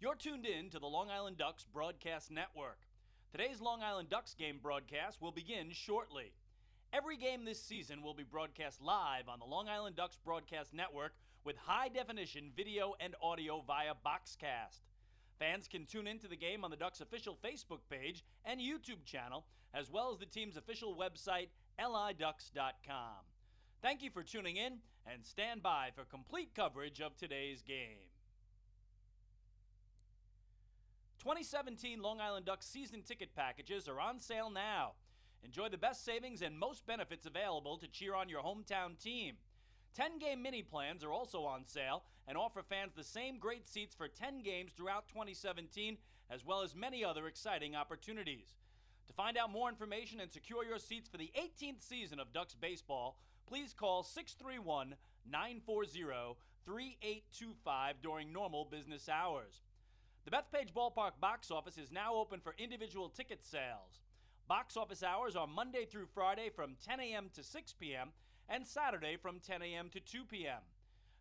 You're tuned in to the Long Island Ducks Broadcast Network. Today's Long Island Ducks game broadcast will begin shortly. Every game this season will be broadcast live on the Long Island Ducks Broadcast Network with high-definition video and audio via Boxcast. Fans can tune into the game on the Ducks' official Facebook page and YouTube channel, as well as the team's official website, liducks.com. Thank you for tuning in, and stand by for complete coverage of today's game. 2017 Long Island Ducks season ticket packages are on sale now. Enjoy the best savings and most benefits available to cheer on your hometown team. 10-game mini plans are also on sale and offer fans the same great seats for 10 games throughout 2017, as well as many other exciting opportunities. To find out more information and secure your seats for the 18th season of Ducks baseball, please call 631-940-3825 during normal business hours. The Bethpage Ballpark box office is now open for individual ticket sales. Box office hours are Monday through Friday from 10 a.m. to 6 p.m. and Saturday from 10 a.m. to 2 p.m.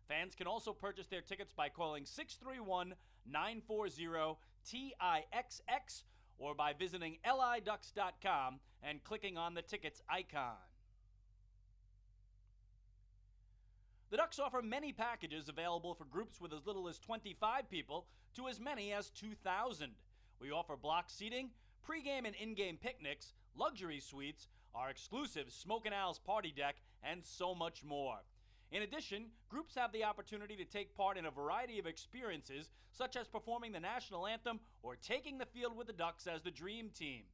Fans can also purchase their tickets by calling 631-940-TIXX or by visiting liducks.com and clicking on the tickets icon. The Ducks offer many packages available for groups with as little as 25 people to as many as 2,000. We offer block seating, pregame and in-game picnics, luxury suites, our exclusive Smokin' Al's party deck, and so much more. In addition, groups have the opportunity to take part in a variety of experiences, such as performing the national anthem or taking the field with the Ducks as the dream team.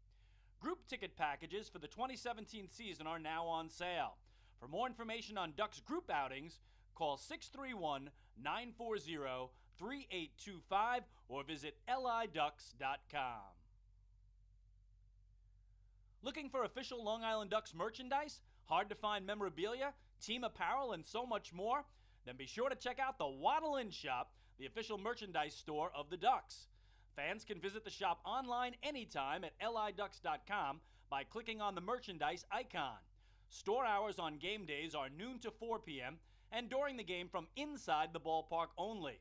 Group ticket packages for the 2017 season are now on sale. For more information on Ducks group outings, call 631-940-3825 or visit liducks.com. Looking for official Long Island Ducks merchandise, hard-to-find memorabilia, team apparel, and so much more? Then be sure to check out the Waddle In Shop, the official merchandise store of the Ducks. Fans can visit the shop online anytime at liducks.com by clicking on the merchandise icon. Store hours on game days are noon to 4 p.m. and during the game from inside the ballpark only.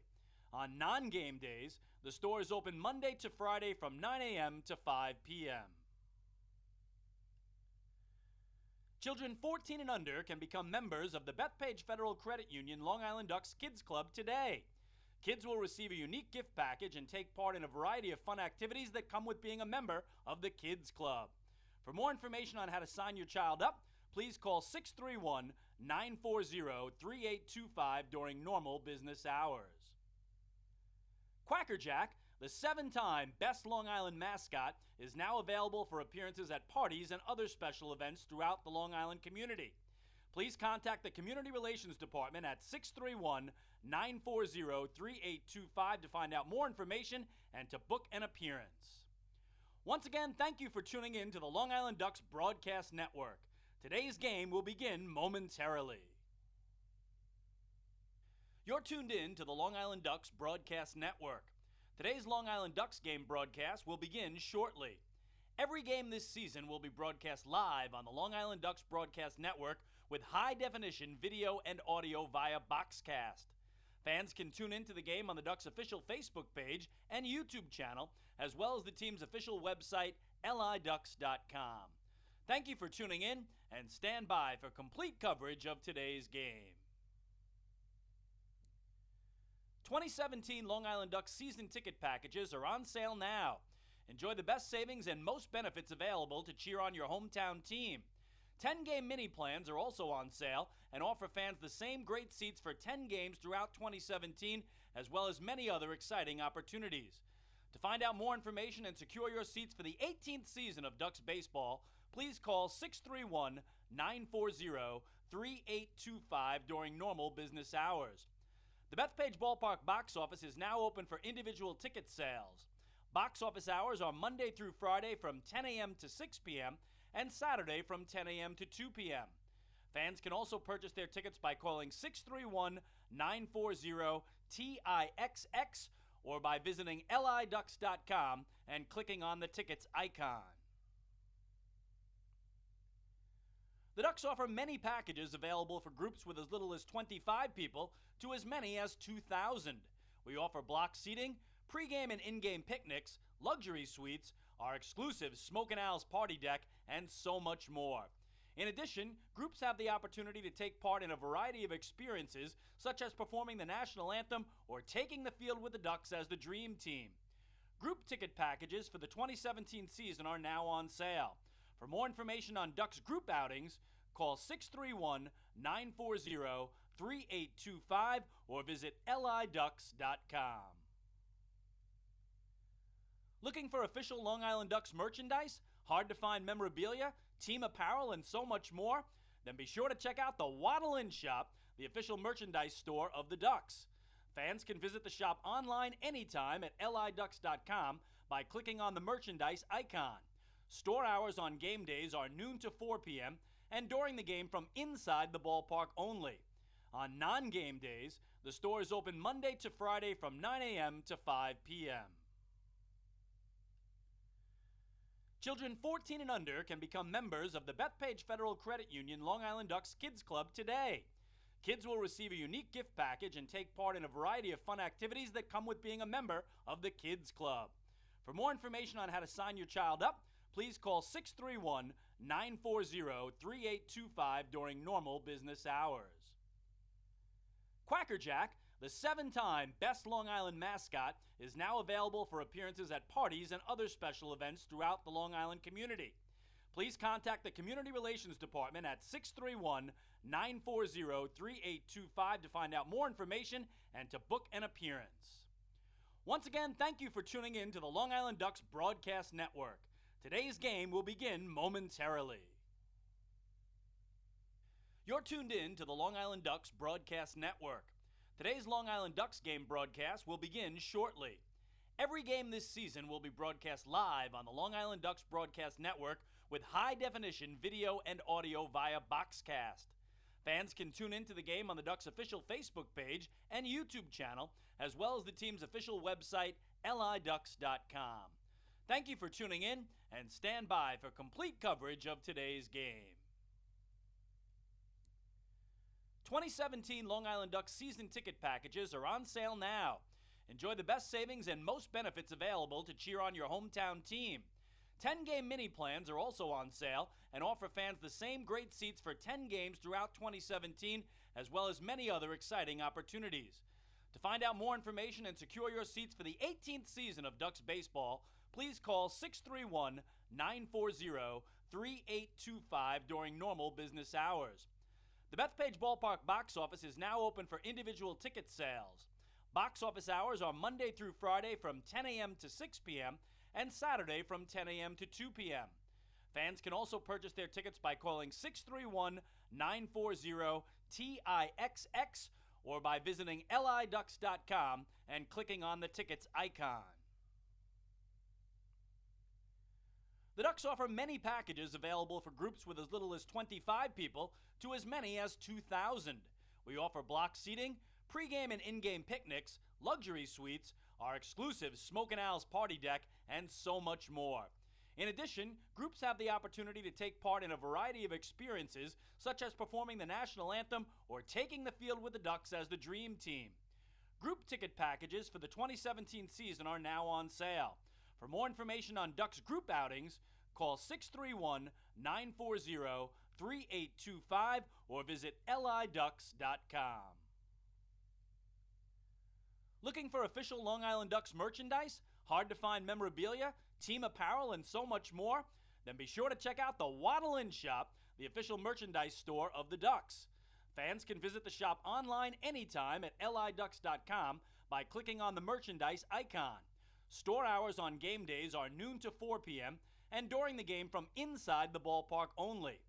On non-game days, the store is open Monday to Friday from 9 a.m. to 5 p.m. Children 14 and under can become members of the Bethpage Federal Credit Union Long Island Ducks Kids Club today. Kids will receive a unique gift package and take part in a variety of fun activities that come with being a member of the Kids Club. For more information on how to sign your child up, please call 631-940-3825 during normal business hours. Quacker Jack, the 7-time Best Long Island mascot, is now available for appearances at parties and other special events throughout the Long Island community. Please contact the Community Relations Department at 631-940-3825 to find out more information and to book an appearance. Once again, thank you for tuning in to the Long Island Ducks Broadcast Network. Today's game will begin momentarily. You're tuned in to the Long Island Ducks Broadcast Network. Today's Long Island Ducks game broadcast will begin shortly. Every game this season will be broadcast live on the Long Island Ducks Broadcast Network with high-definition video and audio via Boxcast. Fans can tune into the game on the Ducks' official Facebook page and YouTube channel, as well as the team's official website, liducks.com. Thank you for tuning in, and stand by for complete coverage of today's game. 2017 Long Island Ducks season ticket packages are on sale now. Enjoy the best savings and most benefits available to cheer on your hometown team. 10-game mini plans are also on sale and offer fans the same great seats for 10 games throughout 2017, as well as many other exciting opportunities. To find out more information and secure your seats for the 18th season of Ducks baseball, please call 631-940-3825 during normal business hours. The Bethpage Ballpark box office is now open for individual ticket sales. Box office hours are Monday through Friday from 10 a.m. to 6 p.m. and Saturday from 10 a.m. to 2 p.m. Fans can also purchase their tickets by calling 631-940-TIXX or by visiting liducks.com and clicking on the tickets icon. The Ducks offer many packages available for groups with as little as 25 people to as many as 2,000. We offer block seating, pregame and in-game picnics, luxury suites, our exclusive Smokin' Owl's party deck, and so much more. In addition, groups have the opportunity to take part in a variety of experiences, such as performing the national anthem or taking the field with the Ducks as the dream team. Group ticket packages for the 2017 season are now on sale. For more information on Ducks group outings, call 631-940-3825 or visit liducks.com. Looking for official Long Island Ducks merchandise, hard-to-find memorabilia, team apparel, and so much more? Then be sure to check out the Waddle In Shop, the official merchandise store of the Ducks. Fans can visit the shop online anytime at liducks.com by clicking on the merchandise icon. Store hours on game days are noon to 4 p.m. and during the game from inside the ballpark only. On non-game days, the store is open Monday to Friday from 9 a.m. to 5 p.m. Children 14 and under can become members of the Bethpage Federal Credit Union Long Island Ducks Kids Club today. Kids will receive a unique gift package and take part in a variety of fun activities that come with being a member of the Kids Club. For more information on how to sign your child up, please call 631-940-3825 during normal business hours. Quacker Jack, the 7-time Best Long Island mascot, is now available for appearances at parties and other special events throughout the Long Island community. Please contact the Community Relations Department at 631-940-3825 to find out more information and to book an appearance. Once again, thank you for tuning in to the Long Island Ducks Broadcast Network. Today's game will begin momentarily. You're tuned in to the Long Island Ducks Broadcast Network. Today's Long Island Ducks game broadcast will begin shortly. Every game this season will be broadcast live on the Long Island Ducks Broadcast Network with high-definition video and audio via Boxcast. Fans can tune into the game on the Ducks' official Facebook page and YouTube channel, as well as the team's official website, liducks.com. Thank you for tuning in, and stand by for complete coverage of today's game. 2017 Long Island Ducks season ticket packages are on sale now. Enjoy the best savings and most benefits available to cheer on your hometown team. 10-game mini plans are also on sale and offer fans the same great seats for 10 games throughout 2017, as well as many other exciting opportunities. To find out more information and secure your seats for the 18th season of Ducks baseball, please call 631-940-3825 during normal business hours. The Bethpage Ballpark box office is now open for individual ticket sales. Box office hours are Monday through Friday from 10 a.m. to 6 p.m. and Saturday from 10 a.m. to 2 p.m. Fans can also purchase their tickets by calling 631-940-TIXX or by visiting liducks.com and clicking on the tickets icon. The Ducks offer many packages available for groups with as little as 25 people to as many as 2,000. We offer block seating, pregame and in-game picnics, luxury suites, our exclusive Smokin' Owl's party deck, and so much more. In addition, groups have the opportunity to take part in a variety of experiences, such as performing the national anthem or taking the field with the Ducks as the dream team. Group ticket packages for the 2017 season are now on sale. For more information on Ducks group outings, call 631-940-3825 or visit liducks.com. Looking for official Long Island Ducks merchandise, hard-to-find memorabilia, team apparel, and so much more? Then be sure to check out the Waddle In Shop, the official merchandise store of the Ducks. Fans can visit the shop online anytime at liducks.com by clicking on the merchandise icon. Store hours on game days are noon to 4 p.m. and during the game from inside the ballpark only.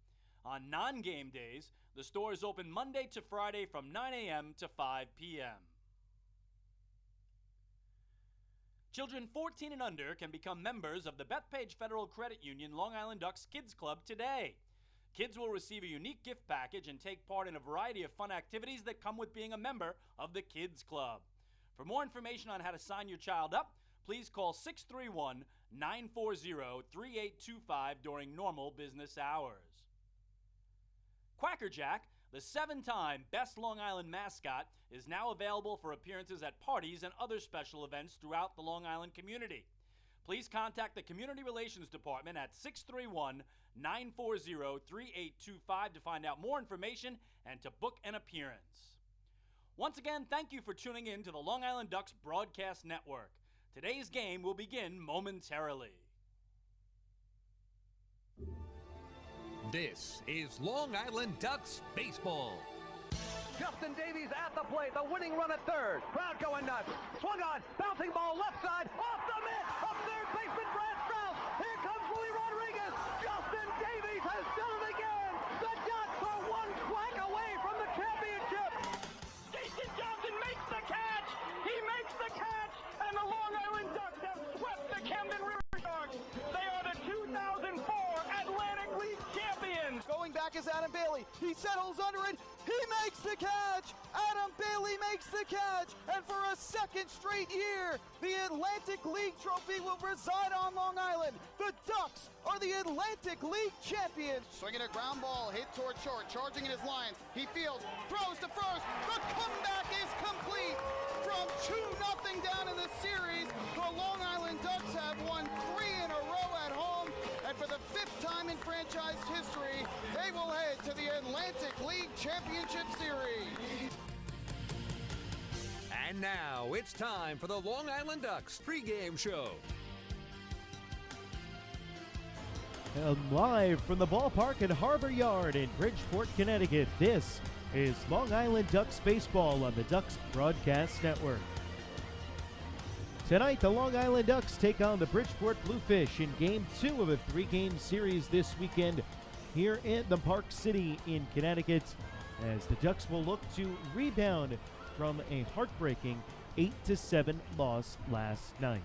On non-game days, the store is open Monday to Friday from 9 a.m. to 5 p.m. Children 14 and under can become members of the Bethpage Federal Credit Union Long Island Ducks Kids Club today. Kids will receive a unique gift package and take part in a variety of fun activities that come with being a member of the Kids Club. For more information on how to sign your child up, please call 631-940-3825 during normal business hours. Quacker Jack, The 7-time Best Long Island mascot is now available for appearances at parties and other special events throughout the Long Island community. Please contact the Community Relations Department at 631-940-3825 to find out more information and to book an appearance. Once again, thank you for tuning in to the Long Island Ducks Broadcast Network. Today's game will begin momentarily. This is Long Island Ducks baseball. Justin Davies at the plate, the winning run at third. Crowd going nuts. Swung on, bouncing ball left side, off the mitt, up third baseman Brad Strauss. Here comes Willie Rodriguez. Justin Davies has done it again. The Ducks are one crack away from the championship. Jason Johnson makes the catch. He makes the catch, and the Long Island Ducks have swept the Camden River Sharks. They are the 2004 Atlantic League champions. Going back is Adam Bailey. He settles under it. He makes the catch! Adam Bailey makes the catch! And for a second straight year, the Atlantic League trophy will reside on Long Island. The Ducks are the Atlantic League champions. Swinging a ground ball, hit toward short, charging in his lines. He fields, throws to first. The comeback is complete. From 2-0 down in the series, the Long Island Ducks have won 3 in a row at home. And for the 5th time in franchise history, they will head to the Atlantic League Championship Series. And now it's time for the Long Island Ducks pregame show. And live from the ballpark at Harbor Yard in Bridgeport, Connecticut, this is Long Island Ducks baseball on the Ducks Broadcast Network. Tonight, the Long Island Ducks take on the Bridgeport Bluefish in Game 2 of a 3-game series this weekend here in the Park City in Connecticut, as the Ducks will look to rebound from a heartbreaking 8-7 loss last night.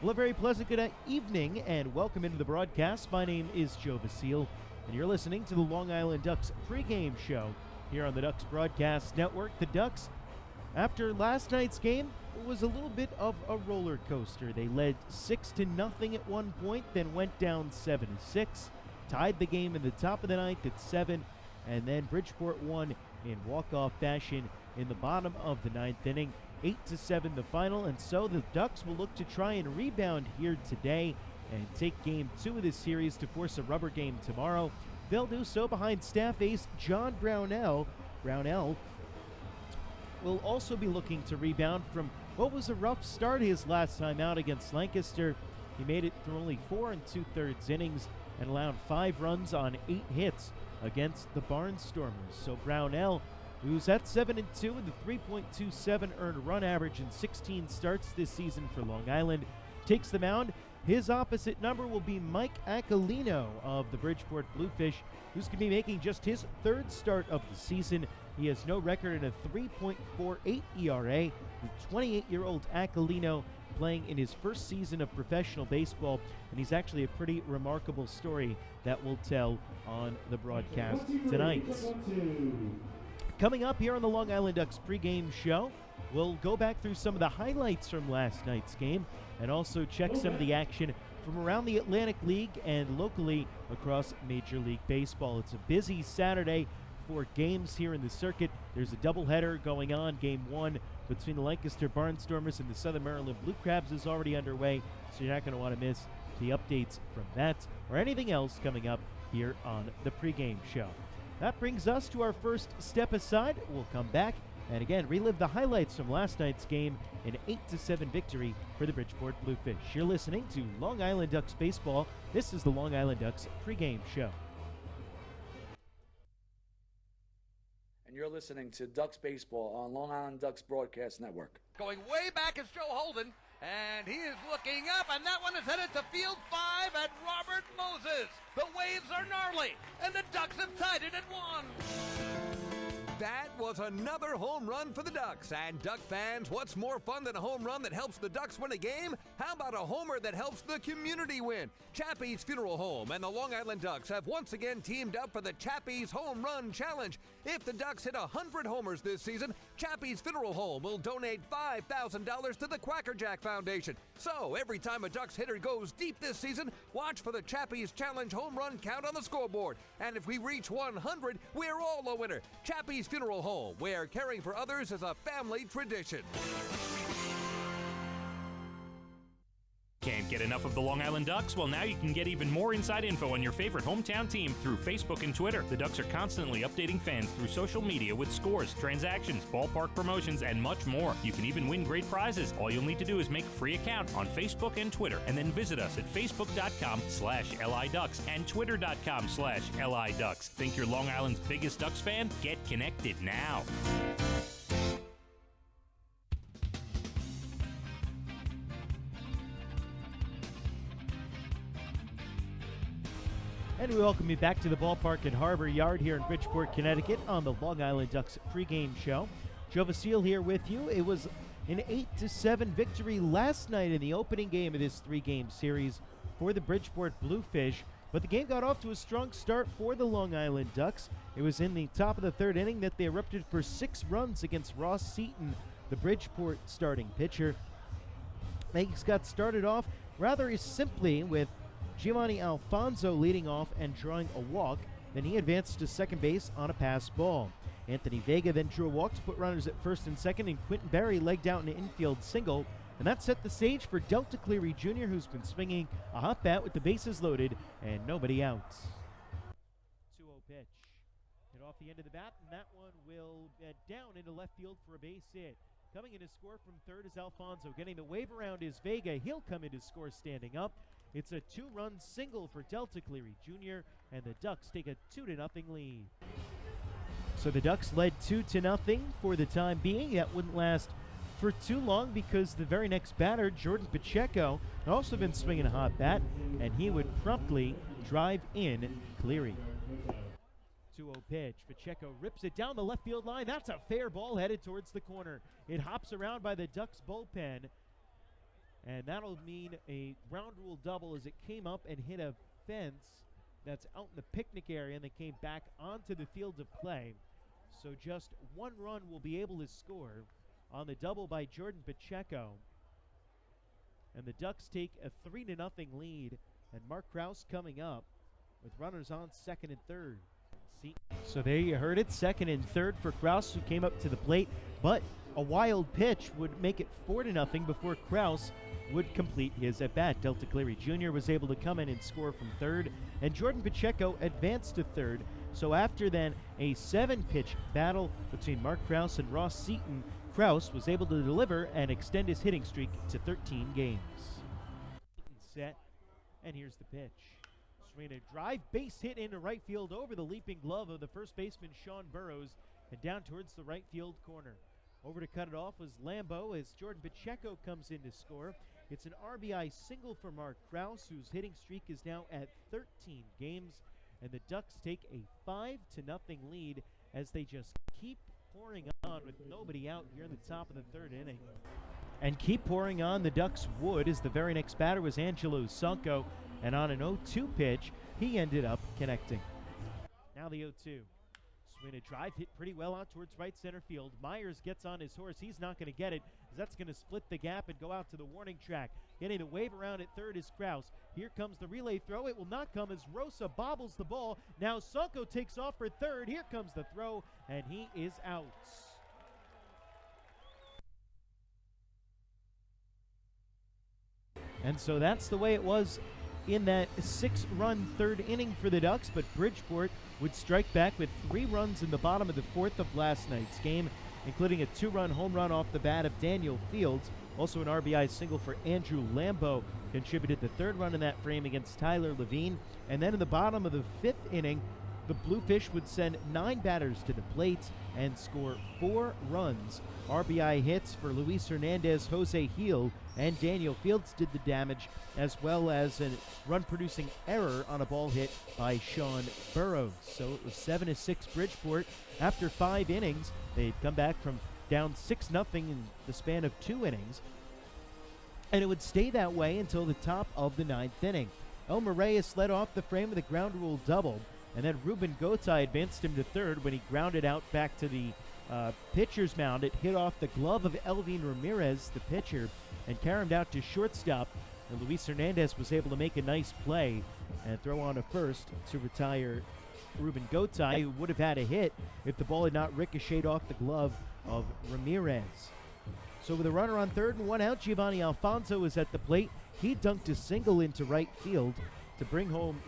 Well, a very pleasant good evening and welcome into the broadcast. My name is Joe Vasile, and you're listening to the Long Island Ducks pregame show here on the Ducks Broadcast Network. The Ducks, after last night's game, it was a little bit of a roller coaster. They led 6-0 at one point, then went down 7-6, tied the game in the top of the ninth at 7, and then Bridgeport won in walk-off fashion in the bottom of the ninth inning. 8-7 the final, and so the Ducks will look to try and rebound here today and take Game 2 of this series to force a rubber game tomorrow. They'll do so behind staff ace John Brownell. Brownell will also be looking to rebound from what was a rough start his last time out against Lancaster. He made it through only 4 2/3 innings and allowed 5 runs on 8 hits against the Barnstormers. So Brownell, who's at 7-2 with a 3.27 earned run average in 16 starts this season for Long Island, takes the mound. His opposite number will be Mike Aquilino of the Bridgeport Bluefish, who's going to be making just his 3rd start of the season. He has no record in a 3.48 ERA. The 28-year-old Aquilino playing in his first season of professional baseball, and he's actually a pretty remarkable story that we'll tell on the broadcast tonight. Coming up here on the Long Island Ducks pregame show, we'll go back through some of the highlights from last night's game and also check some of the action from around the Atlantic League and locally across Major League Baseball. It's a busy Saturday for games here in the circuit. There's a doubleheader going on. Game 1 between the Lancaster Barnstormers and the Southern Maryland Blue Crabs is already underway, so you're not going to want to miss the updates from that or anything else coming up here on the pregame show. That brings us to our first step aside. We'll come back and again relive the highlights from last night's game, an 8-7 victory for the Bridgeport Bluefish. You're listening to Long Island Ducks baseball. This is the Long Island Ducks pregame show. And you're listening to Ducks Baseball on Long Island Ducks Broadcast Network. Going way back is Joe Holden, and he is looking up, and that one is headed to field 5 at Robert Moses. The waves are gnarly, and the Ducks have tied it at 1. That was another home run for the Ducks. And Duck fans, what's more fun than a home run that helps the Ducks win a game? How about a homer that helps the community win? Chappie's Funeral Home and the Long Island Ducks have once again teamed up for the Chappie's Home Run Challenge. If the Ducks hit 100 homers this season, Chappie's Funeral Home will donate $5,000 to the Quackerjack Foundation. So every time a Ducks hitter goes deep this season, watch for the Chappie's Challenge home run count on the scoreboard. And if we reach 100, we're all a winner. Chappie's Funeral Home, where caring for others is a family tradition. Can't get enough of the Long Island Ducks? Well, now you can get even more inside info on your favorite hometown team through Facebook and Twitter. The Ducks are constantly updating fans through social media with scores, transactions, ballpark promotions, and much more. You can even win great prizes. All you'll need to do is make a free account on Facebook and Twitter, and then visit us at facebook.com/LIDucks and twitter.com/LIDucks. Think you're Long Island's biggest Ducks fan? Get connected now. And we welcome you back to the ballpark at Harbor Yard here in Bridgeport, Connecticut on the Long Island Ducks pregame show. Joe Vasile here with you. It was an 8-7 victory last night in the opening game of this three-game series for the Bridgeport Bluefish. But the game got off to a strong start for the Long Island Ducks. It was in the top of the third inning that they erupted for 6 runs against Ross Seaton, the Bridgeport starting pitcher. Things got started off rather simply with Giovanni Alfonso leading off and drawing a walk. Then he advanced to second base on a pass ball. Anthony Vega then drew a walk to put runners at first and second, and Quentin Berry legged out an infield single. And that set the stage for Delta Cleary Jr., who's been swinging a hot bat with the bases loaded and nobody outs. 2-0 pitch. Hit off the end of the bat, and that one will down into left field for a base hit. Coming in to score from third is Alfonso. Getting the wave around is Vega. He'll come in to score standing up. It's a 2-run single for Delta Cleary Jr., and the Ducks take a 2-0 lead. So the Ducks led 2-0 for the time being. That wouldn't last for too long because the very next batter, Jordan Pacheco, had also been swinging a hot bat, and he would promptly drive in Cleary. 2-0 pitch. Pacheco rips it down the left field line. That's a fair ball headed towards the corner. It hops around by the Ducks bullpen. And that'll mean a ground rule double as it came up and hit a fence that's out in the picnic area, and they came back onto the field of play. So just 1 run will be able to score on the double by Jordan Pacheco. And the Ducks take a 3-0 lead, and Mark Krause coming up with runners on second and third. So there you heard it, second and third for Krause, who came up to the plate, but a wild pitch would make it 4-0 before Krause would complete his at-bat. Delta Cleary Jr. was able to come in and score from third, and Jordan Pacheco advanced to third. So after then a 7-pitch battle between Mark Krause and Ross Seaton, Krause was able to deliver and extend his hitting streak to 13 games. Set, and here's the pitch. Swing a drive, base hit into right field over the leaping glove of the first baseman Sean Burrows and down towards the right field corner. Over to cut it off was Lambeau as Jordan Pacheco comes in to score. It's an RBI single for Mark Krause, whose hitting streak is now at 13 games, and the Ducks take a 5-0 lead as they just keep pouring on with nobody out here in the top of the third inning. And keep pouring on the Ducks would as the very next batter was Angelo Sanko, and on an 0-2 pitch, he ended up connecting. Now the 0-2. Swing a drive, hit pretty well out towards right center field. Myers gets on his horse. He's not going to get it, as that's going to split the gap and go out to the warning track. Getting the wave around at third is Krause. Here comes the relay throw. It will not come as Rosa bobbles the ball. Now Sanko takes off for third. Here comes the throw, and he is out. And so that's the way it was in that 6-run third inning for the Ducks, but Bridgeport would strike back with 3 runs in the bottom of the fourth of last night's game, including a 2-run home run off the bat of Daniel Fields. Also an RBI single for Andrew Lambeau contributed the 3rd run in that frame against Tyler Levine. And then in the bottom of the 5th inning, the Bluefish would send 9 batters to the plate and score 4 runs. RBI hits for Luis Hernandez, Jose Gil, and Daniel Fields did the damage, as well as a run-producing error on a ball hit by Sean Burrows. So it was 7-6 Bridgeport. After 5 innings, they'd come back from down 6-0 in the span of 2 innings. And it would stay that way until the top of the 9th inning. Elmer Reyes led off the frame with a ground rule double, and then Ruben Gotay advanced him to third when he grounded out back to the pitcher's mound. It hit off the glove of Elvin Ramirez, the pitcher, and carried out to shortstop. And Luis Hernandez was able to make a nice play and throw on to first to retire Ruben Gotay, who would have had a hit if the ball had not ricocheted off the glove of Ramirez. So with a runner on third and 1 out, Giovanni Alfonso was at the plate. He dunked a single into right field to bring home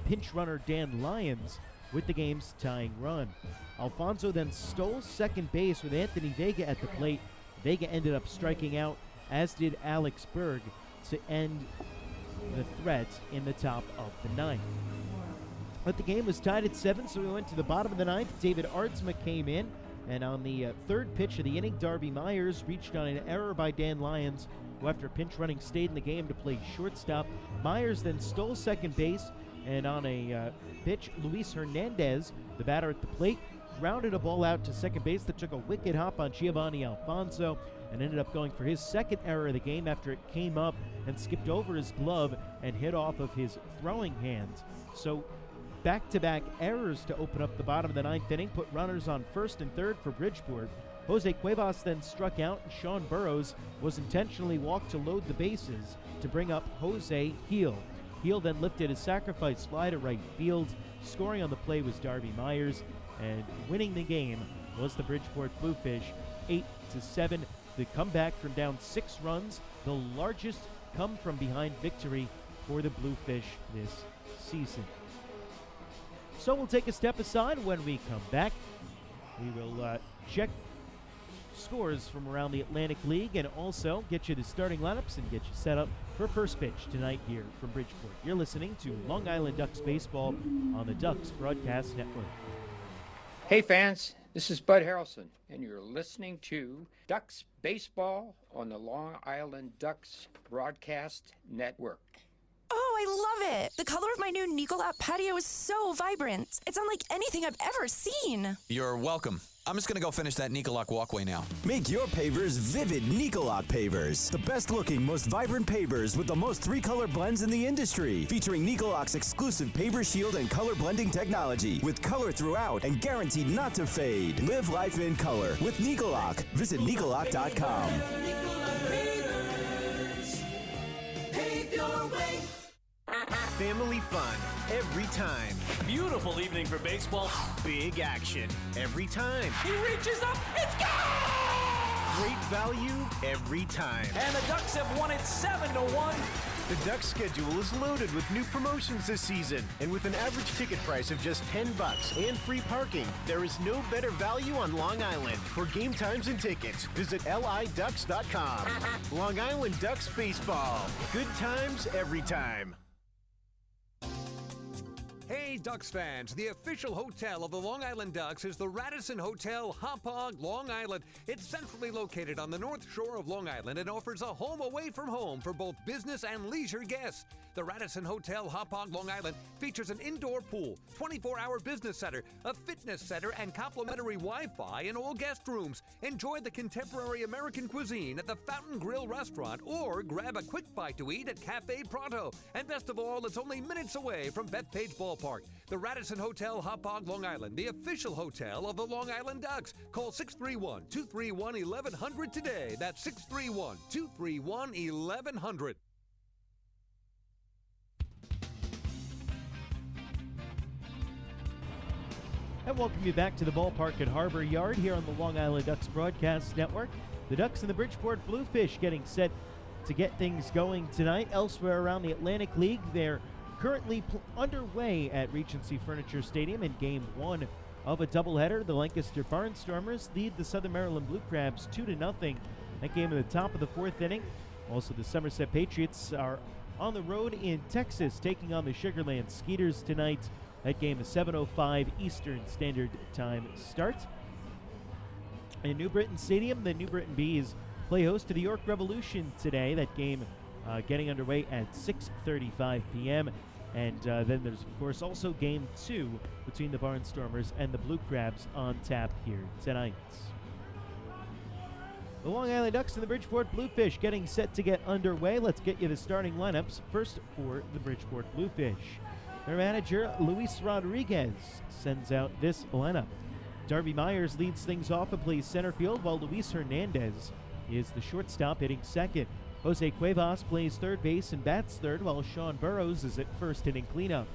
pinch runner Dan Lyons with the game's tying run. Alfonso then stole second base with Anthony Vega at the plate. Vega ended up striking out, as did Alex Berg, to end the threat in the top of the 9th. But the game was tied at 7, so we went to the bottom of the 9th. David Aardsma came in, and on the third pitch of the inning, Darby Myers reached on an error by Dan Lyons, who after pinch running stayed in the game to play shortstop. Myers then stole second base, and on a pitch, Luis Hernandez, the batter at the plate, grounded a ball out to second base that took a wicked hop on Giovanni Alfonso and ended up going for his second error of the game after it came up and skipped over his glove and hit off of his throwing hands. So back-to-back errors to open up the bottom of the 9th inning put runners on first and third for Bridgeport. Jose Cuevas then struck out, and Sean Burrows was intentionally walked to load the bases to bring up Jose Gil. Gil then lifted a sacrifice fly to right field. Scoring on the play was Darby Myers, and winning the game was the Bridgeport Bluefish, 8-7. The comeback from down 6 runs, the largest come-from-behind victory for the Bluefish this season. So we'll take a step aside. When we come back, we will check scores from around the Atlantic League and also get you the starting lineups and get you set up for first pitch tonight here from Bridgeport. You're listening to Long Island Ducks Baseball on the Ducks Broadcast Network. Hey fans, this is Bud Harrelson, and you're listening to Ducks Baseball on the Long Island Ducks Broadcast Network. Oh, I love it! The color of my new Nicolot patio is so vibrant. It's unlike anything I've ever seen. You're welcome. I'm just going to go finish that Nicolot walkway now. Make your pavers vivid Nicolot pavers. The best looking, most vibrant pavers with the most 3-color blends in the industry. Featuring Nicolot's exclusive paver shield and color blending technology. With color throughout and guaranteed not to fade. Live life in color with Nicolot. Visit Nicolot.com. Pave your way. Family fun every time. Beautiful evening for baseball. Big action every time. He reaches up, it's gone! Great value every time. And the Ducks have won it 7-1. The Ducks schedule is loaded with new promotions this season. And with an average ticket price of just $10 and free parking, there is no better value on Long Island. For game times and tickets, visit liducks.com. Long Island Ducks Baseball. Good times every time. Hey, Ducks fans, the official hotel of the Long Island Ducks is the Radisson Hotel Hauppauge, Long Island. It's centrally located on the north shore of Long Island and offers a home away from home for both business and leisure guests. The Radisson Hotel Hauppauge, Long Island features an indoor pool, 24-hour business center, a fitness center, and complimentary Wi-Fi in all guest rooms. Enjoy the contemporary American cuisine at the Fountain Grill restaurant or grab a quick bite to eat at Cafe Pronto. And best of all, it's only minutes away from Bethpage Ballpark. The Radisson Hotel Hauppauge, Long Island, the official hotel of the Long Island Ducks. Call 631-231-1100 today. That's 631-231-1100. And welcome you back to the ballpark at Harbor Yard here on the Long Island Ducks Broadcast Network. The Ducks and the Bridgeport Bluefish getting set to get things going tonight. Elsewhere around the Atlantic League, they're currently underway at Regency Furniture Stadium in Game 1 of a doubleheader. The Lancaster Barnstormers lead the Southern Maryland Blue Crabs 2-0. That game at the top of the 4th inning. Also, the Somerset Patriots are on the road in Texas, taking on the Sugarland Skeeters tonight That game is 7:05 Eastern Standard Time start. In New Britain Stadium, the New Britain Bees play host to the York Revolution today. That game getting underway at 6:35 p.m. And then there's, of course, also Game 2 between the Barnstormers and the Blue Crabs on tap here tonight. The Long Island Ducks and the Bridgeport Bluefish getting set to get underway. Let's get you the starting lineups. First for the Bridgeport Bluefish. Their manager, Luis Rodriguez, sends out this lineup. Darby Myers leads things off and plays center field, while Luis Hernandez is the shortstop hitting second. Jose Cuevas plays third base and bats third, while Sean Burrows is at first hitting cleanup.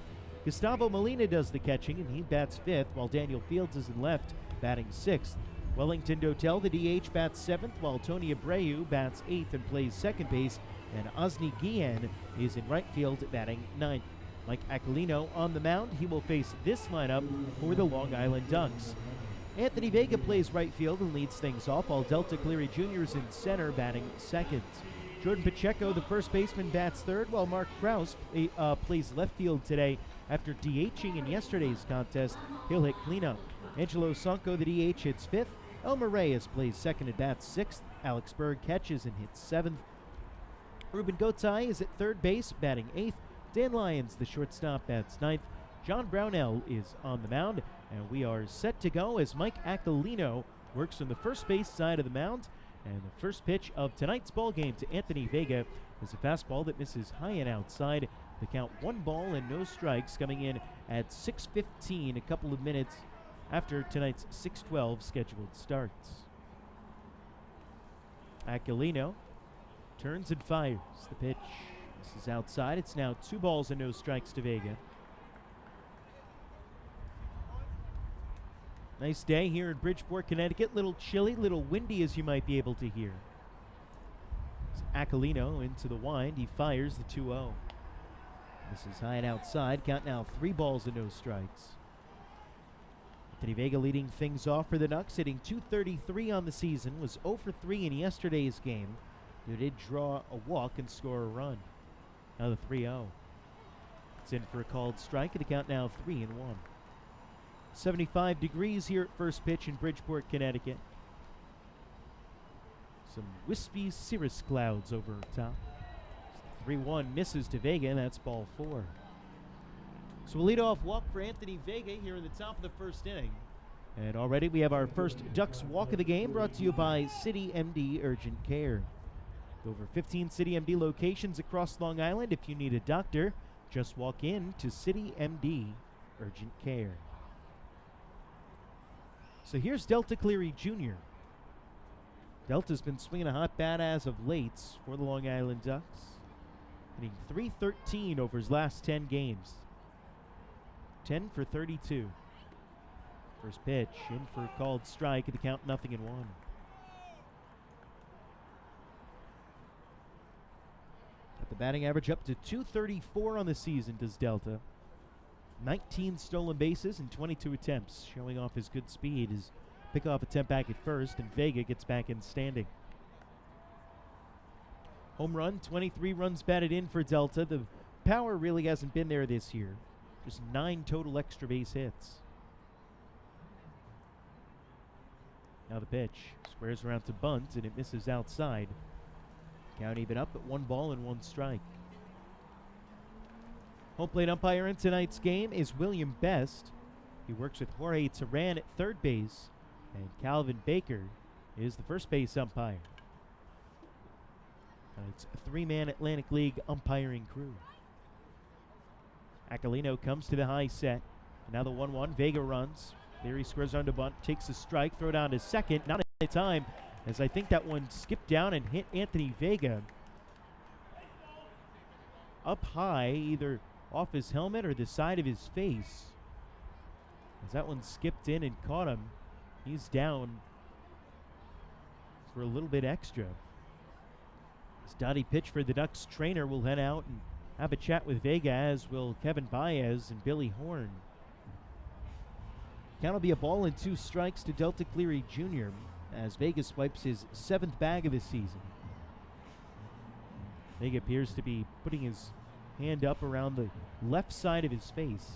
Gustavo Molina does the catching, and he bats fifth, while Daniel Fields is in left, batting sixth. Wellington Dotel, the DH, bats seventh, while Tony Abreu bats eighth and plays second base, and Osni Guillen is in right field, batting ninth. Mike Aquilino on the mound. He will face this lineup for the Long Island Ducks. Anthony Vega plays right field and leads things off, while Delta Cleary Jr. is in center, batting second. Jordan Pacheco, the first baseman, bats third, while Mark Krause plays left field today after DHing in yesterday's contest. He'll hit cleanup. Angelo Sonko, the DH, hits fifth. Elmer Reyes plays second and bats sixth. Alex Berg catches and hits seventh. Ruben Gotay is at third base, batting eighth. Dan Lyons, the shortstop, bats ninth. John Brownell is on the mound, and we are set to go as Mike Aquilino works on the first base side of the mound. And the first pitch of tonight's ball game to Anthony Vega is a fastball that misses high and outside. The count 1 and no strikes, coming in at 6:15, a couple of minutes after tonight's 6:12 scheduled starts. Aquilino turns and fires. The pitch, this is outside. It's now 2 and no strikes to Vega. Nice day here in Bridgeport, Connecticut. Little chilly, little windy, as you might be able to hear. It's Aquilino into the wind. He fires the 2-0. This is high and outside. Count now 3 and no strikes. Anthony Vega leading things off for the Ducks, hitting .233 on the season. Was 0 for 3 in yesterday's game. He did draw a walk and score a run. Now the 3-0. It's in for a called strike, and the count now 3-1. 75 degrees here at first pitch in Bridgeport, Connecticut. Some wispy cirrus clouds over top. 3-1 misses to Vega, and that's ball 4. So a leadoff walk for Anthony Vega here in the top of the first inning. And already we have our first Ducks walk of the game, brought to you by City MD Urgent Care. With over 15 City MD locations across Long Island. If you need a doctor, just walk in to City MD Urgent Care. So here's Delta Cleary Jr. Delta's been swinging a hot bat as of late for the Long Island Ducks. Hitting .313 over his last 10 games. 10 for 32. First pitch in for a called strike at the count 0-1. Got the batting average up to .234 on the season, does Delta. 19 stolen bases in 22 attempts, showing off his good speed. His pickoff attempt back at first, and Vega gets back in standing. Home run, 23 runs batted in for Delta. The power really hasn't been there this year. Just 9 total extra base hits. Now the pitch. Squares around to bunt, and it misses outside. Count even up at 1 and 1 strike. Home plate umpire in tonight's game is William Best. He works with Jorge Teran at third base, and Calvin Baker is the first base umpire. It's a 3-man Atlantic League umpiring crew. Aquilino comes to the high set. And now the 1-1. Vega runs. Cleary squares on to bunt, takes a strike, throw down to second. Not at time, as I think that one skipped down and hit Anthony Vega up high, either off his helmet or the side of his face. As that one skipped in and caught him, he's down for a little bit extra. As Dottie Pitchford, the Ducks trainer, will head out and have a chat with Vega, as will Kevin Baez and Billy Horn. Count will be a 2 strikes to Delta Cleary Jr. as Vega swipes his 7th bag of the season. Vega appears to be putting his hand up around the left side of his face.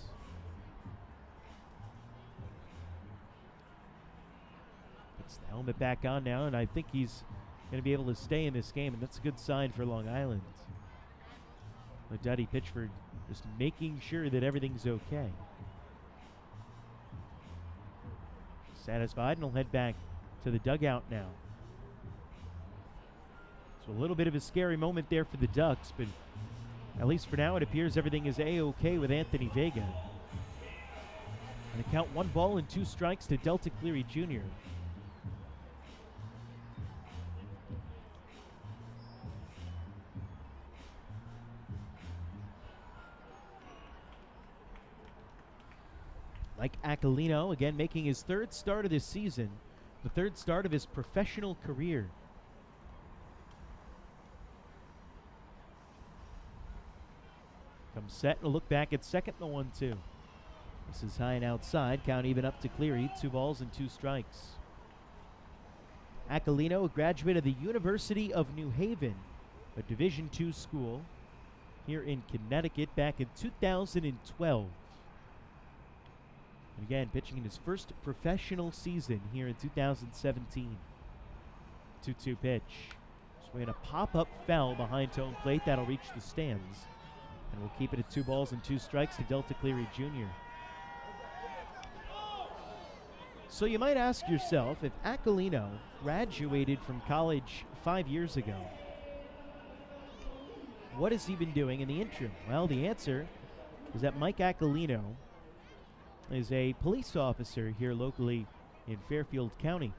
Helmet back on now, and I think he's going to be able to stay in this game, and that's a good sign for Long Island. Duddy Pitchford just making sure that everything's okay. Satisfied, and he'll head back to the dugout now. So a little bit of a scary moment there for the Ducks, but at least for now it appears everything is A-okay with Anthony Vega. And the count 1 ball and 2 strikes to Delta Cleary Jr. Mike Aquilino, again, making his 3rd start of this season, the 3rd start of his professional career. Comes set and a look back at second, the 1-2. This is high and outside, count even up to Cleary, 2 balls and 2 strikes. Aquilino, a graduate of the University of New Haven, a Division II school here in Connecticut back in 2012. And again, pitching in his first professional season here in 2017. 2-2 pitch. Swinging a pop-up foul behind home plate. That'll reach the stands. And we'll keep it at 2 balls and 2 strikes to Delta Cleary Jr. So you might ask yourself, if Aquilino graduated from college 5 years ago, what has he been doing in the interim? Well, the answer is that Mike Aquilino is a police officer here locally in Fairfield County.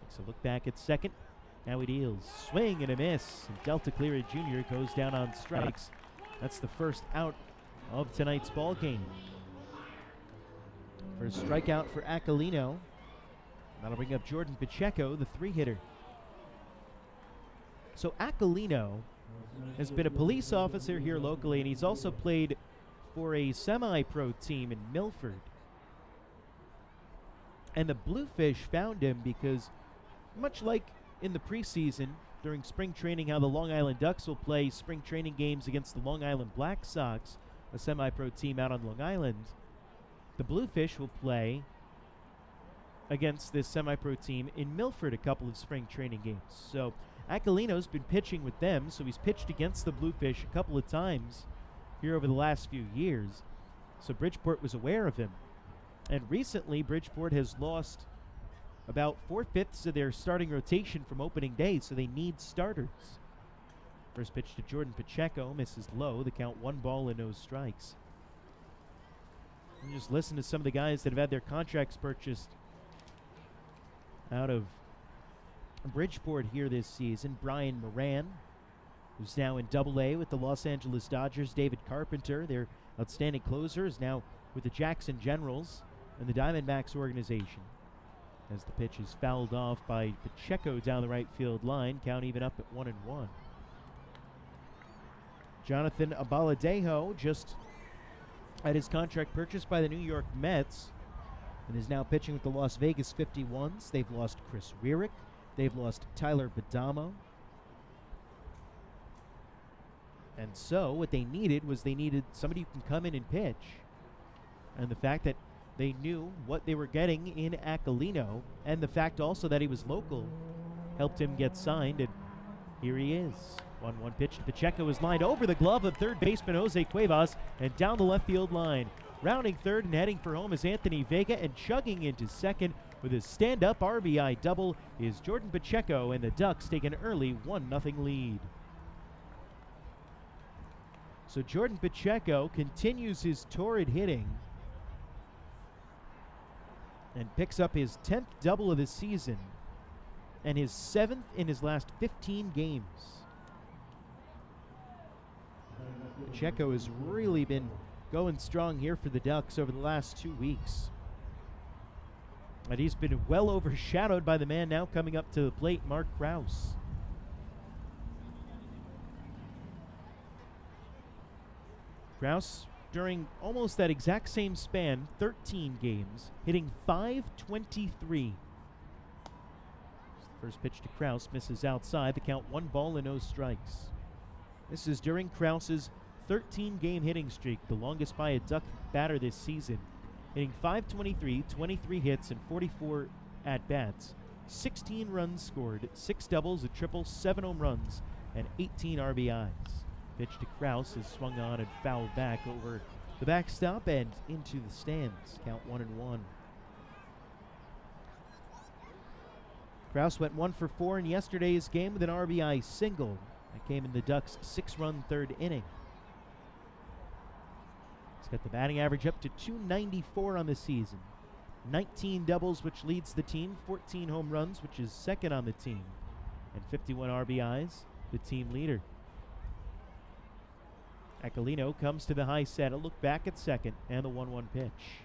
Takes a look back at second. Now he deals. Swing and a miss. And Delta Cleary Jr. goes down on strikes. That's the first out of tonight's ball game. First strikeout for Aquilino. That'll bring up Jordan Pacheco, the 3-hitter. So Aquilino has been a police officer here locally, and he's also played for a semi-pro team in Milford. And the Bluefish found him because, much like in the preseason during spring training, how the Long Island Ducks will play spring training games against the Long Island Black Sox, a semi-pro team out on Long Island, the Bluefish will play against this semi-pro team in Milford a couple of spring training games. So Aquilino's been pitching with them, so he's pitched against the Bluefish a couple of times here over the last few years. So Bridgeport was aware of him. And recently, Bridgeport has lost about 4/5 of their starting rotation from opening day, so they need starters. First pitch to Jordan Pacheco, misses low. The count 1 ball and no strikes. And just listen to some of the guys that have had their contracts purchased out of Bridgeport here this season. Brian Moran, who's now in Double-A with the Los Angeles Dodgers. David Carpenter, their outstanding closer, is now with the Jackson Generals and the Diamondbacks organization. As the pitch is fouled off by Pacheco down the right field line, count even up at 1-1. Jonathan Abaladejo just had his contract purchased by the New York Mets and is now pitching with the Las Vegas 51s. They've lost Chris Rierick. They've lost Tyler Badamo. And so what they needed was somebody who can come in and pitch. And the fact that they knew what they were getting in Aquilino, and the fact also that he was local, helped him get signed, and here he is. 1-1 pitch to Pacheco is lined over the glove of third baseman Jose Cuevas and down the left field line. Rounding third and heading for home is Anthony Vega, and chugging into second with his stand-up RBI double is Jordan Pacheco, and the Ducks take an early 1-0 lead. So Jordan Pacheco continues his torrid hitting and picks up his 10th double of the season and his 7th in his last 15 games. Pacheco has really been going strong here for the Ducks over the last 2 weeks. And he's been well overshadowed by the man now coming up to the plate, Mark Krause. Krause, during almost that exact same span, 13 games, hitting .523. First pitch to Krause, misses outside. The count 1 ball and no strikes. This is during Krause's 13-game hitting streak, the longest by a Duck batter this season. hitting .523, 23 hits, and 44 at-bats. 16 runs scored, 6 doubles, a triple, 7 home runs, and 18 RBIs. Pitch to Krause is swung on and fouled back over the backstop and into the stands. Count 1-1. Krause went 1 for 4 in yesterday's game with an RBI single. That came in the Ducks' 6-run third inning. He's got the batting average up to .294 on the season. 19 doubles, which leads the team. 14 home runs, which is second on the team. And 51 RBIs, the team leader. Aquilino comes to the high set. A look back at second, and the 1-1 pitch.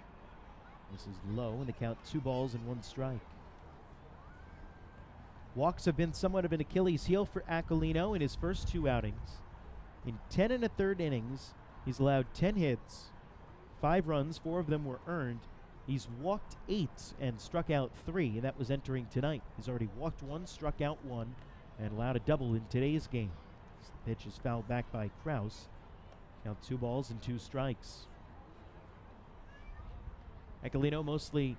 This is low, and the count 2 balls and 1 strike. Walks have been somewhat of an Achilles heel for Aquilino in his first 2 outings. In 10 1/3 innings, he's allowed 10 hits, 5 runs, 4 of them were earned. He's walked 8 and struck out 3, and that was entering tonight. He's already walked 1, struck out 1, and allowed a double in today's game. The pitch is fouled back by Krause. Count 2 balls and 2 strikes. Aquilino mostly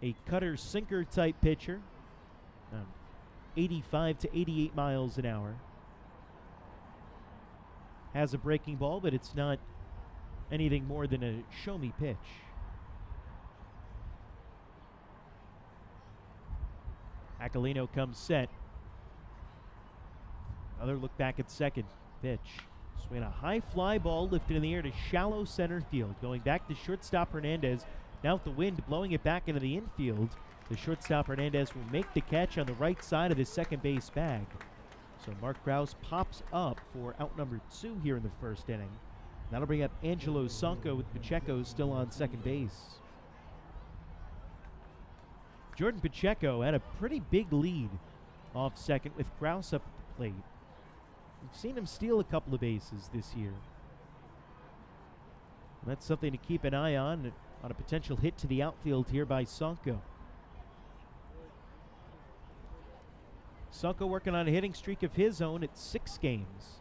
a cutter-sinker type pitcher. 85 to 88 miles an hour. Has a breaking ball, but it's not anything more than a show-me pitch. Aquilino comes set. Another look back at second. Pitch. Swing a high fly ball lifted in the air to shallow center field. Going back to shortstop Hernandez. Now with the wind blowing it back into the infield, the shortstop Hernandez will make the catch on the right side of his second base bag. So Mark Krause pops up for out number 2 here in the first inning. That'll bring up Angelo Sonko with Pacheco still on second base. Jordan Pacheco had a pretty big lead off second with Krause up at the plate. We've seen him steal a couple of bases this year. And that's something to keep an eye on a potential hit to the outfield here by Sonko. Sonko working on a hitting streak of his own at 6 games.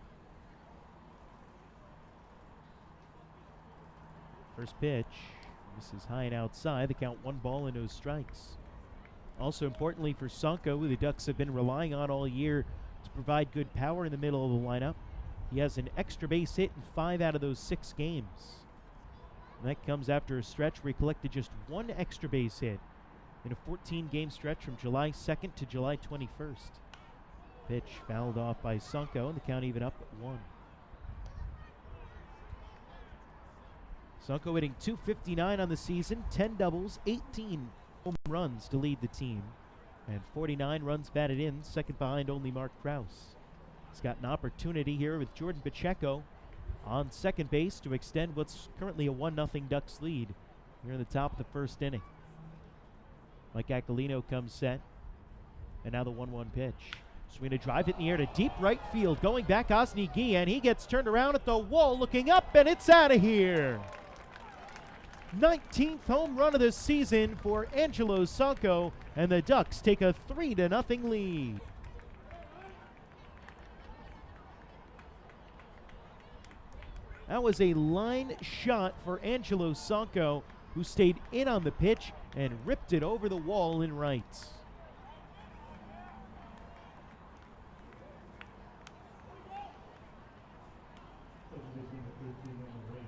First pitch, this is high and outside. The count 1 ball and no strikes. Also importantly for Sonko, who the Ducks have been relying on all year to provide good power in the middle of the lineup. He has an extra base hit in 5 out of those 6 games. And that comes after a stretch where he collected just 1 extra base hit in a 14-game stretch from July 2nd to July 21st. Pitch fouled off by Sonko, and the count even up at 1. Sonko hitting .259 on the season, 10 doubles, 18 home runs to lead the team, and 49 runs batted in, second behind only Mark Krause. He's got an opportunity here with Jordan Pacheco on second base to extend what's currently a 1-0 Ducks lead here in the top of the first inning. Mike Aquilino comes set, and now the 1-1 pitch. Swing a drive it in the air to deep right field. Going back, Osni Guillen. He gets turned around at the wall, looking up, and it's out of here. 19th home run of the season for Angelo Sonko, and the Ducks take a 3-0 lead. That was a line shot for Angelo Sonko, who stayed in on the pitch and ripped it over the wall in right.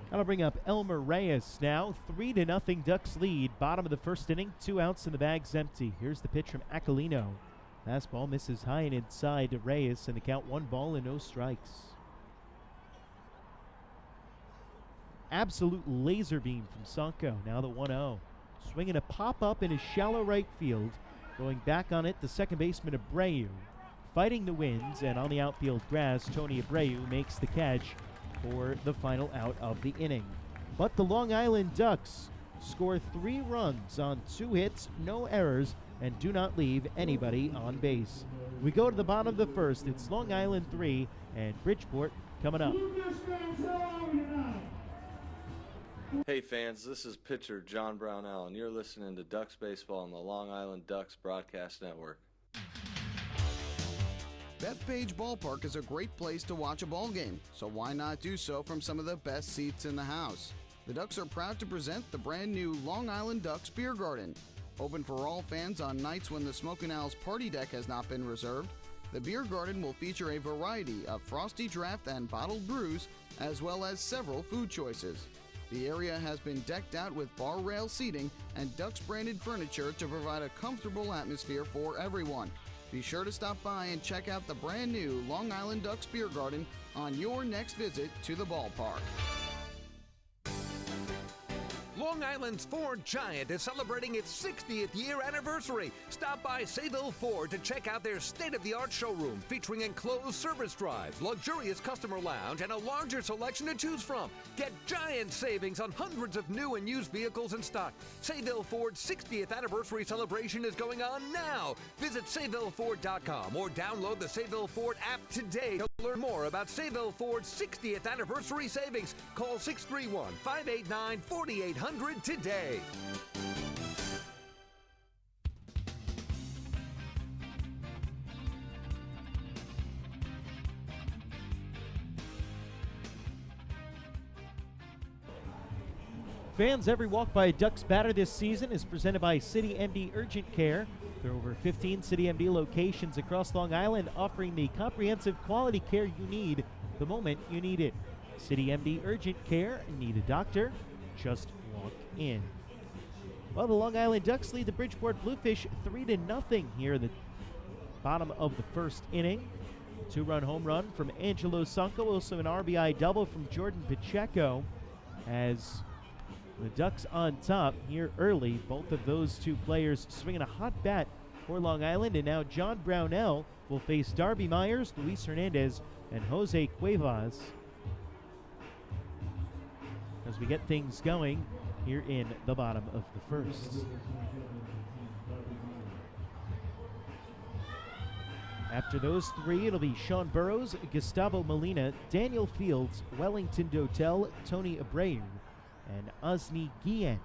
That'll bring up Elmer Reyes now. 3-0 Ducks lead. Bottom of the first inning. 2 outs and the bag's empty. Here's the pitch from Aquilino. Fastball misses high and inside to Reyes, and the count 1 ball and no strikes. Absolute laser beam from Sonko. Now the 1-0. Swinging a pop-up in his shallow right field. Going back on it, the second baseman Abreu. Fighting the winds, and on the outfield grass, Tony Abreu makes the catch for the final out of the inning. But the Long Island Ducks score 3 runs on 2 hits, no errors, and do not leave anybody on base. We go to the bottom of the first. It's Long Island 3 and Bridgeport coming up. Hey fans, this is pitcher John Brownell, and you're listening to Ducks Baseball on the Long Island Ducks Broadcast Network. Bethpage Ballpark is a great place to watch a ball game, so why not do so from some of the best seats in the house? The Ducks are proud to present the brand new Long Island Ducks Beer Garden. Open for all fans on nights when the Smokin' Owl's party deck has not been reserved, the beer garden will feature a variety of frosty draft and bottled brews, as well as several food choices. The area has been decked out with bar rail seating and Ducks branded furniture to provide a comfortable atmosphere for everyone. Be sure to stop by and check out the brand new Long Island Ducks Beer Garden on your next visit to the ballpark. Long Island's Ford Giant is celebrating its 60th year anniversary. Stop by Sayville Ford to check out their state-of-the-art showroom featuring enclosed service drives, luxurious customer lounge, and a larger selection to choose from. Get giant savings on hundreds of new and used vehicles in stock. Sayville Ford's 60th anniversary celebration is going on now. Visit SayvilleFord.com or download the Sayville Ford app today to learn more about Sayville Ford's 60th anniversary savings. Call 631-589-4800 today. Fans, every walk by a Ducks batter this season is presented by City MD Urgent Care. There are over 15 City MD locations across Long Island offering the comprehensive quality care you need the moment you need it. City MD Urgent Care. Need a doctor? Just walk in. Well, the Long Island Ducks lead the Bridgeport Bluefish 3-0 here in the bottom of the first inning. A 2-run home run from Angelo Sunko, also an RBI double from Jordan Pacheco, as the Ducks on top here early. Both of those two players swinging a hot bat for Long Island, and now John Brownell will face Darby Myers, Luis Hernandez, and Jose Cuevas as we get things going here in the bottom of the first. After those three, it'll be Sean Burrows, Gustavo Molina, Daniel Fields, Wellington Dotel, Tony Abreu, and Osni Guillen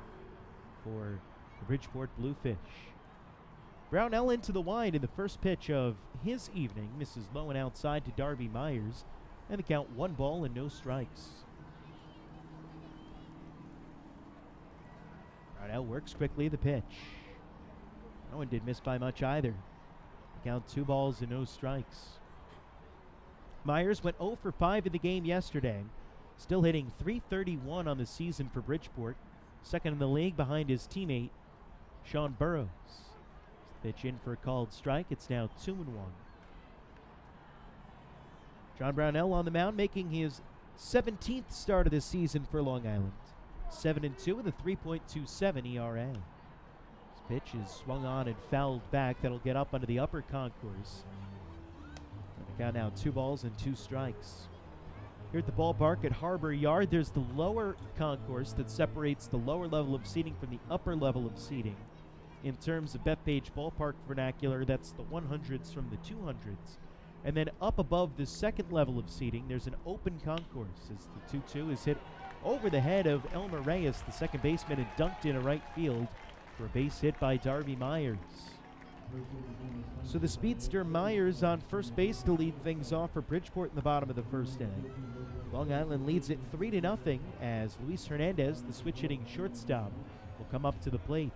for the Bridgeport Bluefish. Brownell into the wide in the first pitch of his evening, misses low and outside to Darby Myers, and the count 1 ball and no strikes. Brownell works quickly the pitch. No one did miss by much either. The count 2 balls and no strikes. Myers went 0 for 5 in the game yesterday, still hitting .331 on the season for Bridgeport, second in the league behind his teammate Sean Burrows. Pitch in for a called strike. It's now 2-1. John Brownell on the mound, making his 17th start of the season for Long Island. 7-2 with a 3.27 ERA. This pitch is swung on and fouled back. That'll get up under the upper concourse. And the count now 2 balls and 2 strikes. Here at the ballpark at Harbor Yard, there's the lower concourse that separates the lower level of seating from the upper level of seating. In terms of Bethpage Ballpark vernacular, that's the 100s from the 200s. And then up above the second level of seating, there's an open concourse as the 2-2 is hit over the head of Elmer Reyes, the second baseman, and dunked into right field for a base hit by Darby Myers. So the speedster Myers on first base to lead things off for Bridgeport in the bottom of the first inning. Long Island leads it 3-0 as Luis Hernandez, the switch-hitting shortstop, will come up to the plate.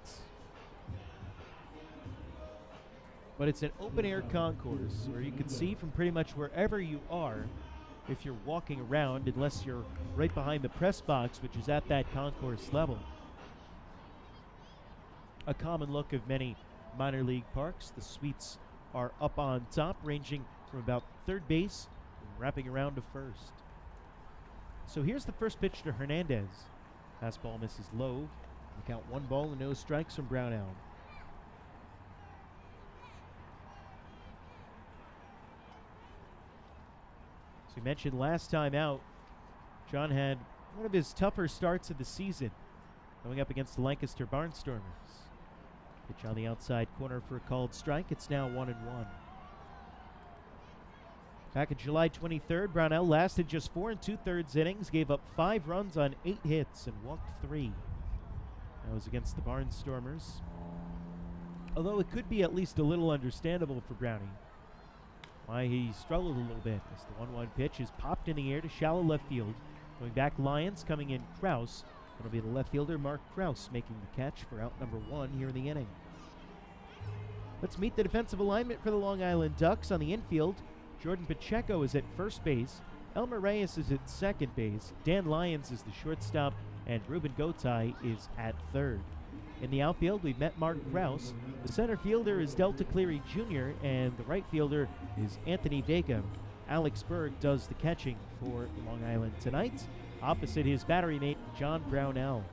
But it's an open-air concourse where you can see from pretty much wherever you are if you're walking around, unless you're right behind the press box, which is at that concourse level. A common look of many minor league parks. The suites are up on top, ranging from about third base and wrapping around to first. So here's the first pitch to Hernandez. Fastball misses low. The count 1 ball and no strikes from Brownell. As we mentioned last time out, John had one of his tougher starts of the season, going up against the Lancaster Barnstormers. Pitch on the outside corner for a called strike. It's now 1-1. Back on July 23rd, Brownell lasted just 4 2/3 innings, gave up 5 runs on 8 hits, and walked 3. That was against the Barnstormers. Although it could be at least a little understandable for Brownie why he struggled a little bit as the 1-1 pitch is popped in the air to shallow left field. Going back, Lions coming in Kraus, It'll be the left fielder, Mark Krause, making the catch for out number 1 here in the inning. Let's meet the defensive alignment for the Long Island Ducks. On the infield, Jordan Pacheco is at first base. Elmer Reyes is at second base. Dan Lyons is the shortstop, and Ruben Gotay is at third. In the outfield, we've met Mark Krause. The center fielder is Delta Cleary Jr., and the right fielder is Anthony Vega. Alex Berg does the catching for Long Island tonight, opposite his battery mate, John Brownell.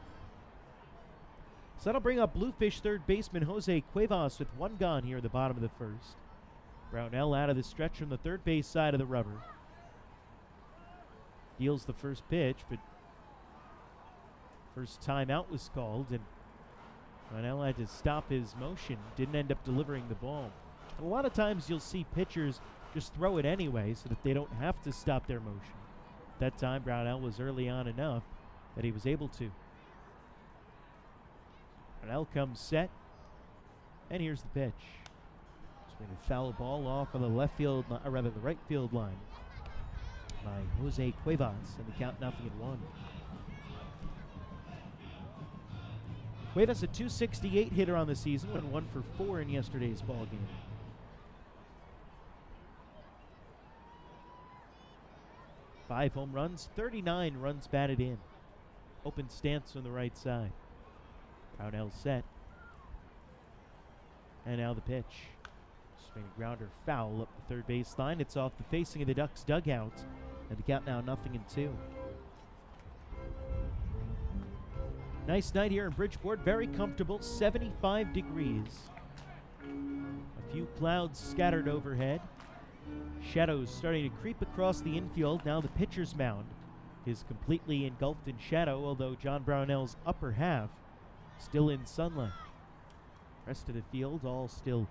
So that'll bring up Bluefish third baseman Jose Cuevas with 1 gone here at the bottom of the first. Brownell out of the stretch from the third base side of the rubber. Deals the first pitch, but first timeout was called, and Brownell had to stop his motion. Didn't end up delivering the ball. And a lot of times you'll see pitchers just throw it anyway so that they don't have to stop their motion. That time Brownell was early on enough that he was able to. Brownell comes set, and here's the pitch. Swing a foul ball off of the left field, or rather the right field line by Jose Cuevas, and the count 0-1. Cuevas a .268 hitter on the season, went 1 for 4 in yesterday's ball game. Five home runs, 39 runs batted in. Open stance on the right side. Brownell set. And now the pitch. Swing a grounder foul up the third base line. It's off the facing of the Ducks dugout. And the count now 0-2. Nice night here in Bridgeport. Very comfortable, 75 degrees. A few clouds scattered overhead. Shadows starting to creep across the infield. Now the pitcher's mound is completely engulfed in shadow, although John Brownell's upper half still in sunlight. Rest of the field all still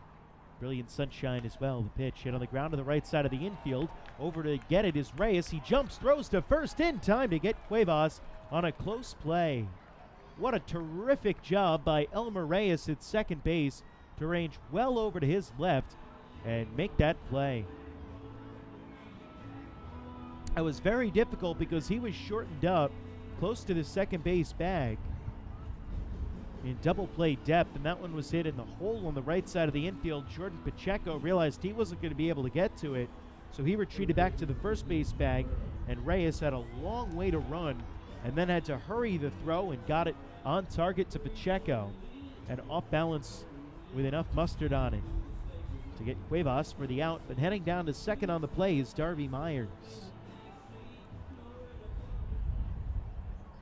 brilliant sunshine as well. The pitch hit on the ground to the right side of the infield. Over to get it is Reyes. He jumps, throws to first in time to get Cuevas on a close play. What a terrific job by Elmer Reyes at second base to range well over to his left and make that play. It was very difficult because he was shortened up close to the second base bag in double play depth, and that one was hit in the hole on the right side of the infield. Jordan Pacheco realized he wasn't going to be able to get to it, so he retreated back to the first base bag, and Reyes had a long way to run and then had to hurry the throw and got it on target to Pacheco and off balance with enough mustard on it to get Cuevas for the out. But heading down to second on the play is Darby Myers.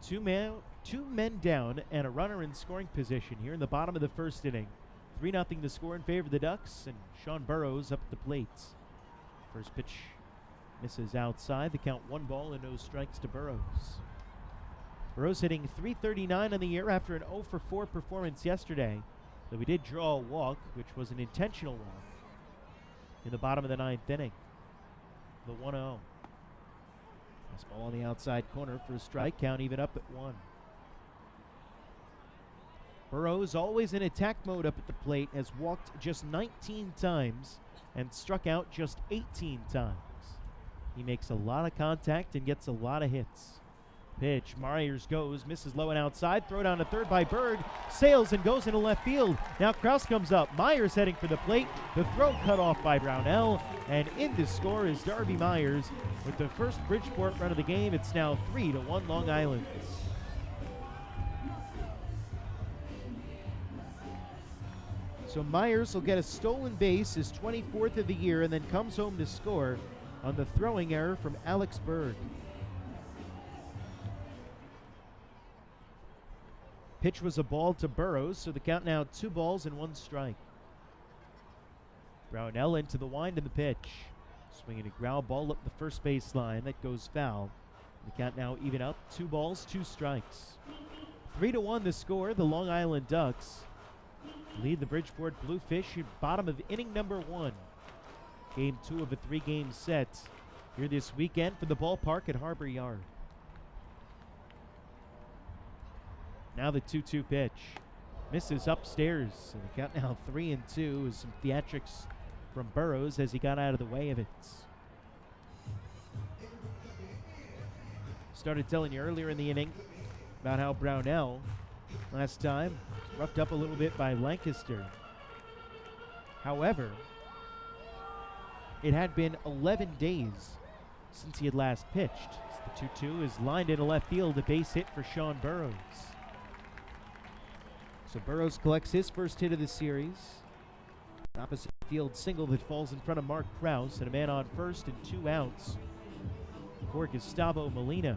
Two men down and a runner in scoring position here in the bottom of the first inning. 3-0 the score in favor of the Ducks, and Sean Burrows up at the plate. First pitch misses outside. The count 1 ball and no strikes to Burrows. Burrows hitting .339 on the year after an 0 for 4 performance yesterday. Though we did draw a walk, which was an intentional walk, in the bottom of the 9th inning. The 1-0. Ball on the outside corner for a strike, count even up at 1. Burrows, always in attack mode up at the plate, has walked just 19 times and struck out just 18 times. He makes a lot of contact and gets a lot of hits. Pitch, Myers goes, misses low and outside, throw down to third by Berg, sails and goes into left field. Now Krause comes up, Myers heading for the plate, the throw cut off by Brownell, and in to score is Darby Myers with the first Bridgeport run of the game. It's now 3-1 Long Island. So Myers will get a stolen base, his 24th of the year, and then comes home to score on the throwing error from Alex Berg. Pitch was a ball to Burrows, so the count now 2 balls and 1 strike. Brownell into the wind in the pitch. Swinging a ground ball up the first base line. That goes foul. The count now even up. 2 balls, 2 strikes. 3-1 the score. The Long Island Ducks lead the Bridgeport Bluefish in bottom of inning number 1. Game 2 of a 3-game set here this weekend for the Ballpark at Harbor Yard. Now the 2-2 pitch. Misses upstairs. And the count now 3-2 is some theatrics from Burrows as he got out of the way of it. Started telling you earlier in the inning, about how Brownell last time was roughed up a little bit by Lancaster. However, it had been 11 days since he had last pitched. The 2-2 is lined into left field, a base hit for Sean Burrows. So Burrows collects his first hit of the series. Opposite field single that falls in front of Mark Krause, and a man on first and 2 outs for Gustavo Molina.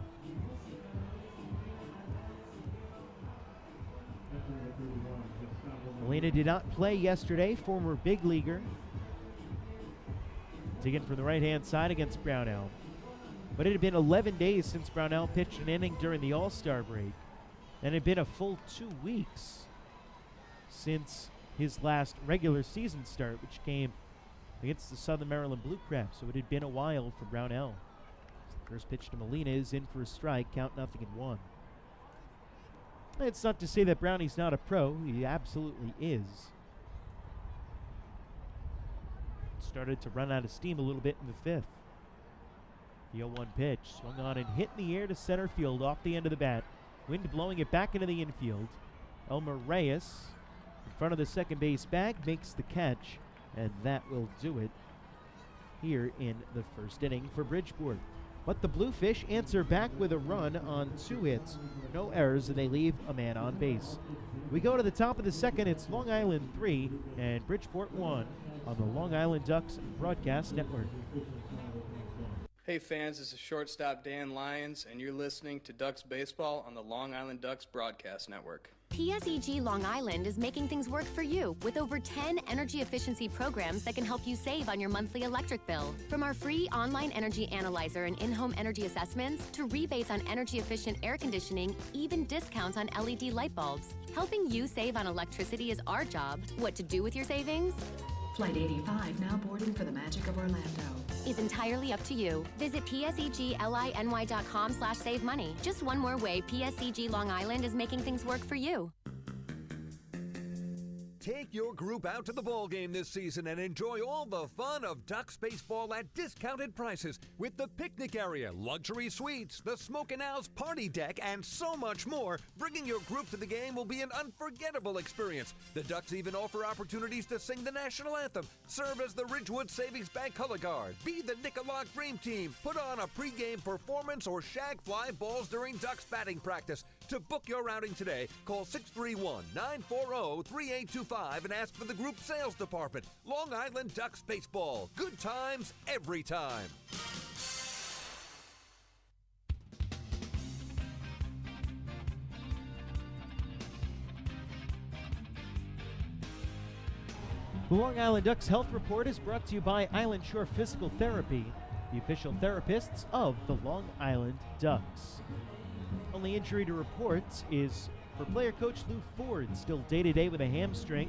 Molina did not play yesterday, former big leaguer. Digging from the right-hand side against Brownell. But it had been 11 days since Brownell pitched an inning during the All-Star break. And it had been a full 2 weeks since his last regular season start, which came against the Southern Maryland Blue Crabs. So it had been a while for Brownell. First pitch to Molina is in for a strike, count 0-1. It's not to say that Brownie's not a pro. He absolutely is. Started to run out of steam a little bit in the 5th. The 0-1 pitch swung on and hit in the air to center field off the end of the bat. Wind blowing it back into the infield. Elmer Reyes in front of the second base bag makes the catch, and that will do it here in the first inning for Bridgeport. But the Bluefish answer back with a run on 2 hits. No errors, and they leave a man on base. We go to the top of the second. It's Long Island 3 and Bridgeport 1 on the Long Island Ducks Broadcast Network. Hey fans, this is shortstop Dan Lyons, and you're listening to Ducks Baseball on the Long Island Ducks Broadcast Network. PSEG Long Island is making things work for you with over 10 energy efficiency programs that can help you save on your monthly electric bill. From our free online energy analyzer and in-home energy assessments to rebates on energy efficient air conditioning, even discounts on LED light bulbs. Helping you save on electricity is our job. What to do with your savings? Flight 85 now boarding for the Magic of Orlando. Is entirely up to you. Visit pseglyny.com/save money. Just one more way PSEG Long Island is making things work for you. Take your group out to the ball game this season and enjoy all the fun of Ducks baseball at discounted prices with the picnic area, luxury suites, the Smokin' Owl's party deck, and so much more. Bringing your group to the game will be an unforgettable experience. The Ducks even offer opportunities to sing the national anthem, serve as the Ridgewood Savings Bank color guard, be the Nicolak Dream Team, put on a pregame performance, or shag fly balls during Ducks batting practice. To book your outing today, call 631-940-3825 and ask for the group sales department. Long Island Ducks Baseball. Good times every time. The Long Island Ducks Health Report is brought to you by Island Shore Physical Therapy, the official therapists of the Long Island Ducks. Only injury to report is for player coach Lou Ford, still day-to-day with a hamstring.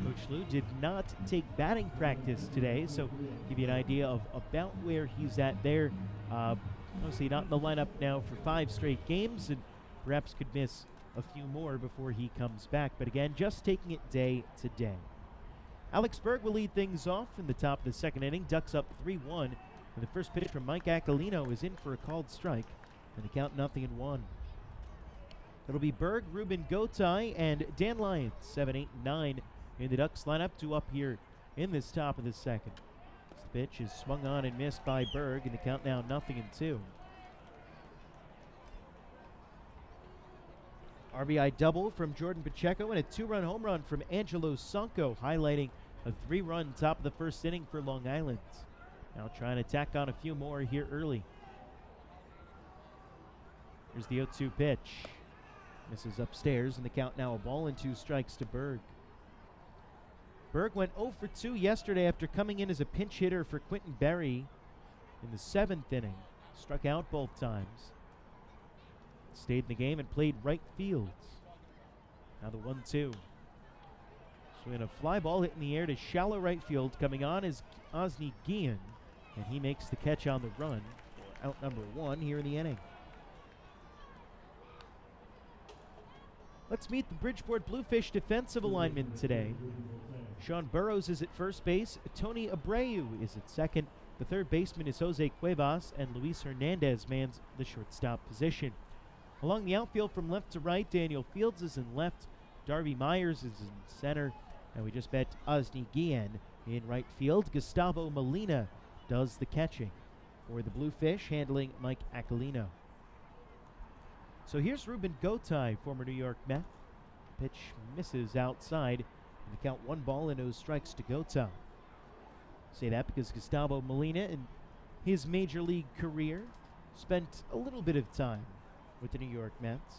Coach Lou did not take batting practice today, so give you an idea of about where he's at there. Obviously not in the lineup now for 5 straight games, and perhaps could miss a few more before he comes back. But again, just taking it day to day. Alex Berg will lead things off in the top of the second inning. Ducks up 3-1, and the first pitch from Mike Aquilino is in for a called strike. And the count 0-1. It'll be Berg, Ruben Gotay, and Dan Lyons, 7, 8, and 9 in the Ducks lineup to up here in this top of the second. This pitch is swung on and missed by Berg, and the count now 0-2. RBI double from Jordan Pacheco and a 2-run home run from Angelo Sanko, highlighting a 3-run top of the first inning for Long Island. Now trying to tack on a few more here early. Here's the 0-2 pitch. Misses upstairs, and the count now a ball and 2 strikes to Berg. Berg went 0 for 2 yesterday after coming in as a pinch hitter for Quentin Berry in the 7th inning. Struck out both times. Stayed in the game and played right field. Now the 1-2. Swinging a fly ball hit in the air to shallow right field. Coming on is Osni Guillen, and he makes the catch on the run for out number 1 here in the inning. Let's meet the Bridgeport Bluefish defensive alignment today. Sean Burrows is at first base. Tony Abreu is at second. The third baseman is Jose Cuevas, and Luis Hernandez mans the shortstop position. Along the outfield from left to right, Daniel Fields is in left, Darby Myers is in center, and we just bet Osni Guillen in right field. Gustavo Molina does the catching for the Bluefish, handling Mike Aquilino. So here's Ruben Gotay, former New York Met. Pitch misses outside, and the count 1 ball and no strikes to Gotay. Say that because Gustavo Molina, in his major league career, spent a little bit of time with the New York Mets.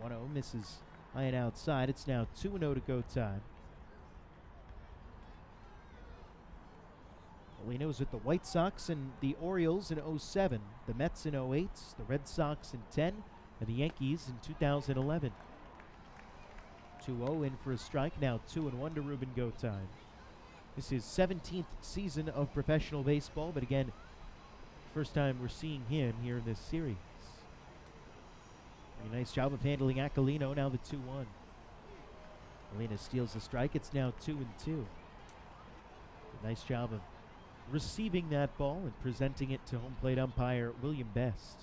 1-0 misses high and outside. It's now 2-0 to Gotay. Molina was with the White Sox and the Orioles in 07, the Mets in 08, the Red Sox in 10, and the Yankees in 2011. 2-0 in for a strike, now 2-1 to Ruben Gotay. This is his 17th season of professional baseball, but again, first time we're seeing him here in this series. A nice job of handling Aquilino, now the 2-1. Molina steals the strike, it's now 2-2. A nice job of receiving that ball and presenting it to home plate umpire William Best.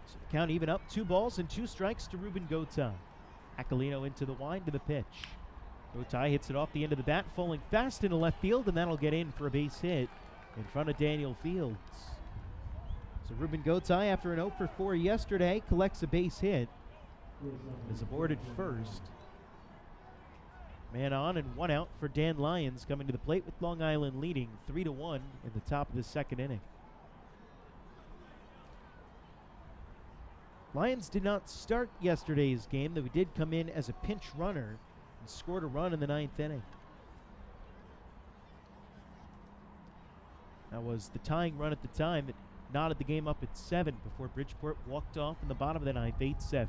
So the count even up, 2 balls and 2 strikes to Ruben Gotay. Aquilino into the wind to the pitch. Gotay hits it off the end of the bat, falling fast into left field, and that'll get in for a base hit in front of Daniel Fields. So Ruben Gotay, after an 0-for-4 yesterday, collects a base hit. Is aboarded first. Man on and 1 out for Dan Lyons, coming to the plate with Long Island leading 3-1 in the top of the second inning. Lyons did not start yesterday's game, though he did come in as a pinch runner and scored a run in the 9th inning. That was the tying run at the time that knotted the game up at 7 before Bridgeport walked off in the bottom of the 9th, 8-7.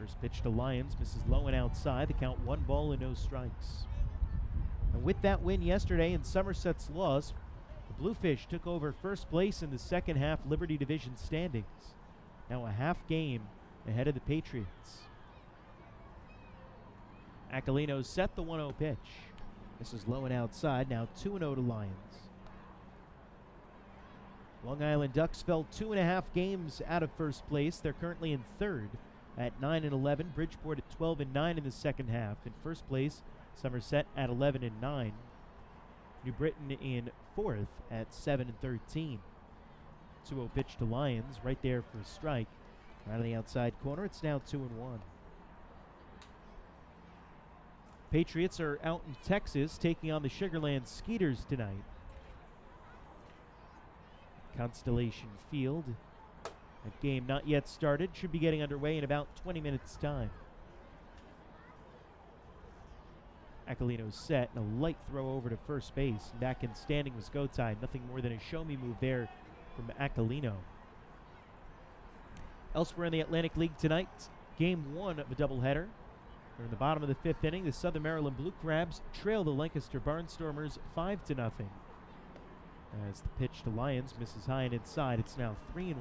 First pitch to Lyons, misses low and outside. The count 1 ball and no strikes. And with that win yesterday and Somerset's loss, the Bluefish took over first place in the second half Liberty Division standings. Now a half game ahead of the Patriots. Aquilino set the 1-0 pitch. This is low and outside, now 2-0 to Lyons. Long Island Ducks fell 2.5 games out of first place. They're currently in third at 9-11. Bridgeport at 12-9 in the second half. In first place, Somerset at 11-9. New Britain in fourth at 7-13. 2-0 pitch to Lyons, right there for a strike. Right on the outside corner, it's now 2-1. Patriots are out in Texas taking on the Sugarland Skeeters tonight. Constellation Field. That game not yet started, should be getting underway in about 20 minutes' time. Aquilino's set, and a light throw over to first base. Back in standing was Gotay. Nothing more than a show-me move there from Aquilino. Elsewhere in the Atlantic League tonight, game 1 of a doubleheader. We're in the bottom of the 5th inning. The Southern Maryland Blue Crabs trail the Lancaster Barnstormers 5-0. As the pitch to Lyons misses high and inside, it's now 3-1.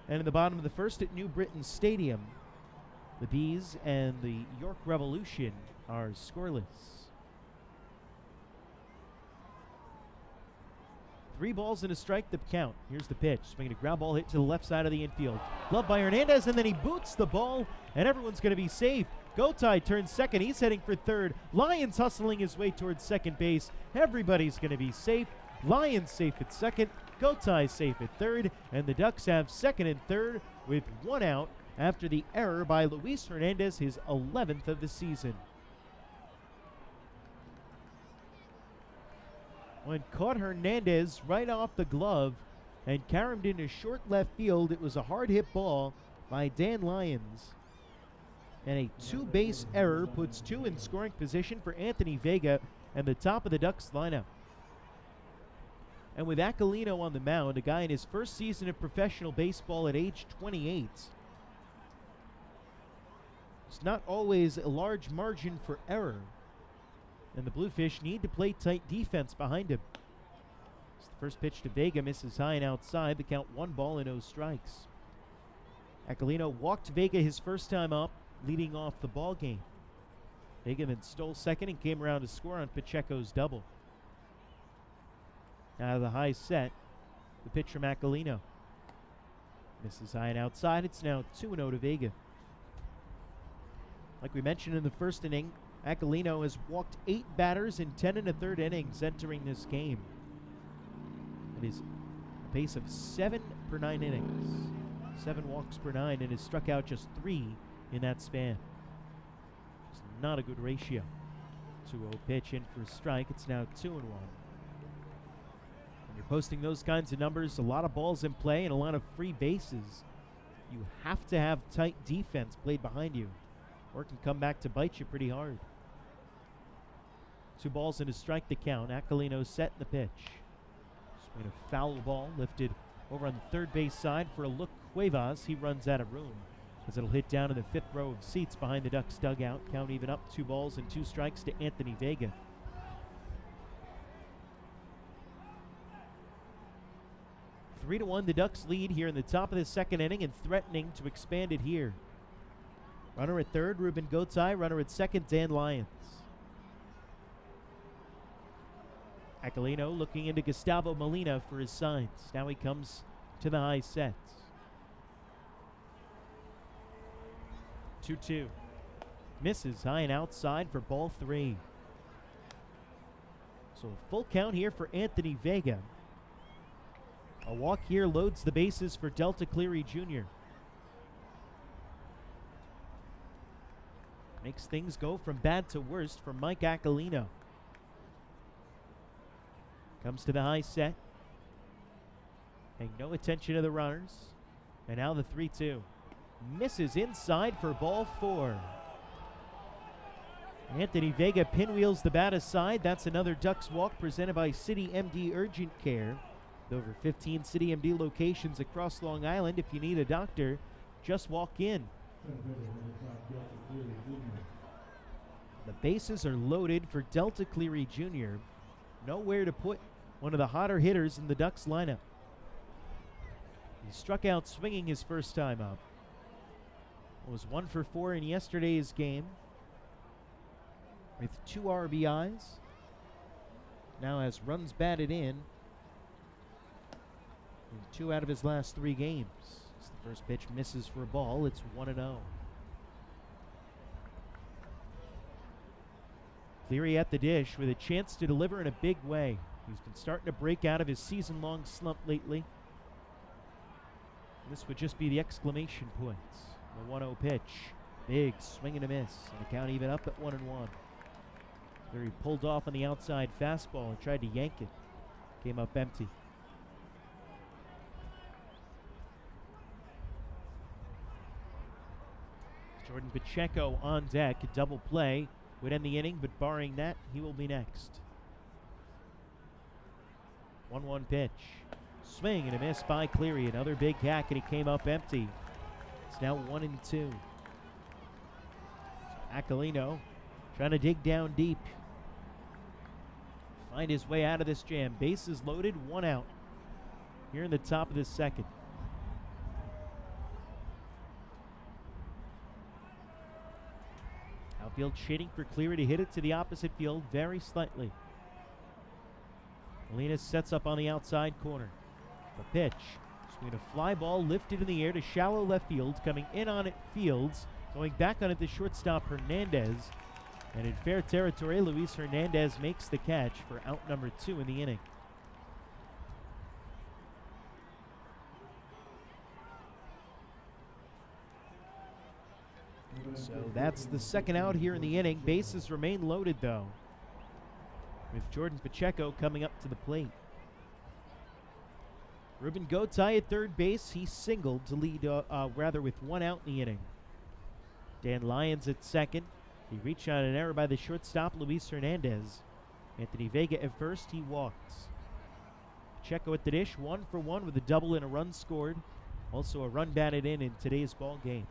And in the bottom of the first at New Britain Stadium, the Bees and the York Revolution are scoreless. 3 balls and a strike, the count. Here's the pitch. Swinging a ground ball hit to the left side of the infield. Gloved by Hernandez, and then he boots the ball, and everyone's going to be safe. Gotay turns second. He's heading for third. Lyons hustling his way towards second base. Everybody's going to be safe. Lyons safe at second. Gotay safe at third. And the Ducks have second and third with 1 out after the error by Luis Hernandez, his 11th of the season. When caught Hernandez right off the glove and carried into short left field, it was a hard hit ball by Dan Lyons. And a 2-base error puts 2 in scoring position for Anthony Vega and the top of the Ducks lineup. And with Aquilino on the mound, a guy in his first season of professional baseball at age 28, it's not always a large margin for error. And the Bluefish need to play tight defense behind him. It's the first pitch to Vega, misses high and outside. The count 1 ball and no strikes. Aquilino walked Vega his first time up, leading off the ball game. Vega then stole second and came around to score on Pacheco's double. Out of the high set, the pitch from Aquilino. Misses high and outside. It's now 2-0 to Vega. Like we mentioned in the first inning, Aquilino has walked 8 batters in 10 1/3 innings entering this game. It is a pace of 7 per 9 innings. 7 walks per 9, and has struck out just 3 in that span. It's not a good ratio. 2-0 pitch in for a strike. It's now 2-1. When you're posting those kinds of numbers, a lot of balls in play and a lot of free bases, you have to have tight defense played behind you, or it can come back to bite you pretty hard. 2 balls and a strike to count. Aquilino set the pitch. Swing a foul ball lifted over on the third base side for a look. Cuevas, he runs out of room as it'll hit down in the 5th row of seats behind the Ducks dugout. Count even up. 2 balls and 2 strikes to Anthony Vega. Three to 1, the Ducks lead here in the top of the second inning and threatening to expand it here. Runner at third, Ruben Gotay. Runner at second, Dan Lyons. Aquilino looking into Gustavo Molina for his signs. Now he comes to the high set. 2-2. Misses high and outside for ball 3. So a full count here for Anthony Vega. A walk here loads the bases for Delta Cleary Jr. Makes things go from bad to worst for Mike Aquilino. Comes to the high set. Paying no attention to the runners. And now the 3-2. Misses inside for ball 4. Anthony Vega pinwheels the bat aside. That's another Ducks walk presented by City MD Urgent Care. With over 15 City MD locations across Long Island. If you need a doctor, just walk in. The bases are loaded for Delta Cleary Jr. Nowhere to put one of the hotter hitters in the Ducks lineup. He struck out swinging his first time up. Was 1 for 4 in yesterday's game with 2 RBIs. Now has runs batted in 2 out of his last 3 games. As the first pitch misses for a ball, it's 1-0. Cleary at the dish with a chance to deliver in a big way. He's been starting to break out of his season-long slump lately. This would just be the exclamation points. The 1-0 pitch. Big swing and a miss. And the count even up at 1-1. Cleary pulled off on the outside fastball and tried to yank it. Came up empty. Jordan Pacheco on deck. A double play would end the inning, but barring that, he will be next. 1-1 pitch. Swing and a miss by Cleary. Another big hack, and he came up empty. It's now 1-2. Aquilino trying to dig down deep. Find his way out of this jam. Bases loaded, 1 out. Here in the top of the second. Outfield shading for Cleary to hit it to the opposite field very slightly. Molina sets up on the outside corner. The pitch. Swing a fly ball lifted in the air to shallow left field. Coming in on it, Fields. Going back on it, the shortstop Hernandez. And in fair territory, Luis Hernandez makes the catch for out number 2 in the inning. So that's the second out here in the inning. Bases remain loaded, though, with Jordan Pacheco coming up to the plate. Ruben Gotay at third base. He singled to lead, with 1 out in the inning. Dan Lyons at second. He reached on an error by the shortstop, Luis Hernandez. Anthony Vega at first. He walks. Pacheco at the dish, 1 for 1 with a double and a run scored. Also a run batted in today's ball game.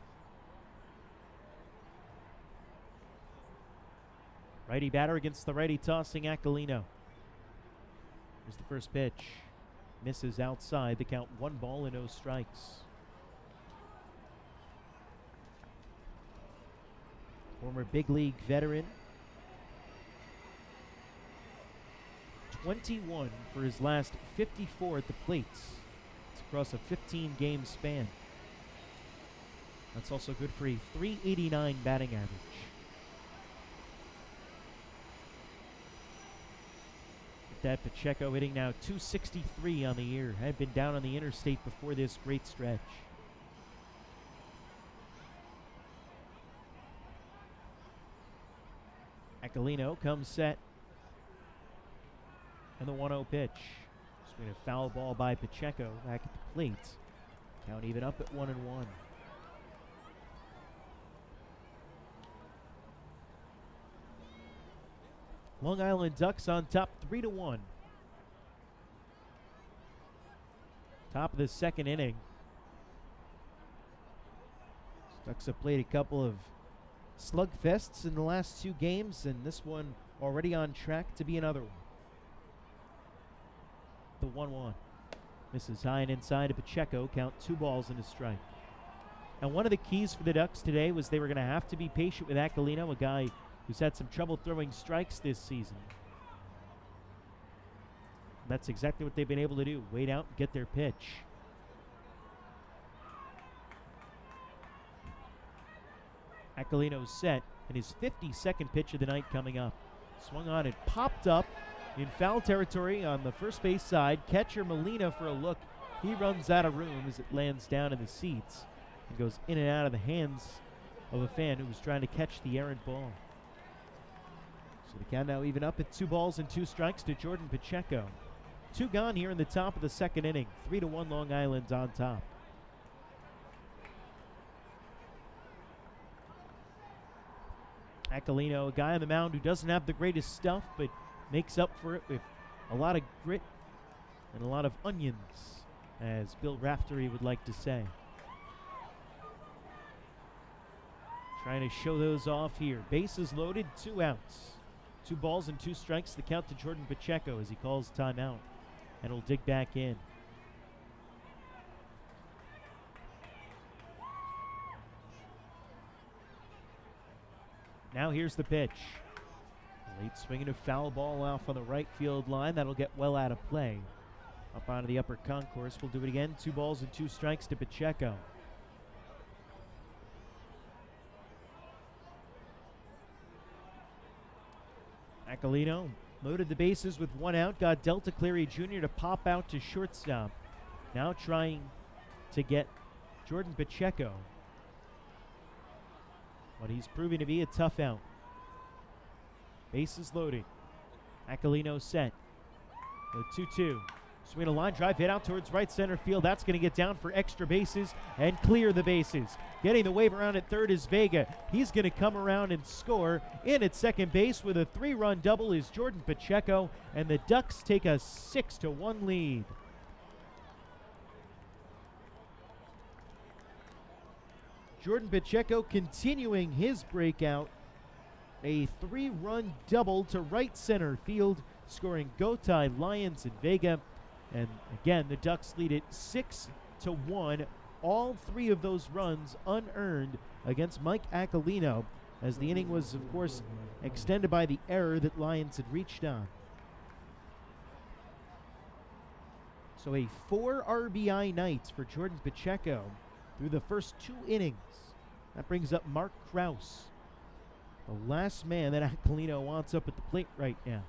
Righty batter against the righty tossing Aquilino. Here's the first pitch. Misses outside. The count 1 ball and no strikes. Former big league veteran. 21 for his last 54 at the plates. It's across a 15-game span. That's also good for a .389 batting average. With that, Pacheco hitting now .263 on the year. Had been down on the interstate before this great stretch. Aquilino comes set. And the 1-0 pitch. Swing a foul ball by Pacheco back at the plate. Count even up at 1-1. Long Island Ducks on top 3-1. Top of the second inning. Ducks have played a couple of slugfests in the last 2 games, and this one already on track to be another one. The 1-1. Misses high and inside to Pacheco. Count 2 balls and a strike. And one of the keys for the Ducks today was they were going to have to be patient with Aquilino, a guy who's had some trouble throwing strikes this season. And that's exactly what they've been able to do. Wait out and get their pitch. Aquilino's set, and his 52nd pitch of the night coming up. Swung on and popped up in foul territory on the first base side. Catcher Molina for a look. He runs out of room as it lands down in the seats and goes in and out of the hands of a fan who was trying to catch the errant ball. So the count now even up at 2 balls and 2 strikes to Jordan Pacheco. 2 gone here in the top of the second inning. 3-1 Long Island on top. Aquilino, a guy on the mound who doesn't have the greatest stuff, but makes up for it with a lot of grit and a lot of onions, as Bill Raftery would like to say. Trying to show those off here. Bases loaded, 2 outs. 2 balls and 2 strikes, the count to Jordan Pacheco as he calls timeout. And will dig back in. Now here's the pitch. Late swinging a foul ball off on the right field line. That'll get well out of play. Up onto the upper concourse. We'll do it again. 2 balls and 2 strikes to Pacheco. Aquilino loaded the bases with 1 out. Got Delta Cleary Jr. to pop out to shortstop. Now trying to get Jordan Pacheco. But he's proving to be a tough out. Bases loaded. Aquilino set. The 2-2. Swing a line drive hit out towards right center field. That's going to get down for extra bases and clear the bases. Getting the wave around at third is Vega. He's going to come around and score. In at second base with a 3-run double is Jordan Pacheco, and the Ducks take a 6-1 lead. Jordan Pacheco continuing his breakout. A 3-run double to right center field, scoring Gotay, Lyons, and Vega. And again, the Ducks lead it 6-1. All 3 of those runs unearned against Mike Aquilino, as the inning was, of course, extended by the error that Lyons had reached on. So a 4 RBI night for Jordan Pacheco through the first 2 innings. That brings up Mark Krause, the last man that Aquilino wants up at the plate right now.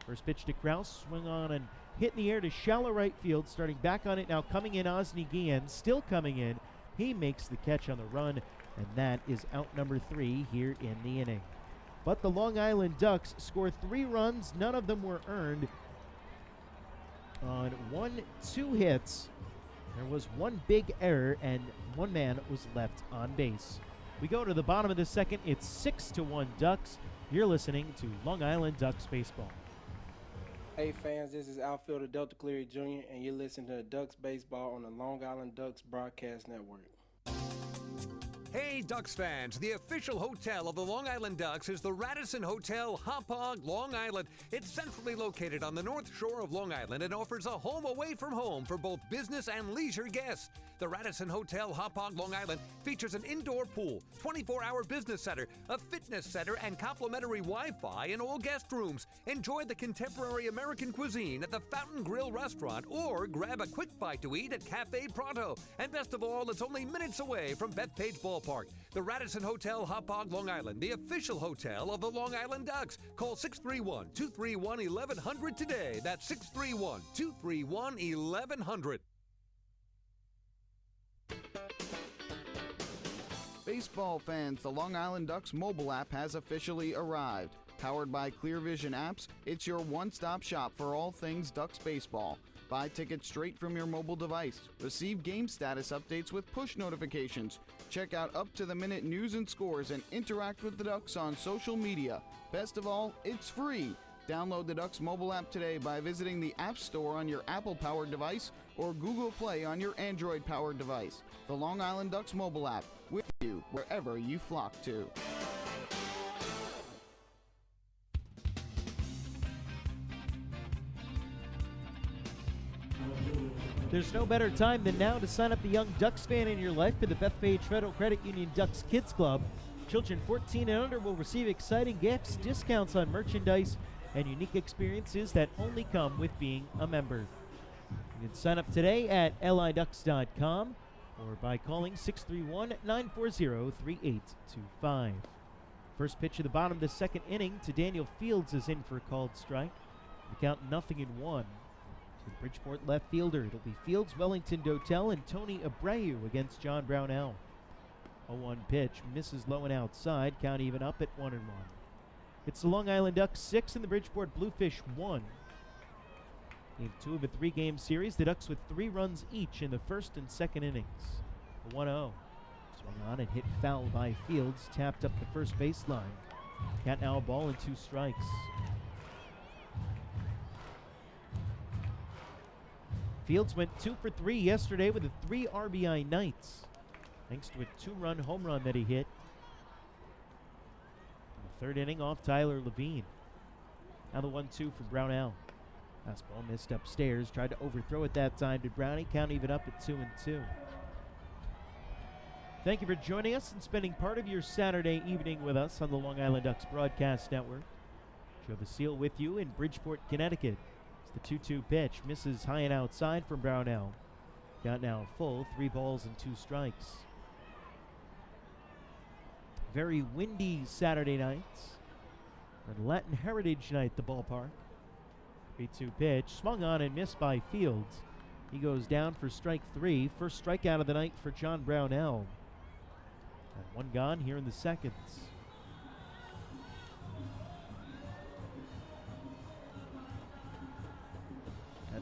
First pitch to Krause, swing on and hit in the air to shallow right field. Starting back on it now, coming in Osni Guillen, still coming in. He makes the catch on the run, and that is out number 3 here in the inning. But the Long Island Ducks score 3 runs, none of them were earned. On 1-2 hits, there was 1 big error, and 1 man was left on base. We go to the bottom of the second. It's 6-1 Ducks. You're listening to Long Island Ducks baseball. Hey fans, this is outfielder Delta Cleary Jr., and you're listening to Ducks baseball on the Long Island Ducks Broadcast Network. Hey, Ducks fans, the official hotel of the Long Island Ducks is the Radisson Hotel, Hauppauge, Long Island. It's centrally located on the north shore of Long Island and offers a home away from home for both business and leisure guests. The Radisson Hotel, Hauppauge, Long Island features an indoor pool, 24-hour business center, a fitness center, and complimentary Wi-Fi in all guest rooms. Enjoy the contemporary American cuisine at the Fountain Grill restaurant or grab a quick bite to eat at Cafe Pronto. And best of all, it's only minutes away from Bethpage Ballpark. The Radisson Hotel, Hauppauge, Long Island, the official hotel of the Long Island Ducks. Call 631-231-1100 today. That's 631-231-1100. Baseball fans, the Long Island Ducks mobile app has officially arrived. Powered by Clear Vision Apps, it's your one-stop shop for all things Ducks baseball. Buy tickets straight from your mobile device. Receive game status updates with push notifications. Check out up-to-the-minute news and scores and interact with the Ducks on social media. Best of all, it's free. Download the Ducks mobile app today by visiting the App Store on your Apple-powered device or Google Play on your Android-powered device. The Long Island Ducks mobile app, with you wherever you flock to. There's no better time than now to sign up the young Ducks fan in your life for the Bethpage Federal Credit Union Ducks Kids Club. Children 14 and under will receive exciting gifts, discounts on merchandise, and unique experiences that only come with being a member. You can sign up today at liducks.com or by calling 631-940-3825. First pitch of the bottom of the second inning to Daniel Fields is in for a called strike. The count 0-1. The Bridgeport left fielder. It'll be Fields, Wellington Dotel, and Tony Abreu against John Brownell. 0-1 pitch misses low and outside. Count even up at 1-1. It's the Long Island Ducks 6 and the Bridgeport Bluefish 1. Game 2 of a 3-game series. The Ducks with 3 runs each in the first and second innings. 1-0. Swung on and hit foul by Fields. Tapped up the first baseline. Count now a ball and 2 strikes. Fields went 2 for 3 yesterday with a 3 RBI night, thanks to a 2-run home run that he hit in the third inning off Tyler Levine. Now the 1-2 for Brownell. Fastball missed upstairs, tried to overthrow it that time to Brownie. Count even up at 2-2. Thank you for joining us and spending part of your Saturday evening with us on the Long Island Ducks Broadcast Network. Joe Vasile with you in Bridgeport, Connecticut. The 2-2 pitch misses high and outside from Brownell. Count now full, 3 balls and 2 strikes. Very windy Saturday night. And Latin Heritage Night at the ballpark. 3-2 pitch, swung on and missed by Fields. He goes down for strike 3. First strikeout of the night for John Brownell. And 1 gone here in the seconds.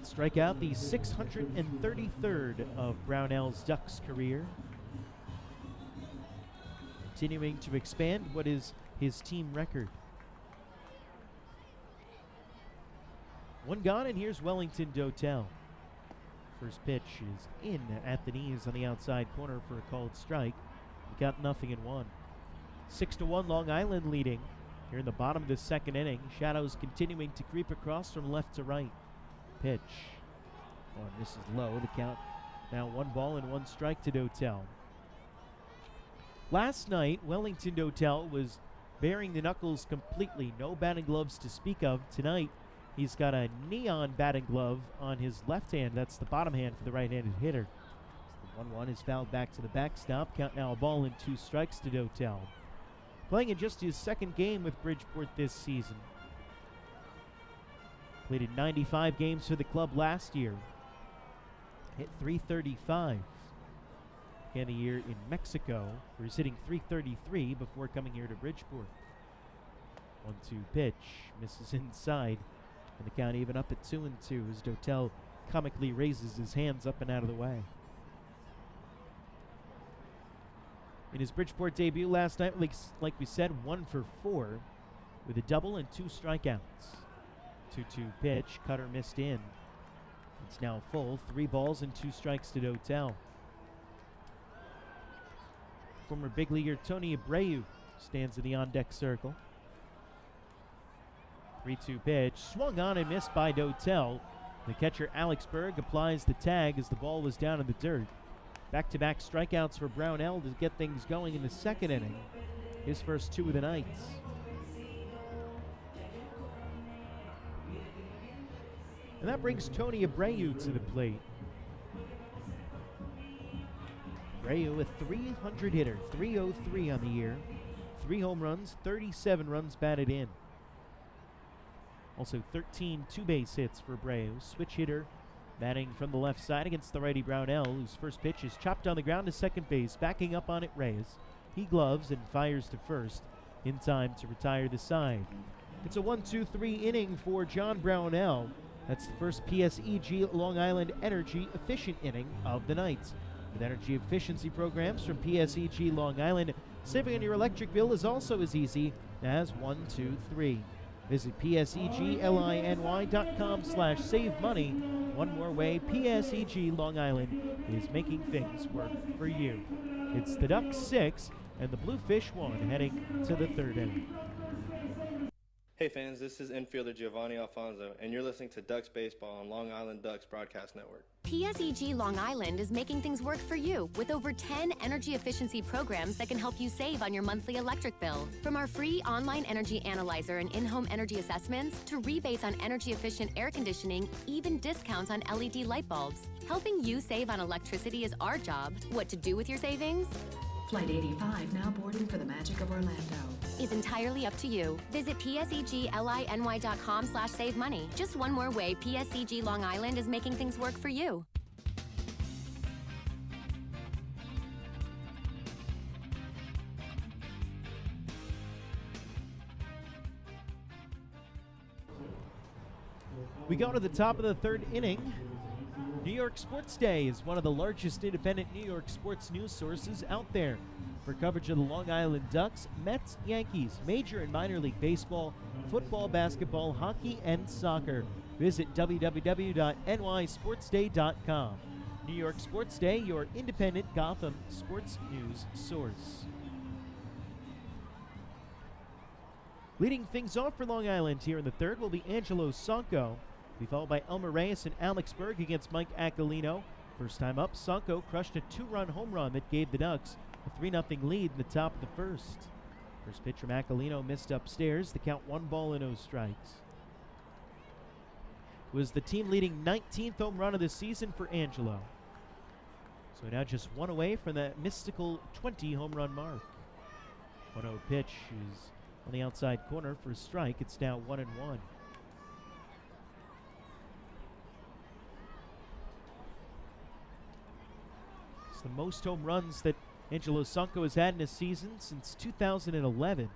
Strikeout, the 633rd of Brownell's Ducks career. Continuing to expand what is his team record. 1 gone, and here's Wellington Dotel. First pitch is in at the knees on the outside corner for a called strike. We got 0-1. 6-1 Long Island leading here in the bottom of the second inning. Shadows continuing to creep across from left to right. Pitch. Oh, this is low. The count now 1 ball and 1 strike to Dotel. Last night, Wellington Dotel was bearing the knuckles completely. No batting gloves to speak of. Tonight, he's got a neon batting glove on his left hand. That's the bottom hand for the right-handed hitter. So the 1-1 is fouled back to the backstop. Count now a ball and 2 strikes to Dotel. Playing in just his second game with Bridgeport this season. Played in 95 games for the club last year. Hit .335. Began the year in Mexico, where he's hitting .333 before coming here to Bridgeport. 1-2 pitch, misses inside, and the count even up at 2-2 as Dotel comically raises his hands up and out of the way. In his Bridgeport debut last night, like we said, 1 for 4 with a double and 2 strikeouts. 2-2 pitch, cutter missed in. It's now full, 3 balls and 2 strikes to Dotel. Former big leaguer Tony Abreu stands in the on-deck circle. 3-2 pitch, swung on and missed by Dotel. The catcher Alex Berg applies the tag as the ball was down in the dirt. Back-to-back strikeouts for Brownell to get things going in the second inning. His first 2 of the night. And that brings Tony Abreu to the plate. Abreu, a 300 hitter, 303 on the year. 3 home runs, 37 runs batted in. Also 13 two-base hits for Abreu. Switch hitter, batting from the left side against the righty Brownell, whose first pitch is chopped on the ground to second base. Backing up on it, Reyes. He gloves and fires to first in time to retire the side. It's a 1-2-3 inning for John Brownell. That's the first PSEG Long Island Energy efficient inning of the night. With energy efficiency programs from PSEG Long Island, saving on your electric bill is also as easy as 1, 2, 3. Visit PSEGLINY.com/save money. One more way, PSEG Long Island is making things work for you. It's the Ducks 6 and the Bluefish 1 heading to the third inning. Hey fans, this is infielder Giovanni Alfonso, and you're listening to Ducks Baseball on Long Island Ducks Broadcast Network. PSEG Long Island is making things work for you with over 10 energy efficiency programs that can help you save on your monthly electric bill. From our free online energy analyzer and in-home energy assessments to rebates on energy efficient air conditioning, even discounts on LED light bulbs. Helping you save on electricity is our job. What to do with your savings? Flight 85 now boarding for the magic of Orlando. Is entirely up to you. Visit PSEGLINY.com/save money. Just one more way PSEG Long Island is making things work for you. We go to the top of the third inning. New York Sports Day is one of the largest independent New York sports news sources out there. For coverage of the Long Island Ducks, Mets, Yankees, major and minor league baseball, football, basketball, hockey, and soccer. Visit www.nysportsday.com. New York Sports Day, your independent Gotham sports news source. Leading things off for Long Island here in the third will be Angelo Sonko. Be followed by Elmer Reyes and Alex Berg against Mike Aquilino. First time up, Sonko crushed a 2-run home run that gave the Ducks a 3-0 lead in the top of the first. First pitch from Aquilino missed upstairs. The count 1 ball and 0 strikes. It was the team leading 19th home run of the season for Angelo. So now just 1 away from that mystical 20 home run mark. 1-0 pitch is on the outside corner for a strike. It's now 1-1. It's the most home runs that Angelo Sonko has had in a season since 2011.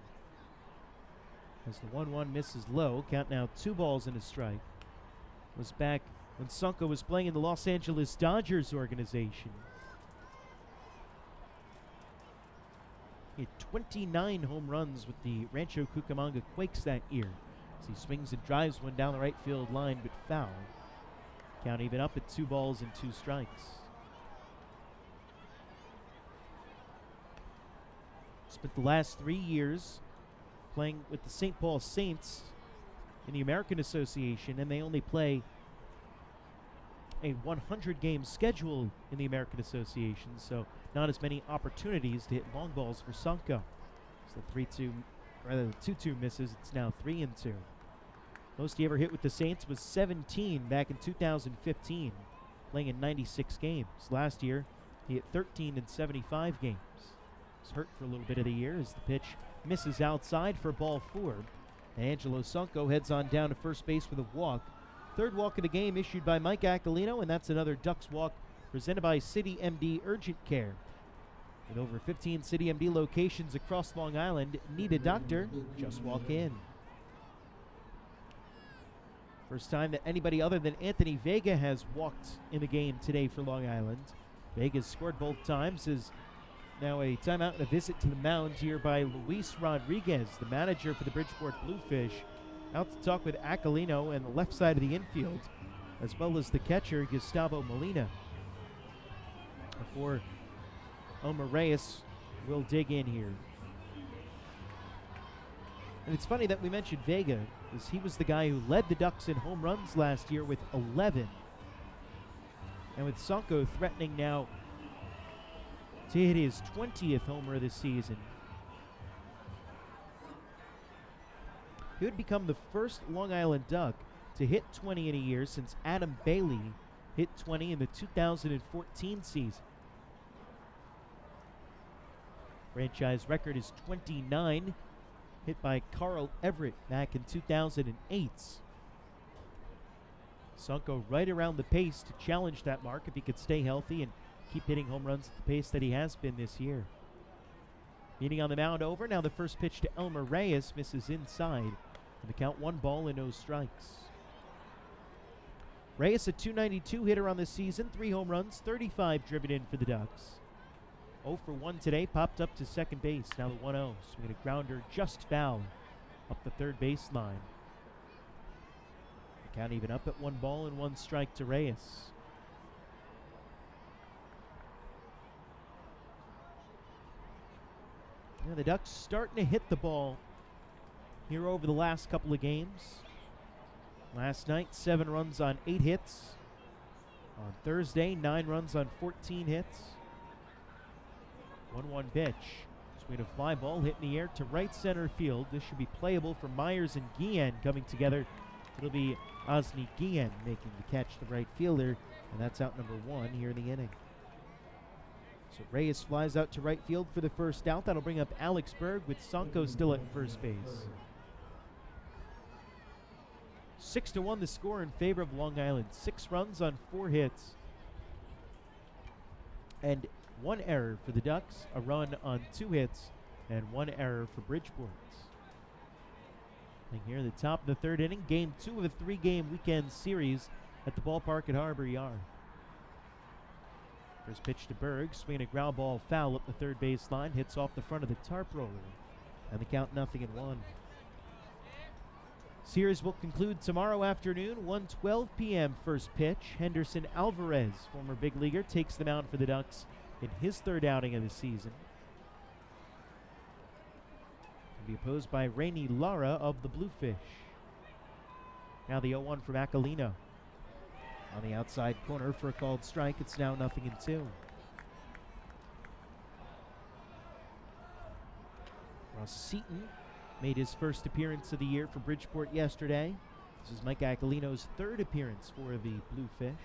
As the 1-1 misses low, count now 2 balls and a strike. Was back when Sonko was playing in the Los Angeles Dodgers organization. He had 29 home runs with the Rancho Cucamonga Quakes that year, as he swings and drives one down the right field line but foul. Count even up at 2 balls and 2 strikes. Spent the last 3 years playing with the St. Paul Saints in the American Association, and they only play a 100-game schedule in the American Association, so not as many opportunities to hit long balls for Sonko. So the 2-2 misses. It's now 3-2. Most he ever hit with the Saints was 17 back in 2015, playing in 96 games. Last year, he hit 13 in 75 games. Was hurt for a little bit of the year as the pitch misses outside for ball 4. And Angelo Sonko heads on down to first base with a walk. Third walk of the game issued by Mike Aquilino, and that's another Ducks walk presented by City MD Urgent Care. With over 15 City MD locations across Long Island, need a doctor, just walk in. First time that anybody other than Anthony Vega has walked in the game today for Long Island. Vega's scored both times. Is now a timeout and a visit to the mound here by Luis Rodriguez, the manager for the Bridgeport Bluefish, out to talk with Aquilino and the left side of the infield, as well as the catcher, Gustavo Molina. Before Elmer Reyes will dig in here. And it's funny that we mentioned Vega, because he was the guy who led the Ducks in home runs last year with 11. And with Sonko threatening now to hit his 20th homer this season, he would become the first Long Island Duck to hit 20 in a year since Adam Bailey hit 20 in the 2014 season. Franchise record is 29, hit by Carl Everett back in 2008. Sonko right around the pace to challenge that mark if he could stay healthy and keep hitting home runs at the pace that he has been this year. Meeting on the mound over, now the first pitch to Elmer Reyes misses inside. And the count 1 ball and no strikes. Reyes, a .292 hitter on the season, 3 home runs, 35 driven in for the Ducks. 0 for 1 today, popped up to second base. Now the 1-0, swinging a grounder just foul up the third baseline. The count even up at 1 ball and 1 strike to Reyes. Yeah, the Ducks starting to hit the ball here over the last couple of games. Last night, 7 runs on 8 hits. On Thursday, 9 runs on 14 hits. 1-1 pitch. Swing a fly ball hit in the air to right center field. This should be playable for Myers and Guillen coming together. It'll be Osni Guillen making the catch to right fielder, and that's out number 1 here in the inning. So Reyes flies out to right field for the first out. That'll bring up Alex Berg with Sonko still at first base. 6-1 the score in favor of Long Island. 6 runs on 4 hits. And 1 error for the Ducks, a run on 2 hits, and 1 error for Bridgeport. And here at the top of the 3rd inning, game 2 of a 3-game weekend series at the Ballpark at Harbor Yard. First pitch to Berg, swinging a ground ball foul up the 3rd baseline, hits off the front of the tarp roller, and the count 0-1. Series will conclude tomorrow afternoon, 1:12 p.m. first pitch. Henderson Alvarez, former big leaguer, takes the mound for the Ducks in his 3rd outing of the season. He'll be opposed by Rainey Lara of the Bluefish. Now the 0-1 from Aquilino. On the outside corner for a called strike. It's now 0-2. Ross Seaton made his first appearance of the year for Bridgeport yesterday. This is Mike Aquilino's 3rd appearance for the Bluefish.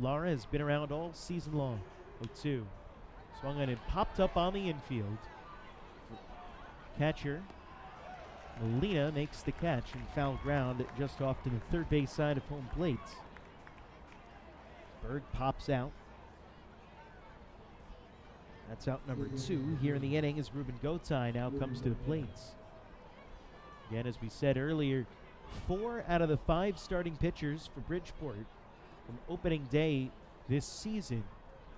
Lara has been around all season long. 0-2. Swung on and popped up on the infield. Catcher Molina makes the catch and foul ground just off to the 3rd base side of home plate. Berg pops out. That's out number 2 here in the inning as Ruben Gotay now comes to the plate. Again, as we said earlier, 4 out of the 5 starting pitchers for Bridgeport from opening day this season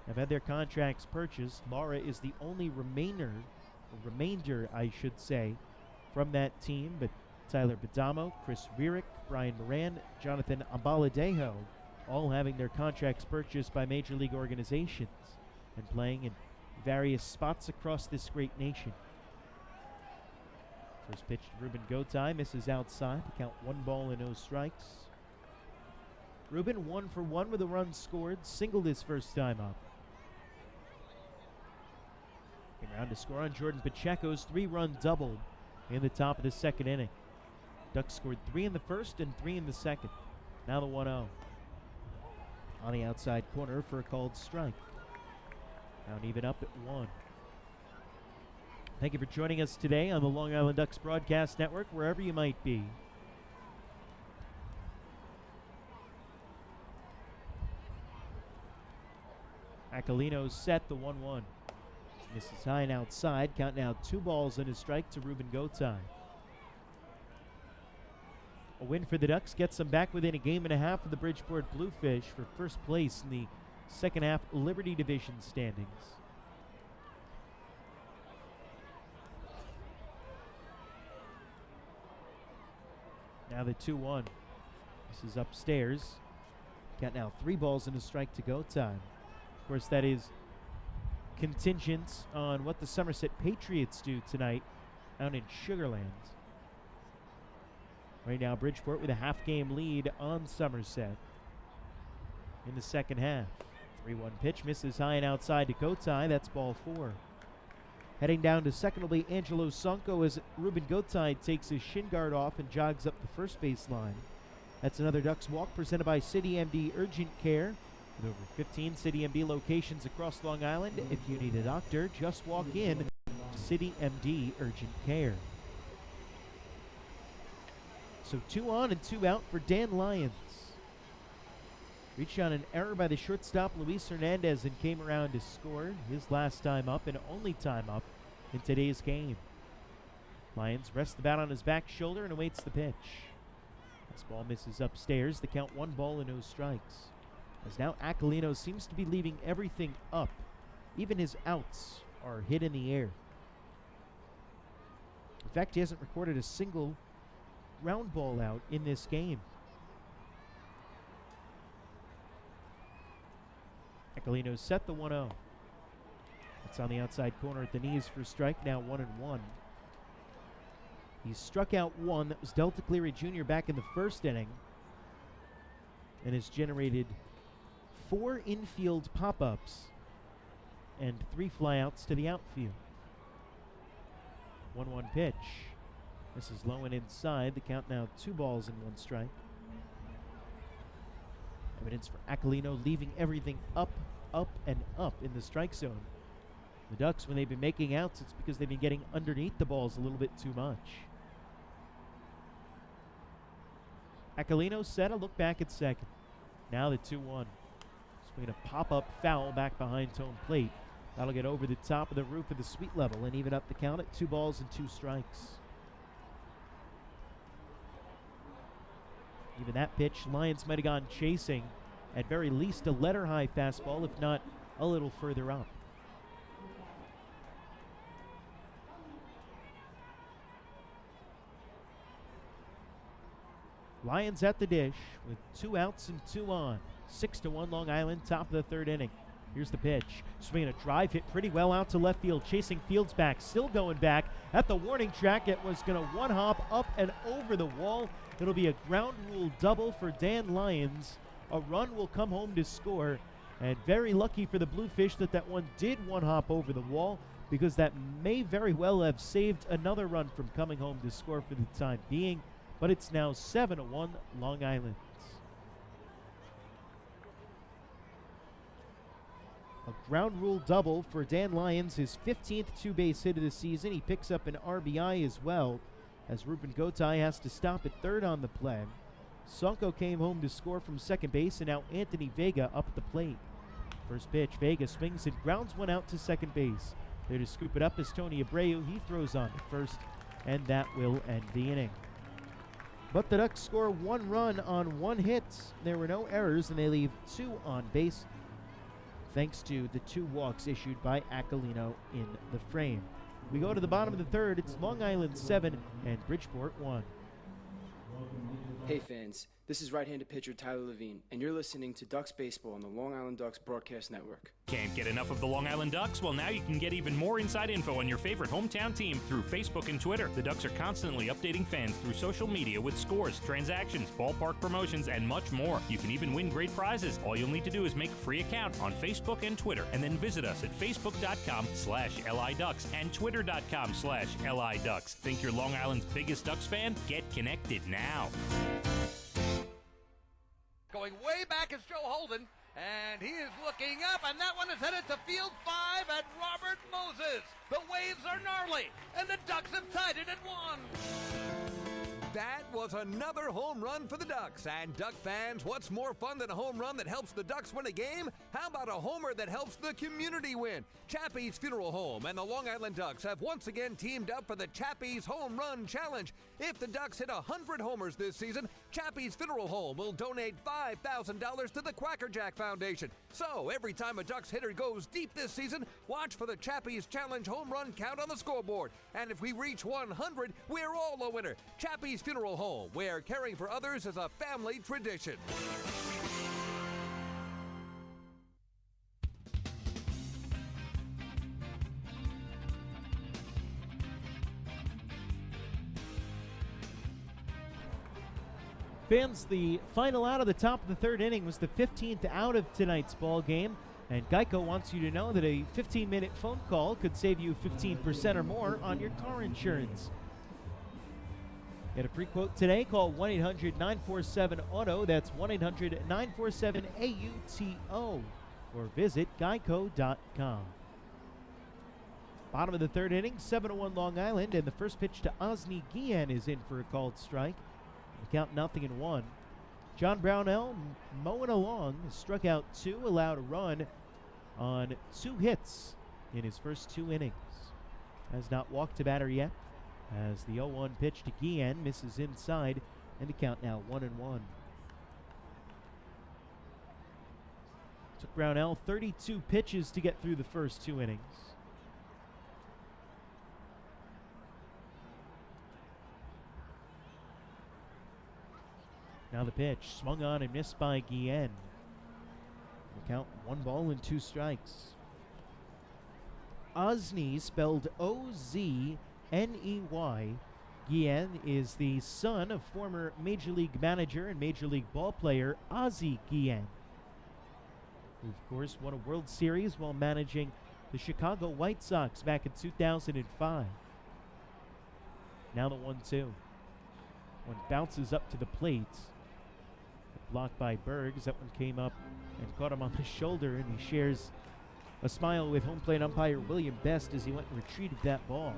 have had their contracts purchased. Lara is the only remainder, I should say, from that team, but Tyler Badamo, Chris Rierick, Brian Moran, Jonathan Ambaladejo, all having their contracts purchased by major league organizations and playing in various spots across this great nation. First pitch to Ruben Gotay, misses outside. Count 1 ball and no strikes. Ruben 1 for 1 with a run scored, singled his first time up. Came around to score on Jordan Pacheco's 3-run double in the top of the 2nd inning. Ducks scored 3 in the first and 3 in the second. Now the 1-0. On the outside corner for a called strike. Count even up at 1. Thank you for joining us today on the Long Island Ducks Broadcast Network, wherever you might be. Aquilino set the 1-1. Misses high and outside. Count now 2 balls and a strike to Ruben Gotay. A win for the Ducks gets them back within a game and a half of the Bridgeport Bluefish for first place in the second half Liberty Division standings. Now the 2-1. This is upstairs. Got now 3 balls and a strike to Gotay. Of course, that is contingent on what the Somerset Patriots do tonight out in Sugarland. Right now, Bridgeport with a half-game lead on Somerset in the second half. 3-1 pitch misses high and outside to Gotay. That's ball 4. Heading down to second will be Angelo Sonko as Ruben Gotay takes his shin guard off and jogs up the first base line. That's another Ducks walk presented by City MD Urgent Care. With over 15 City MD locations across Long Island, if you need a doctor, just walk in to City MD Urgent Care. So 2 on and 2 out for Dan Lyons. Reached on an error by the shortstop Luis Hernandez and came around to score his last time up and only time up in today's game. Lyons rests the bat on his back shoulder and awaits the pitch. This ball misses upstairs. The count 1 ball and no strikes. As now Aquilino seems to be leaving everything up. Even his outs are hit in the air. In fact, he hasn't recorded a single ground ball out in this game. Aquilino set the 1-0. It's on the outside corner at the knees for strike, now 1-1. He struck out 1. That was Delta Cleary Jr. back in the first inning and has generated 4 infield pop-ups and 3 flyouts to the outfield. 1-1 pitch. This is low and inside. The count now 2 balls and 1 strike. Evidence for Aquilino leaving everything up, and up in the strike zone. The Ducks, when they've been making outs, it's because they've been getting underneath the balls a little bit too much. Aquilino set a look back at second. Now the 2-1. Swinging a pop-up foul back behind home plate. That'll get over the top of the roof of the suite level and even up the count at 2 balls and 2 strikes. Even that pitch, Lions might have gone chasing. At very least a letter-high fastball, if not a little further up. Lions at the dish with 2 outs and 2 on. 6-1 Long Island, top of the 3rd inning. Here's the pitch. Swinging a drive, hit pretty well out to left field. Chasing Fields back, still going back. At the warning track, it was going to one-hop up and over the wall. It'll be a ground rule double for Dan Lyons. A run will come home to score. And very lucky for the Bluefish that one did one-hop over the wall, because that may very well have saved another run from coming home to score for the time being. But it's now 7-1 Long Island. A ground rule double for Dan Lyons, his 15th 2-base hit of the season. He picks up an RBI as well, as Ruben Gotay has to stop at 3rd on the play. Sonko came home to score from second base, and now Anthony Vega up at the plate. First pitch, Vega swings and grounds one out to second base. There to scoop it up is Tony Abreu. He throws on to first, and that will end the inning. But the Ducks score 1 run on 1 hit. There were no errors, and they leave 2 on base, thanks to the 2 walks issued by Aquilino in the frame. We go to the bottom of the 3rd. It's Long Island 7 and Bridgeport 1. Hey fans, this is right-handed pitcher Tyler Levine, and you're listening to Ducks Baseball on the Long Island Ducks Broadcast Network. Can't get enough of the Long Island Ducks? Well, now you can get even more inside info on your favorite hometown team through Facebook and Twitter. The Ducks are constantly updating fans through social media with scores, transactions, ballpark promotions, and much more. You can even win great prizes. All you'll need to do is make a free account on Facebook and Twitter, and then visit us at facebook.com/LIDucks and twitter.com/LIDucks. Think you're Long Island's biggest Ducks fan? Get connected now. Going way back is Joe Holden, and he is looking up, and that one is headed to field 5 at Robert Moses. The waves are gnarly, and the Ducks have tied it at 1. That was another home run for the Ducks. And Duck fans, what's more fun than a home run that helps the Ducks win a game? How about a homer that helps the community win? Chappie's Funeral Home and the Long Island Ducks have once again teamed up for the Chappie's Home Run Challenge. If the Ducks hit 100 homers this season, Chappie's Funeral Home will donate $5,000 to the Quackerjack Foundation. So every time a Ducks hitter goes deep this season, watch for the Chappie's Challenge home run count on the scoreboard. And if we reach 100, we're all a winner. Chappie's Funeral Home, where caring for others is a family tradition. Fans, the final out of the top of the third inning was the 15th out of tonight's ball game. And Geico wants you to know that a 15-minute phone call could save you 15% or more on your car insurance. Get a free quote today. Call 1-800-947-AUTO. That's 1-800-947-AUTO. Or visit geico.com. Bottom of the third inning, 7-1 Long Island, and the first pitch to Osni Guillen is in for a called strike. The count 0-1. John Brownell mowing along, struck out 2, allowed a run on 2 hits in his first 2 innings. Has not walked to batter yet, as the 0-1 pitch to Guillen misses inside, and the count now 1-1. Took Brownell 32 pitches to get through the first 2 innings. Now the pitch, swung on and missed by Guillen. The count 1 ball and 2 strikes. Osni, spelled O-Z-N-E-Y. Guillen is the son of former Major League manager and Major League ball player Ozzie Guillen, who of course won a World Series while managing the Chicago White Sox back in 2005. Now the 1-2. One bounces up to the plate. Blocked by Bergs. That one came up and caught him on the shoulder, and he shares a smile with home plate umpire William Best as he went and retrieved that ball.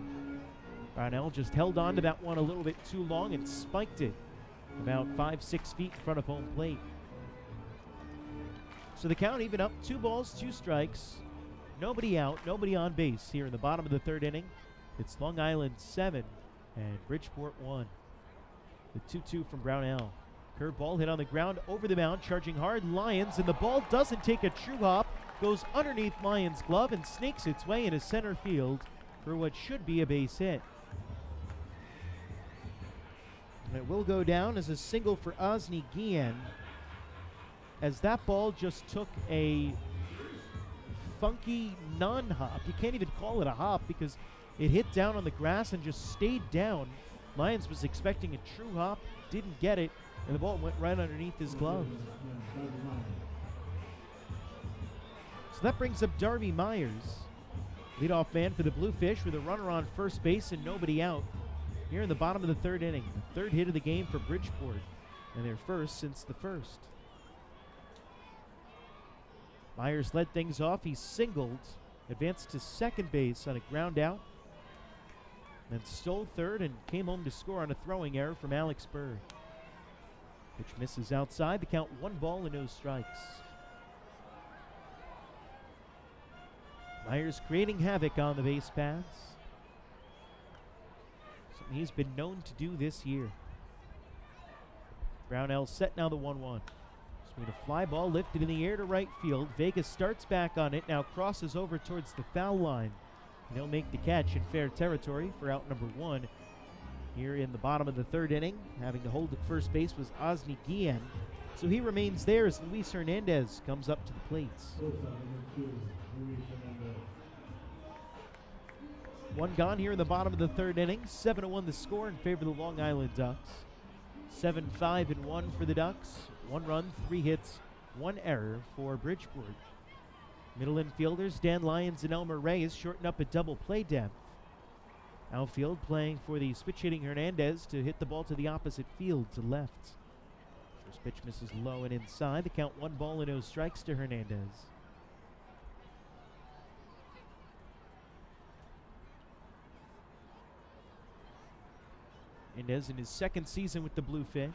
Brownell just held on to that one a little bit too long and spiked it about 5-6 feet in front of home plate. So the count even up, 2 balls, 2 strikes. Nobody out, nobody on base here in the bottom of the third inning. It's Long Island 7 and Bridgeport 1. The 2-2 from Brownell. Curveball hit on the ground over the mound, charging hard Lyons, and the ball doesn't take a true hop, goes underneath Lyons' glove and snakes its way into center field for what should be a base hit. And it will go down as a single for Osni Guillen, as that ball just took a funky non-hop. You can't even call it a hop because it hit down on the grass and just stayed down. Lyons was expecting a true hop, didn't get it, and the ball went right underneath his glove. So that brings up Darby Myers, leadoff man for the Bluefish, with a runner on first base and nobody out here in the bottom of the third inning. The third hit of the game for Bridgeport, and their first since the first. Myers led things off. He singled, advanced to second base on a ground out, then stole third and came home to score on a throwing error from Alex Burr. Pitch misses outside. The count 1 ball and no strikes. Myers creating havoc on the base paths. Something he's been known to do this year. Brownell set now the 1-1. Swing a fly ball lifted in the air to right field. Vega starts back on it, now crosses over towards the foul line. And he'll make the catch in fair territory for out number 1. Here in the bottom of the third inning, having to hold at first base was Osni Guillen. So he remains there as Luis Hernandez comes up to the plates. 1 gone here in the bottom of the third inning. 7-1 the score in favor of the Long Island Ducks. 7-5-1 for the Ducks. 1 run, 3 hits, 1 error for Bridgeport. Middle infielders Dan Lyons and Elmer Reyes shorten up a double play depth. Outfield playing for the switch-hitting Hernandez to hit the ball to the opposite field to left. First pitch misses low and inside. The count 1 ball and no strikes to Hernandez. Hernandez in his second season with the Bluefish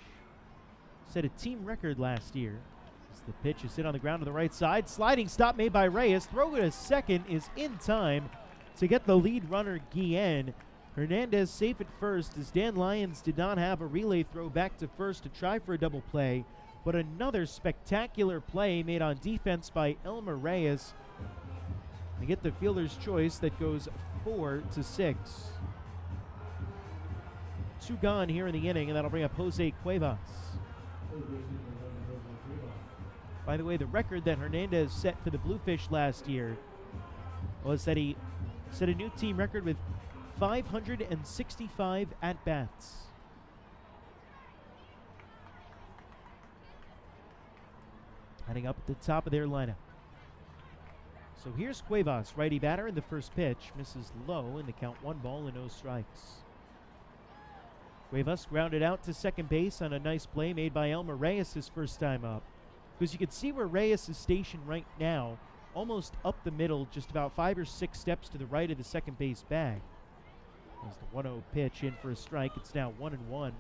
set a team record last year. As the pitch is hit on the ground to the right side. Sliding stop made by Reyes. Throw to second is in time to get the lead runner Guillen. Hernandez safe at first as Dan Lyons did not have a relay throw back to first to try for a double play, but another spectacular play made on defense by Elmer Reyes. They get the fielder's choice that goes 4-6. 2 gone here in the inning, and that'll bring up Jose Cuevas. By the way, the record that Hernandez set for the Bluefish last year was that he set a new team record with 565 at-bats. heading up at the top of their lineup. So here's Cuevas, righty batter, in the first pitch. Misses low in the count, 1 ball and no strikes. Cuevas grounded out to second base on a nice play made by Elmer Reyes his first time up. Because you can see where Reyes is stationed right now, almost up the middle, just about 5 or 6 steps to the right of the second base bag. As the 1-0 pitch in for a strike, it's now 1-1.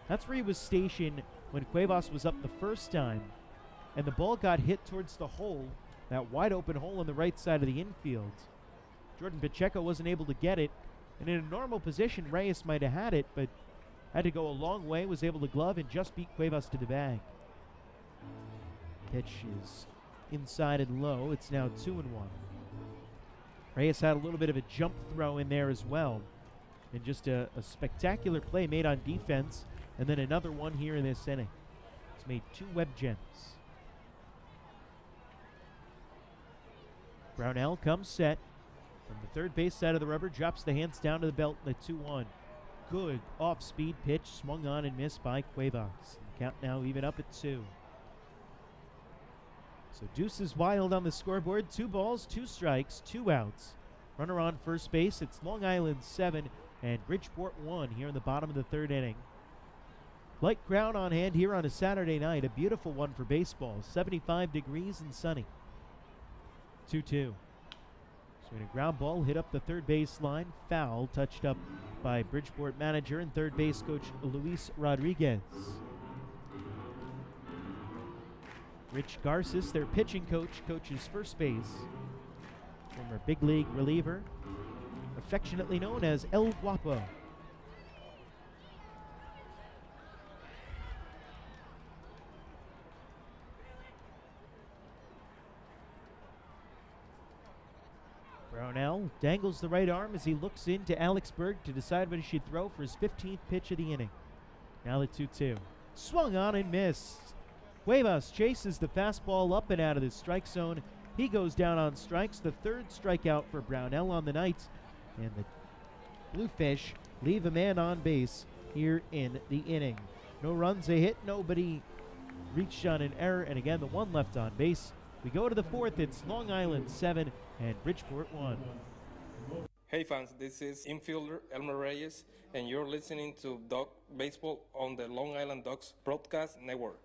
That's where he was stationed when Cuevas was up the first time, and the ball got hit towards the hole, that wide open hole on the right side of the infield. Jordan Pacheco wasn't able to get it, and in a normal position, Reyes might have had it, but had to go a long way, was able to glove and just beat Cuevas to the bag. Pitch is inside and low. It's now 2-1. Reyes had a little bit of a jump throw in there as well, and just a spectacular play made on defense, and then another one here in this inning. He's made 2 web gems. Brownell comes set from the third base side of the rubber, drops the hands down to the belt in the 2-1. Good off-speed pitch, swung on and missed by Cuevas. The count now even up at 2. So Deuce is wild on the scoreboard. 2 balls, 2 strikes, 2 outs. Runner on first base. It's Long Island 7 and Bridgeport 1 here in the bottom of the third inning. Light crowd on hand here on a Saturday night. A beautiful one for baseball. 75 degrees and sunny. 2-2. Swinging a ground ball, hit up the third base line. Foul, touched up by Bridgeport manager and third base coach Luis Rodriguez. Rich Garces, their pitching coach, coaches first base. Former big league reliever, affectionately known as El Guapo. Brownell dangles the right arm as he looks into Alex Berg to decide what he should throw for his 15th pitch of the inning. Now the 2-2. Swung on and missed. Cuevas chases the fastball up and out of the strike zone. He goes down on strikes, the 3rd strikeout for Brownell on the night. And the Bluefish leave a man on base here in the inning. No runs, a hit, nobody reached on an error, and again the 1 left on base. We go to the 4th, it's Long Island 7 and Bridgeport 1. Hey fans, this is infielder Elmer Reyes, and you're listening to Duck Baseball on the Long Island Ducks Broadcast Network.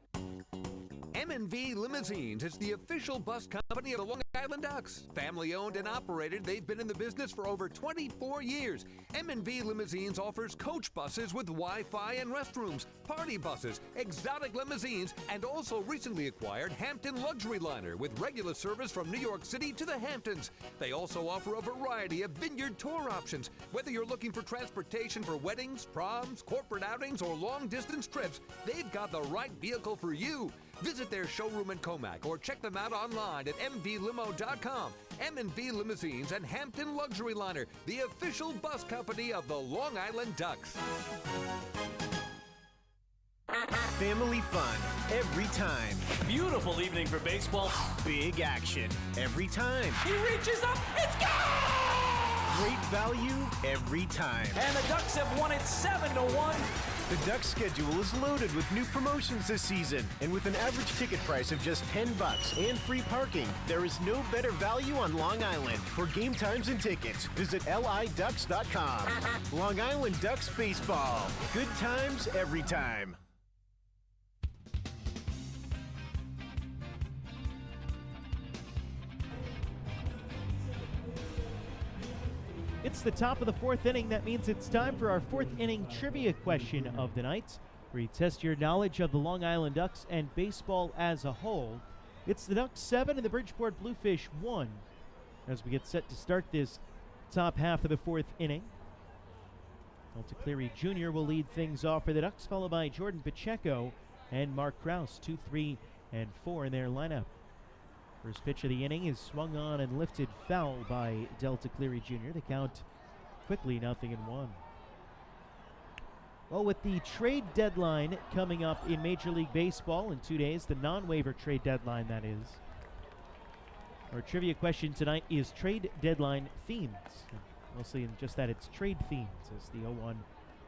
M&V Limousines is the official bus company of the Long Island Ducks. Family owned and operated, they've been in the business for over 24 years. M&V Limousines offers coach buses with Wi-Fi and restrooms, party buses, exotic limousines, and also recently acquired Hampton Luxury Liner with regular service from New York City to the Hamptons. They also offer a variety of vineyard tour options. Whether you're looking for transportation for weddings, proms, corporate outings, or long-distance trips, they've got the right vehicle for you. Visit their showroom in Comac or check them out online at mvlimo.com. M&V Limousines and Hampton Luxury Liner, the official bus company of the Long Island Ducks. Family fun every time. Beautiful evening for baseball. Big action every time. He reaches up, it's gone! Great value every time. And the Ducks have won it 7-1. The Ducks schedule is loaded with new promotions this season, and with an average ticket price of just $10 and free parking, there is no better value on Long Island. For game times and tickets, visit liducks.com. Long Island Ducks Baseball. Good times every time. It's the top of the 4th inning. That means it's time for our 4th inning trivia question of the night, where you test your knowledge of the Long Island Ducks and baseball as a whole. It's the Ducks 7 and the Bridgeport Bluefish 1 as we get set to start this top half of the 4th inning. Delta Cleary Jr. will lead things off for the Ducks, followed by Jordan Pacheco and Mark Krause, 2, 3, and 4 in their lineup. First pitch of the inning is swung on and lifted foul by Delta Cleary Jr. The count quickly 0-1. Well, with the trade deadline coming up in Major League Baseball in 2 days, the non-waiver trade deadline, that is. Our trivia question tonight is trade deadline themes. Mostly in just that, it's trade themes, as the 0-1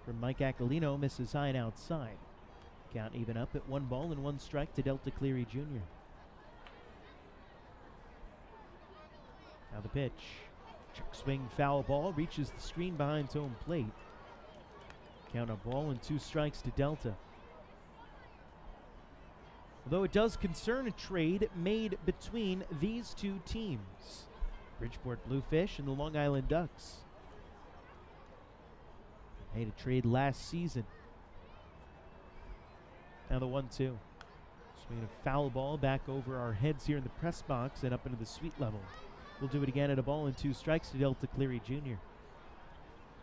from Mike Aquilino misses high and outside. Count even up at 1 ball and 1 strike to Delta Cleary Jr. Now the pitch. Check swing, foul ball, reaches the screen behind home plate. Count a ball and 2 strikes to Delta. Although it does concern a trade made between these two teams, Bridgeport Bluefish and the Long Island Ducks. They made a trade last season. Now the 1-2. Swinging a foul ball back over our heads here in the press box and up into the suite level. We'll do it again at a ball and 2 strikes to Delta Cleary Jr.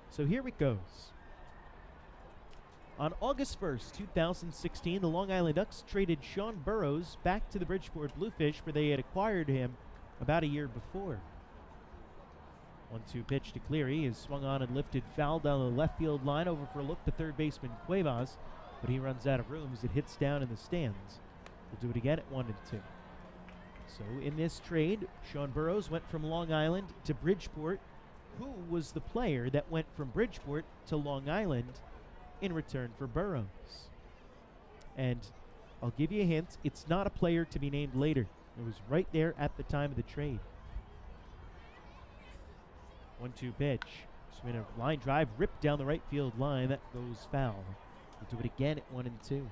So here it goes. On August 1st, 2016, the Long Island Ducks traded Sean Burrows back to the Bridgeport Bluefish, where they had acquired him about a year before. 1-2 pitch to Cleary is swung on and lifted foul down the left field line over for a look to third baseman Cuevas, but he runs out of room as it hits down in the stands. We'll do it again at 1-2. So in this trade, Sean Burrows went from Long Island to Bridgeport. Who was the player that went from Bridgeport to Long Island in return for Burrows? And I'll give you a hint, it's not a player to be named later. It was right there at the time of the trade. 1-2 pitch. Swing a line drive, ripped down the right field line. That goes foul. We'll do it again at 1-2.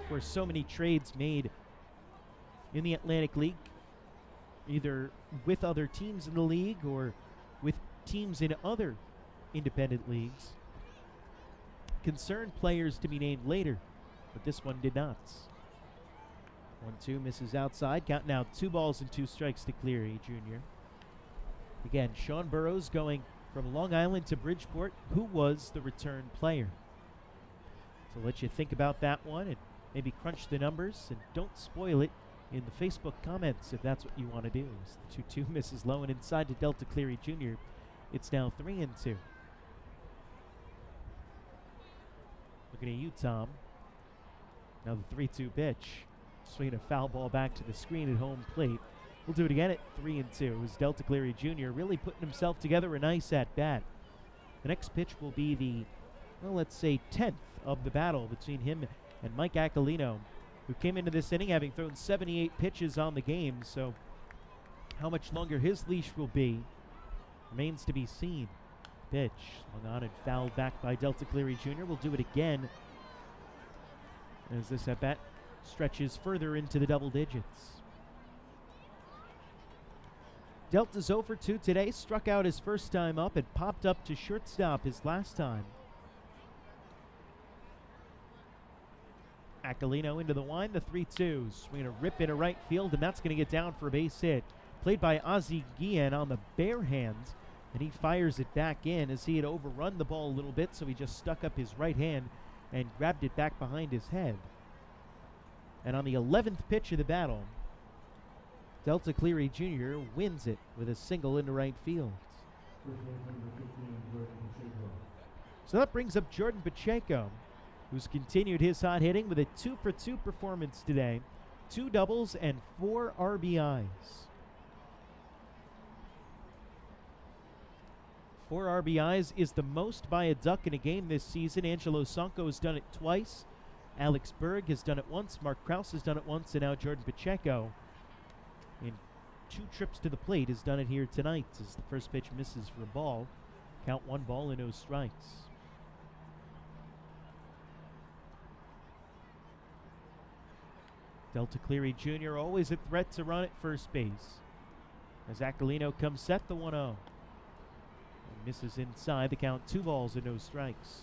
Of course, so many trades made in the Atlantic League, either with other teams in the league or with teams in other independent leagues, concerned players to be named later, but this one did not. 1-2 misses outside. Count now 2 balls and 2 strikes to Cleary Jr. Again, Sean Burrows going from Long Island to Bridgeport. Who was the return player? So let you think about that one and maybe crunch the numbers, and don't spoil it in the Facebook comments if that's what you want to do. As the 2-2 misses low and inside to Delta Cleary Jr. It's now 3-2. Looking at you, Tom. Now the 3-2 pitch. Swinging a foul ball back to the screen at home plate. We'll do it again at 3-2. As Delta Cleary Jr. really putting himself together a nice at-bat. The next pitch will be the, well, let's say 10th of the battle between him and Mike Aquilino, who came into this inning having thrown 78 pitches on the game. So how much longer his leash will be remains to be seen. Pitch swung on and fouled back by Delta Cleary Jr. We'll do it again as this at-bat stretches further into the double digits. Delta's 0 for 2 today, struck out his first time up and popped up to shortstop his last time. Aquilino into the wind, the 3-2. Swinging a rip into right field, and that's going to get down for a base hit. Played by Ozzie Guillen on the bare hand, and he fires it back in as he had overrun the ball a little bit, so he just stuck up his right hand and grabbed it back behind his head. And on the 11th pitch of the battle, Delta Cleary Jr. wins it with a single into right field. So that brings up Jordan Pacheco, who's continued his hot hitting with a 2 for 2 performance today. 2 doubles and 4 RBIs. 4 RBIs is the most by a Duck in a game this season. Angelo Sanko has done it twice. Alex Berg has done it once. Mark Krause has done it once. And now Jordan Pacheco, in 2 trips to the plate, has done it here tonight as the first pitch misses for a ball. Count 1 ball and no strikes. Delta Cleary Jr. always a threat to run at first base. As Aquilino comes set, the 1-0. Misses inside, the count 2 balls and no strikes.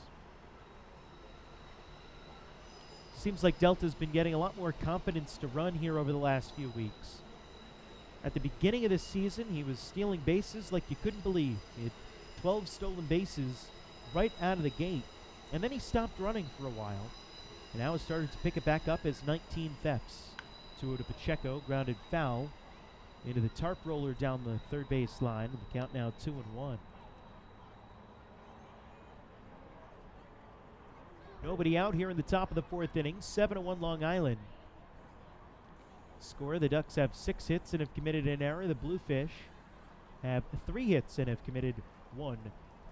Seems like Delta's been getting a lot more confidence to run here over the last few weeks. At the beginning of the season, he was stealing bases like you couldn't believe. He had 12 stolen bases right out of the gate, and then he stopped running for a while, and now has started to pick it back up as 19 thefts. 2-0 to Pacheco, grounded foul into the tarp roller down the third base line. The count now 2-1. Nobody out here in the top of the 4th inning. 7-1 Long Island. Score, the Ducks have 6 hits and have committed an error. The Bluefish have 3 hits and have committed 1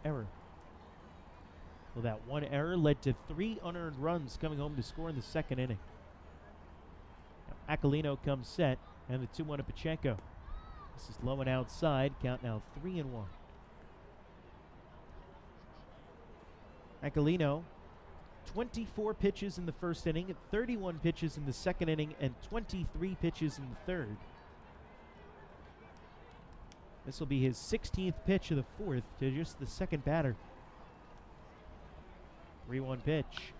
error. Well, that 1 error led to 3 unearned runs coming home to score in the 2nd inning. Now, Aquilino comes set. And the 2-1 to Pacheco. This is low and outside. Count now 3-1. Aquilino, 24 pitches in the first inning, 31 pitches in the second inning, and 23 pitches in the third. This will be his 16th pitch of the fourth to just the second batter. 3-1 pitch.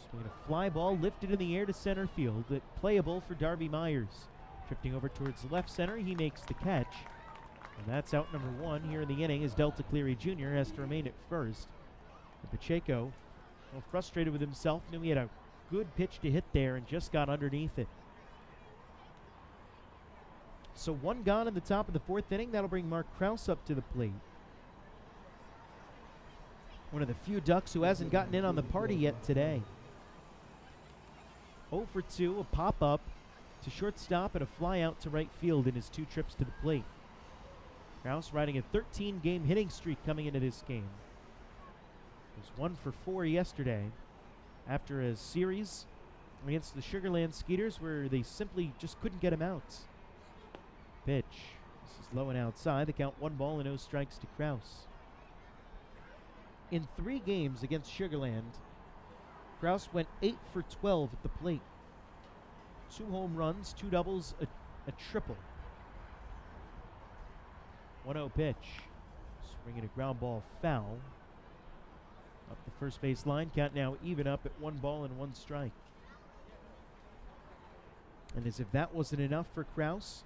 Swinging a fly ball lifted in the air to center field, but playable for Darby Myers. Drifting over towards left center, he makes the catch. And that's out number 1 here in the inning as Delta Cleary Jr. has to remain at first. And Pacheco, a little frustrated with himself, knew he had a good pitch to hit there and just got underneath it. So 1 gone in the top of the fourth inning. That'll bring Mark Krause up to the plate. One of the few Ducks who hasn't gotten in on the party yet today. 0 for 2, a pop-up to shortstop and a fly out to right field in his 2 trips to the plate. Krause riding a 13-game hitting streak coming into this game. He was 1 for 4 yesterday after a series against the Sugar Land Skeeters where they simply just couldn't get him out. Pitch. This is low and outside. The count 1 ball and no strikes to Krause. In 3 games against Sugar Land, Krause went 8 for 12 at the plate. 2 home runs, 2 doubles, a triple. 1-0 pitch. Swinging a ground ball foul. Up the first base line. Count now even up at 1 ball and 1 strike. And as if that wasn't enough for Krause,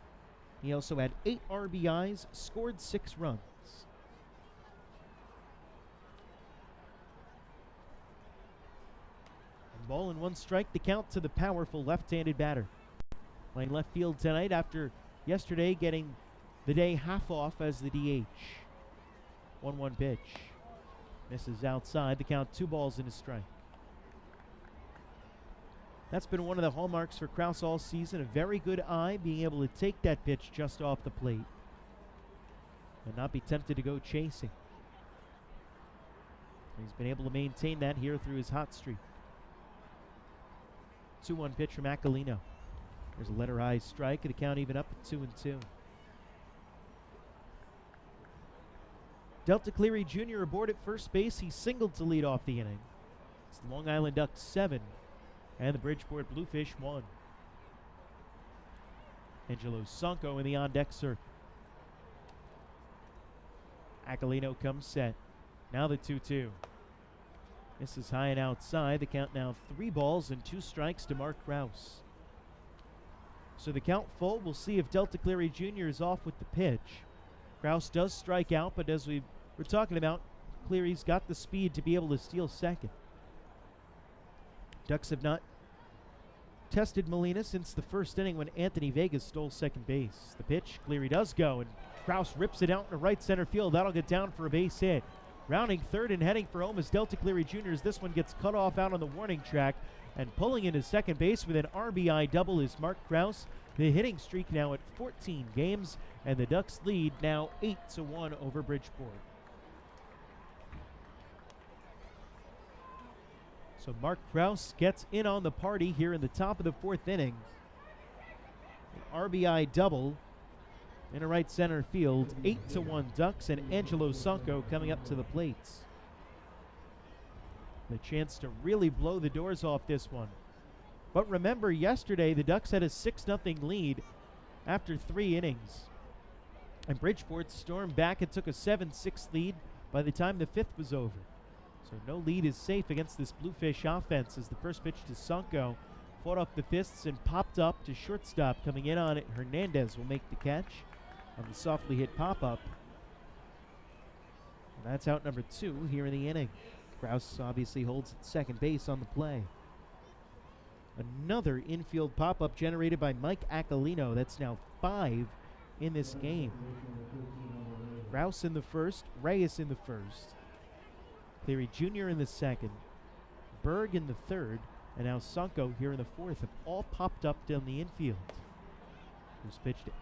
he also had 8 RBIs, scored 6 runs. Ball and 1 strike, the count to the powerful left-handed batter. Playing left field tonight after yesterday getting the day half off as the DH. 1-1 pitch. Misses outside, the count 2 balls and a strike. That's been one of the hallmarks for Krause all season. A very good eye, being able to take that pitch just off the plate and not be tempted to go chasing. He's been able to maintain that here through his hot streak. 2-1 pitch from Aquilino. There's a letter I strike, and the count even up at 2-2. Delta Cleary Jr. aboard at first base. He singled to lead off the inning. It's the Long Island Ducks 7 and the Bridgeport Bluefish 1. Angelo Sonko in the on-deck circle. Aquilino comes set. Now the 2-2. This is high and outside. The count now 3 balls and 2 strikes to Mark Krause. So the count full. We'll see if Delta Cleary Jr. is off with the pitch. Krause does strike out, but as we were talking about, Cleary's got the speed to be able to steal second. Ducks have not tested Molina since the first inning when Anthony Vegas stole second base. The pitch, Cleary does go, and Krause rips it out in the right center field. That'll get down for a base hit. Rounding third and heading for home is Delta Cleary Jr. as this one gets cut off out on the warning track. And pulling into second base with an RBI double is Mark Krause. The hitting streak now at 14 games, and the Ducks lead now 8-1 over Bridgeport. So Mark Krause gets in on the party here in the top of the fourth inning. An RBI double in a right center field. 8-1 Ducks, and Angelo Sonko coming up to the plates. The chance to really blow the doors off this one. But remember, yesterday the Ducks had a 6-0 lead after 3 innings. And Bridgeport stormed back and took a 7-6 lead by the time the 5th was over. So no lead is safe against this Bluefish offense as the first pitch to Sonko fought off the fists and popped up to shortstop. Coming in on it, Hernandez will make the catch on the softly hit pop-up. And that's out number 2 here in the inning. Krause obviously holds at second base on the play. Another infield pop-up generated by Mike Aquilino. That's now 5 in this game. Krause in the first, Reyes in the first, Cleary Jr. in the second, Berg in the third, and now Sonko here in the fourth have all popped up down the infield. Who's pitched it?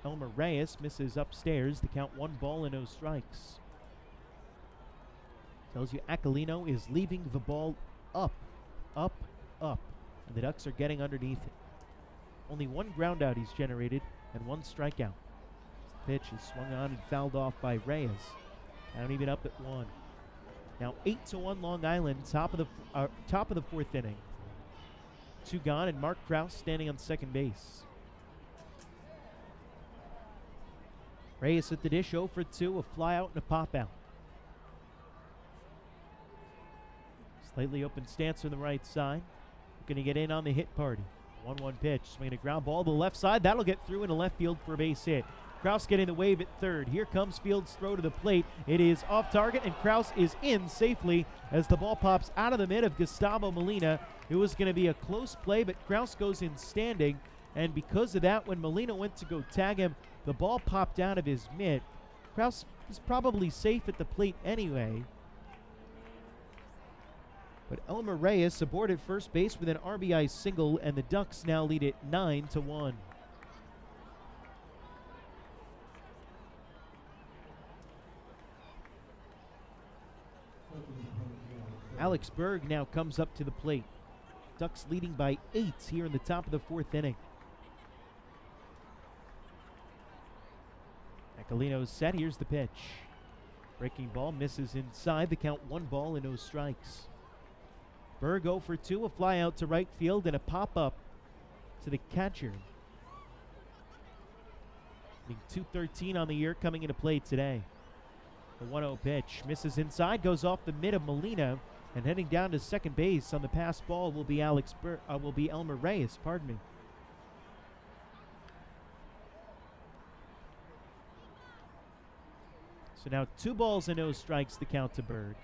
Elmer Reyes misses upstairs. The count 1 ball and no strikes. Tells you Aquilino is leaving the ball up, and the Ducks are getting underneath it. Only 1 ground out he's generated and 1 strikeout. The pitch is swung on and fouled off by Reyes. Down even up at 1. Now 8-1 Long Island, top of the 4th inning. 2 gone, and Mark Krause standing on second base. Reyes at the dish, 0 for 2, a fly out and a pop out. Slightly open stance on the right side. Going to get in on the hit party. 1-1 pitch, swinging a ground ball to the left side. That'll get through into left field for a base hit. Krause getting the wave at third. Here comes Field's throw to the plate. It is off target, and Krause is in safely as the ball pops out of the mitt of Gustavo Molina. It was going to be a close play, but Krause goes in standing, and because of that, when Molina went to go tag him, the ball popped out of his mitt. Krause is probably safe at the plate anyway. But Elmer Reyes aboard at first base with an RBI single, and the Ducks now lead it 9-1. Alex Berg now comes up to the plate. Ducks leading by 8 here in the top of the 4th inning. Aquilino's set. Here's the pitch. Breaking ball misses inside. The count 1 ball and no strikes. Berg 0 for 2, a fly out to right field and a pop up to the catcher. Being .213 on the year coming into play today. The 1-0 pitch misses inside, goes off the mid of Molina, and heading down to second base on the pass ball will be Elmer Reyes. Pardon me. So now 2 balls and no strikes, the count to Berg.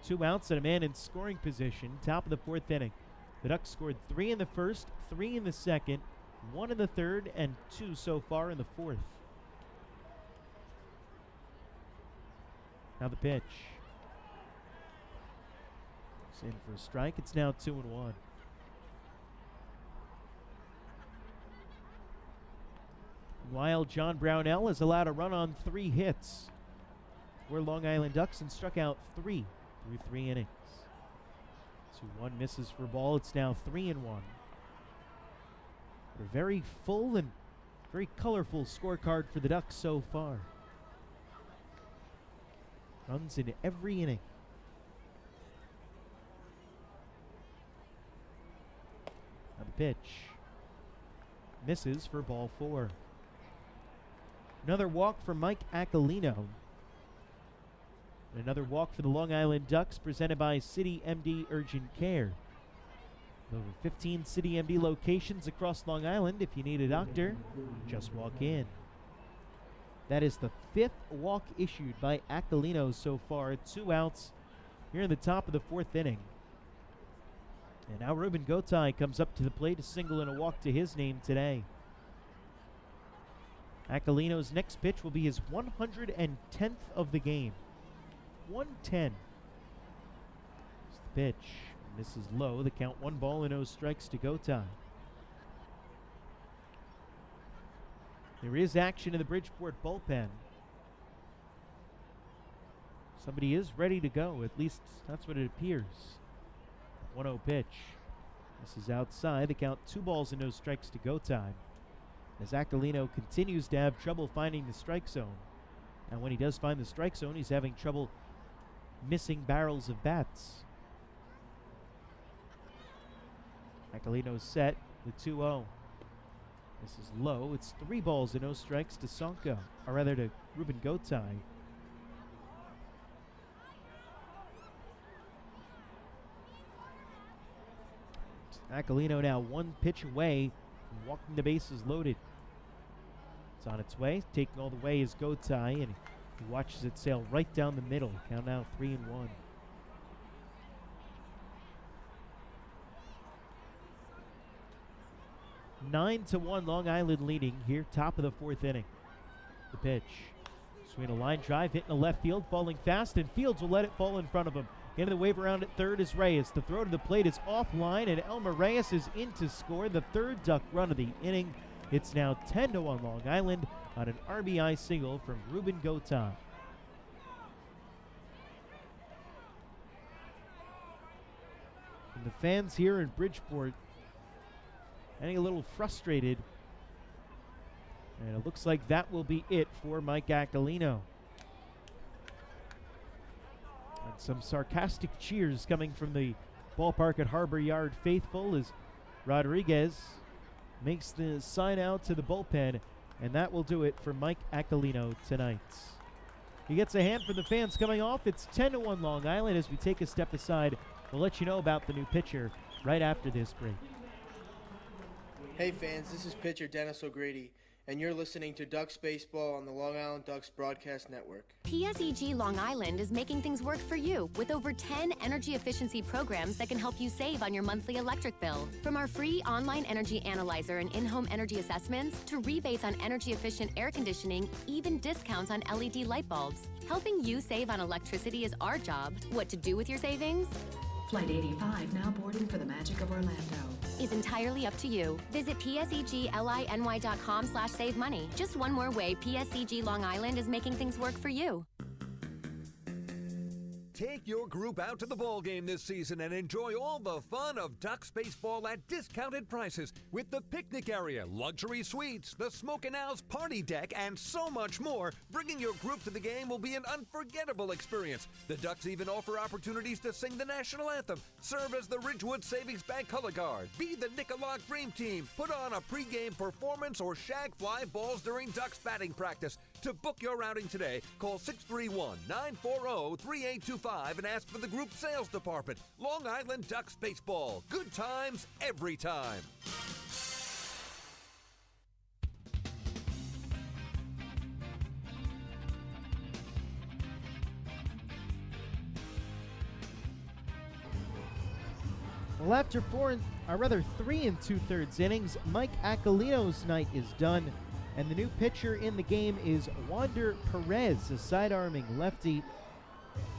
2 outs and a man in scoring position, top of the 4th inning. The Ducks scored 3 in the first, 3 in the second, 1 in the third, and 2 so far in the 4th. Now the pitch. It's in for a strike. It's now 2-1. While John Brownell has allowed a run on 3 hits for Long Island Ducks and struck out 3 through 3 innings. 2-1 misses for ball. It's now 3-1. A very full and very colorful scorecard for the Ducks so far. Runs in every inning. Now the pitch. Misses for ball 4. Another walk for Mike Aquilino. And another walk for the Long Island Ducks, presented by City MD Urgent Care. Over 15 City MD locations across Long Island. If you need a doctor, just walk in. That is the 5th walk issued by Aquilino so far. 2 outs here in the top of the 4th inning. And now Ruben Gotay comes up to the plate, a single and a walk to his name today. Aquilino's next pitch will be his 110th of the game. 110. It's the pitch. Misses low. The count 1 ball and no strikes to Gotay. There is action in the Bridgeport bullpen. Somebody is ready to go. At least that's what it appears. 1-0 pitch. This is outside. The count 2 balls and no strikes to Gotay. As Aquilino continues to have trouble finding the strike zone. And when he does find the strike zone, he's having trouble missing barrels of bats. Aquilino's set, the 2-0. This is low. It's 3 balls and no strikes to Sonko, or rather to Ruben Gotay. Aquilino now 1 pitch away from walking the bases loaded. It's on its way. Taking all the way is Gotay, and he watches it sail right down the middle. Count now 3-1. Nine to 1, Long Island leading here, top of the 4th inning. The pitch. Swing a line drive, hitting the left field, falling fast, and Fields will let it fall in front of him. Into the wave around at third is Reyes. The throw to the plate is offline, and Elmer Reyes is in to score the 3rd Duck run of the inning. It's now 10-1 Long Island on an RBI single from Ruben Gotay. And the fans here in Bridgeport getting a little frustrated. And it looks like that will be it for Mike Aquilino. And some sarcastic cheers coming from the Ballpark at Harbor Yard faithful as Rodriguez makes the sign out to the bullpen, and that will do it for Mike Aquilino tonight. He gets a hand from the fans coming off. It's 10-1 Long Island. As we take a step aside, we'll let you know about the new pitcher right after this break. Hey fans, this is pitcher Dennis O'Grady, and you're listening to Ducks Baseball on the Long Island Ducks Broadcast Network. PSEG Long Island is making things work for you with over 10 energy efficiency programs that can help you save on your monthly electric bill. From our free online energy analyzer and in-home energy assessments to rebates on energy-efficient air conditioning, even discounts on LED light bulbs. Helping you save on electricity is our job. What to do with your savings? Flight 85 now boarding for the magic of Orlando. Is entirely up to you. Visit pseglyny.com/save money. Just one more way PSEG Long Island is making things work for you. Take your group out to the ball game this season and enjoy all the fun of Ducks baseball at discounted prices with the picnic area, luxury suites, the Smokin' Owl's party deck, and so much more. Bringing your group to the game will be an unforgettable experience. The Ducks even offer opportunities to sing the national anthem, serve as the Ridgewood Savings Bank color guard, be the Nicolak Dream Team, put on a pregame performance, or shag fly balls during Ducks batting practice. To book your outing today, call 631-940-3825 and ask for the group sales department. Long Island Ducks Baseball. Good times every time. Well, after 3 2/3 innings, Mike Aquilino's night is done. And the new pitcher in the game is Wander Perez, a side-arming lefty.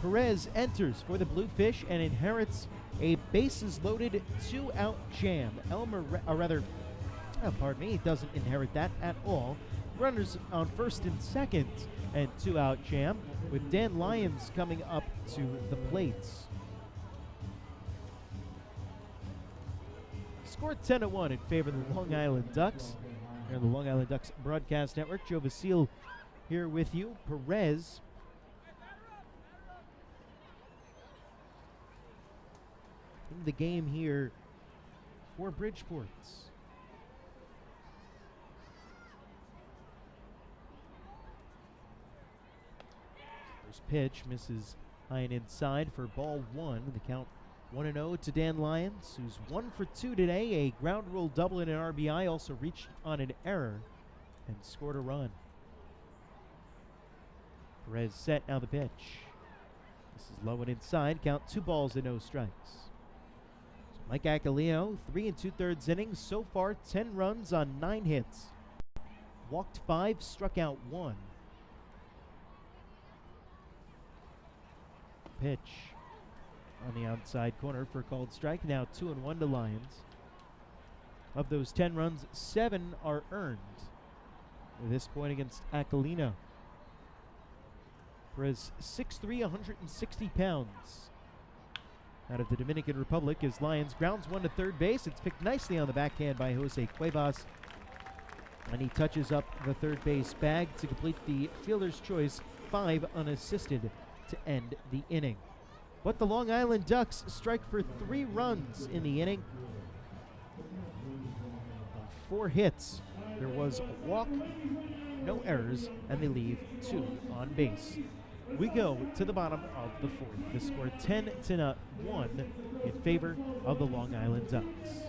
Perez enters for the Bluefish and inherits a bases-loaded 2-out jam. He doesn't inherit that at all. Runners on first and second and 2-out jam, with Dan Lyons coming up to the plates. Scored 10-1 in favor of the Long Island Ducks. Here on the Long Island Ducks Broadcast Network, Joe Vasile here with you. Perez in the game here for Bridgeport. First pitch misses high and inside for ball one. The count 1-0 to Dan Lyons, who's 1 for 2 today. A ground rule double and an RBI, also reached on an error and scored a run. Perez set, now the pitch. This is low and inside, count 2 balls and no strikes. So Mike Aquilino, 3 2/3 innings, so far 10 runs on 9 hits. Walked 5, struck out 1. Pitch on the outside corner for a called strike. Now 2-1 to Lyons. Of those 10 runs, 7 are earned at this point against Aquilino. Perez 6'3", 160 pounds. Out of the Dominican Republic as Lyons grounds one to third base. It's picked nicely on the backhand by Jose Cuevas. And he touches up the third base bag to complete the fielder's choice, 5 unassisted to end the inning. But the Long Island Ducks strike for 3 runs in the inning. 4 hits. There was a walk, no errors, and they leave 2 on base. We go to the bottom of the 4th. The score 10-1 in favor of the Long Island Ducks.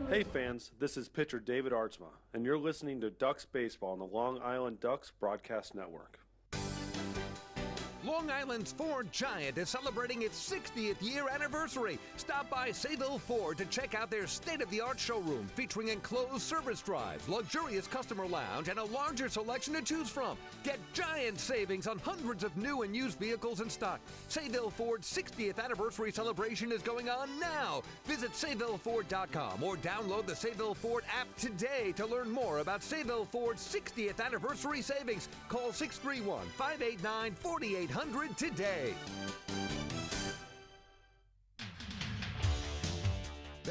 Hey fans, this is pitcher David Artsma, and you're listening to Ducks Baseball on the Long Island Ducks Broadcast Network. Long Island's Ford Giant is celebrating its 60th year anniversary. Stop by Sayville Ford to check out their state-of-the-art showroom featuring enclosed service drives, luxurious customer lounge, and a larger selection to choose from. Get giant savings on hundreds of new and used vehicles in stock. Sayville Ford's 60th anniversary celebration is going on now. Visit SayvilleFord.com or download the Sayville Ford app today to learn more about Sayville Ford's 60th anniversary savings. Call 631-589-4800 today.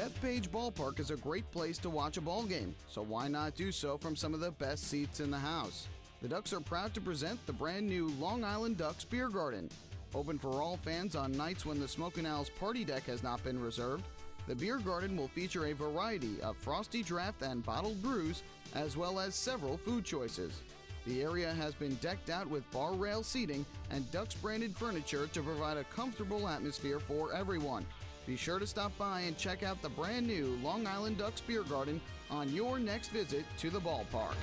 Bethpage Ballpark is a great place to watch a ball game, so why not do so from some of the best seats in the house? The Ducks are proud to present the brand new Long Island Ducks Beer Garden. Open for all fans on nights when the Smokin' Owls party deck has not been reserved, the Beer Garden will feature a variety of frosty draft and bottled brews, as well as several food choices. The area has been decked out with bar rail seating and Ducks-branded furniture to provide a comfortable atmosphere for everyone. Be sure to stop by and check out the brand new Long Island Ducks Beer Garden on your next visit to the ballpark.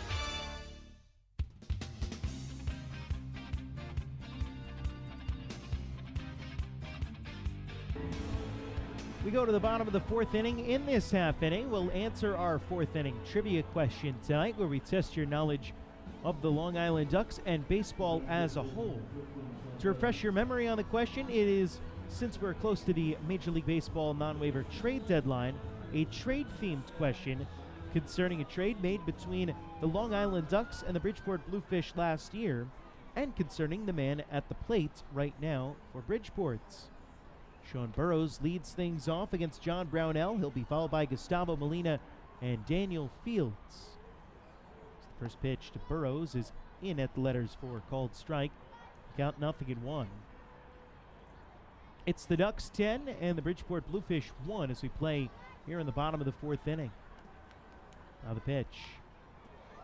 We go to the bottom of the fourth inning. In this half inning, we'll answer our fourth inning trivia question tonight, where we test your knowledge of the Long Island Ducks and baseball as a whole. To refresh your memory on the question, it is, since we're close to the Major League Baseball non-waiver trade deadline, a trade-themed question concerning a trade made between the Long Island Ducks and the Bridgeport Bluefish last year, and concerning the man at the plate right now for Bridgeport. Sean Burrows leads things off against John Brownell. He'll be followed by Gustavo Molina and Daniel Fields. The first pitch to Burrows is in at the letters for called strike. Count 0-1. It's the Ducks 10 and the Bridgeport Bluefish 1 as we play here in the bottom of the fourth inning. Now the pitch.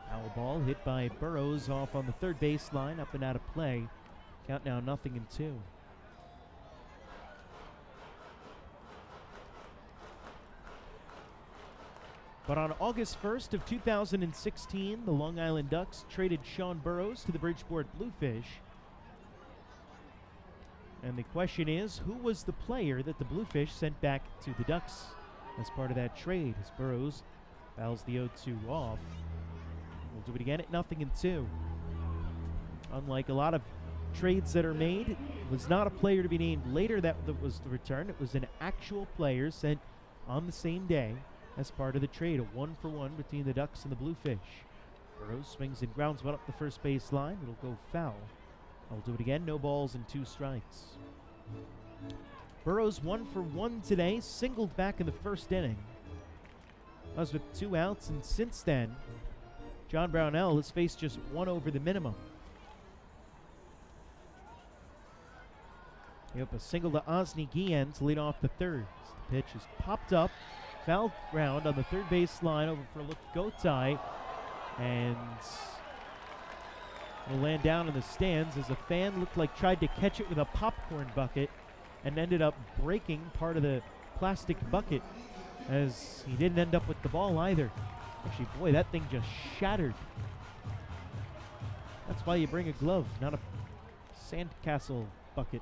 Foul ball hit by Burrows off on the third baseline, up and out of play. Count now 0-2. But on August 1st of 2016, the Long Island Ducks traded Sean Burrows to the Bridgeport Bluefish. And the question is, who was the player that the Bluefish sent back to the Ducks as part of that trade? As Burrows fouls the 0-2 off. We'll do it again at 0-2. Unlike a lot of trades that are made, it was not a player to be named later that was the return. It was an actual player sent on the same day as part of the trade, a 1-for-1 between the Ducks and the Bluefish. Burrows swings and grounds one up the first base line. It'll go foul. I'll do it again. No balls and 2 strikes. Burrows 1-for-1 today, singled back in the first inning. That was with 2 outs, and since then, John Brownell has faced just 1 over the minimum. Yep, a single to Osni Guillen to lead off the third. The pitch is popped up. Foul ground on the third base line over for Gotay, and will land down in the stands as a fan looked like tried to catch it with a popcorn bucket and ended up breaking part of the plastic bucket, as he didn't end up with the ball either. Actually, boy, that thing just shattered. That's why you bring a glove, not a sandcastle bucket